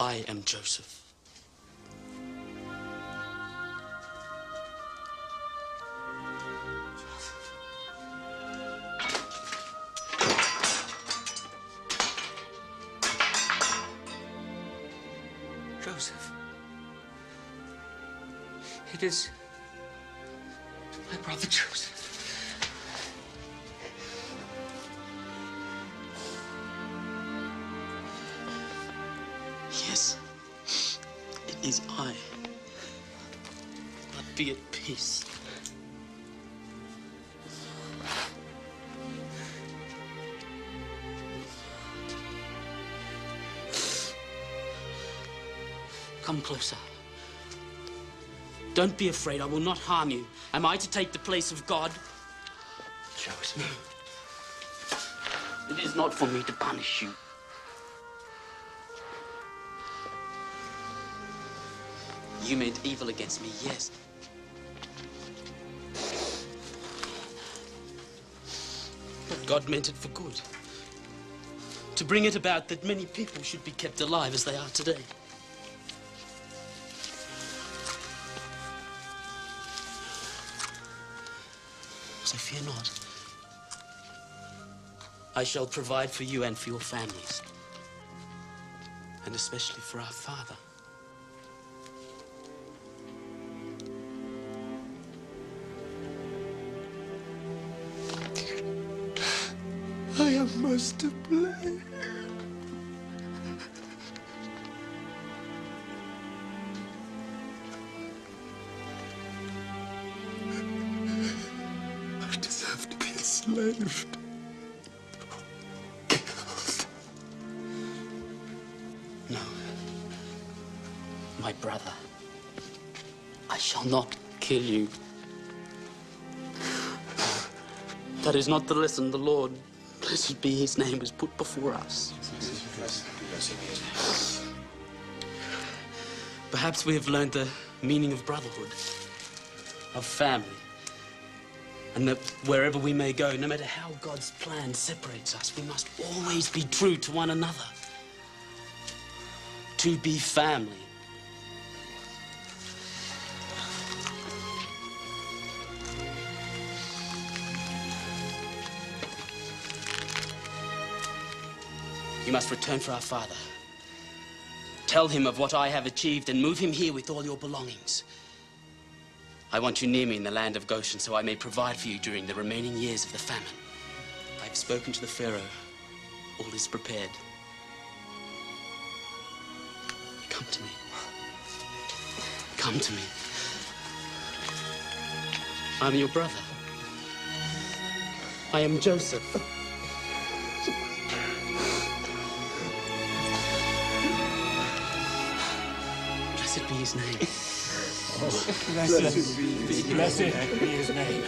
I am Joseph. Joseph. It is my brother Joseph. Yes, it is I. But be at peace. Come closer. Don't be afraid. I will not harm you. Am I to take the place of God? Joseph. It is not for me to punish you. You meant evil against me, yes. But God meant it for good. To bring it about that many people should be kept alive as they are today. So fear not. I shall provide for you and for your families. And especially for our father. I am most to blame. I deserve to be enslaved. No. My brother. I shall not kill you. That is not the lesson the Lord, blessed be his name, has put before us. Perhaps we have learned the meaning of brotherhood, of family, and that wherever we may go, no matter how God's plan separates us, we must always be true to one another. To be family. You must return for our father. Tell him of what I have achieved and move him here with all your belongings. I want you near me in the land of Goshen so I may provide for you during the remaining years of the famine. I have spoken to the Pharaoh. All is prepared. Come to me. Come to me. I'm your brother. I am Joseph. Blessed be his name. Blessed be his name.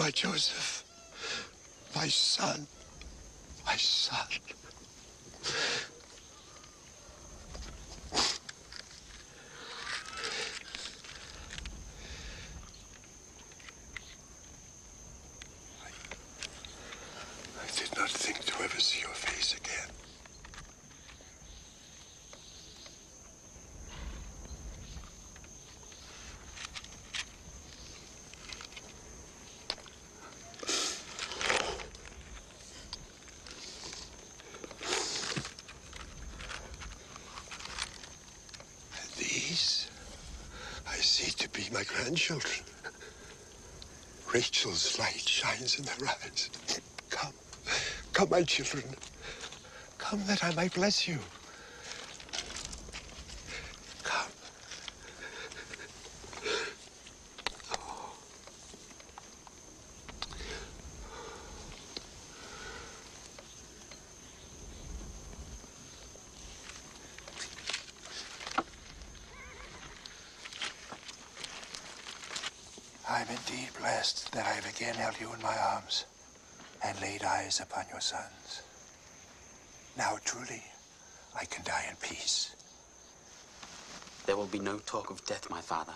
my Joseph, my son, my son. I did not think to ever see your face again. These I see to be my grandchildren. Rachel's light shines in their eyes. Come, come, my children. Come that I might bless you. Come. I'm indeed blessed that I have again held you in my arms and laid eyes upon your sons. Now truly, I can die in peace. There will be no talk of death, my father.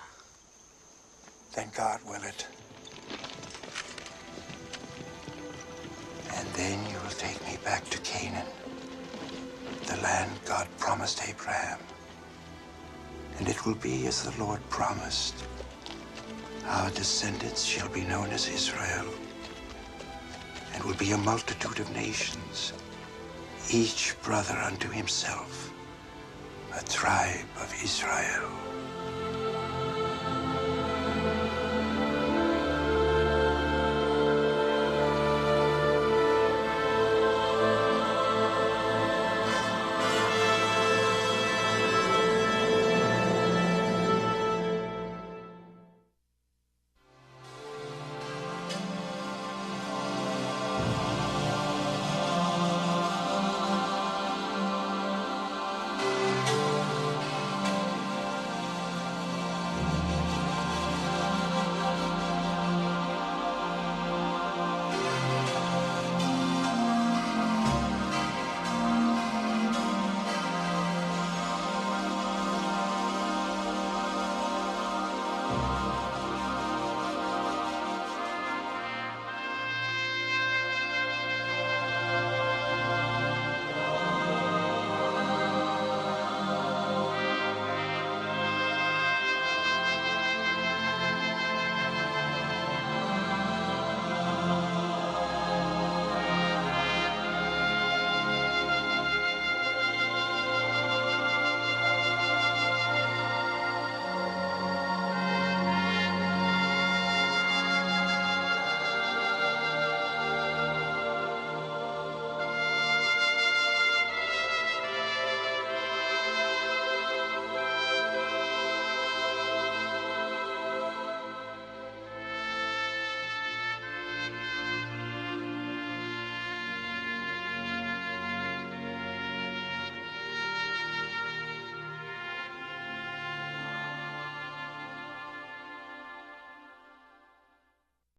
Then God will it. And then you will take me back to Canaan, the land God promised Abraham. And it will be as the Lord promised. Our descendants shall be known as Israel, and will be a multitude of nations, each brother unto himself, a tribe of Israel.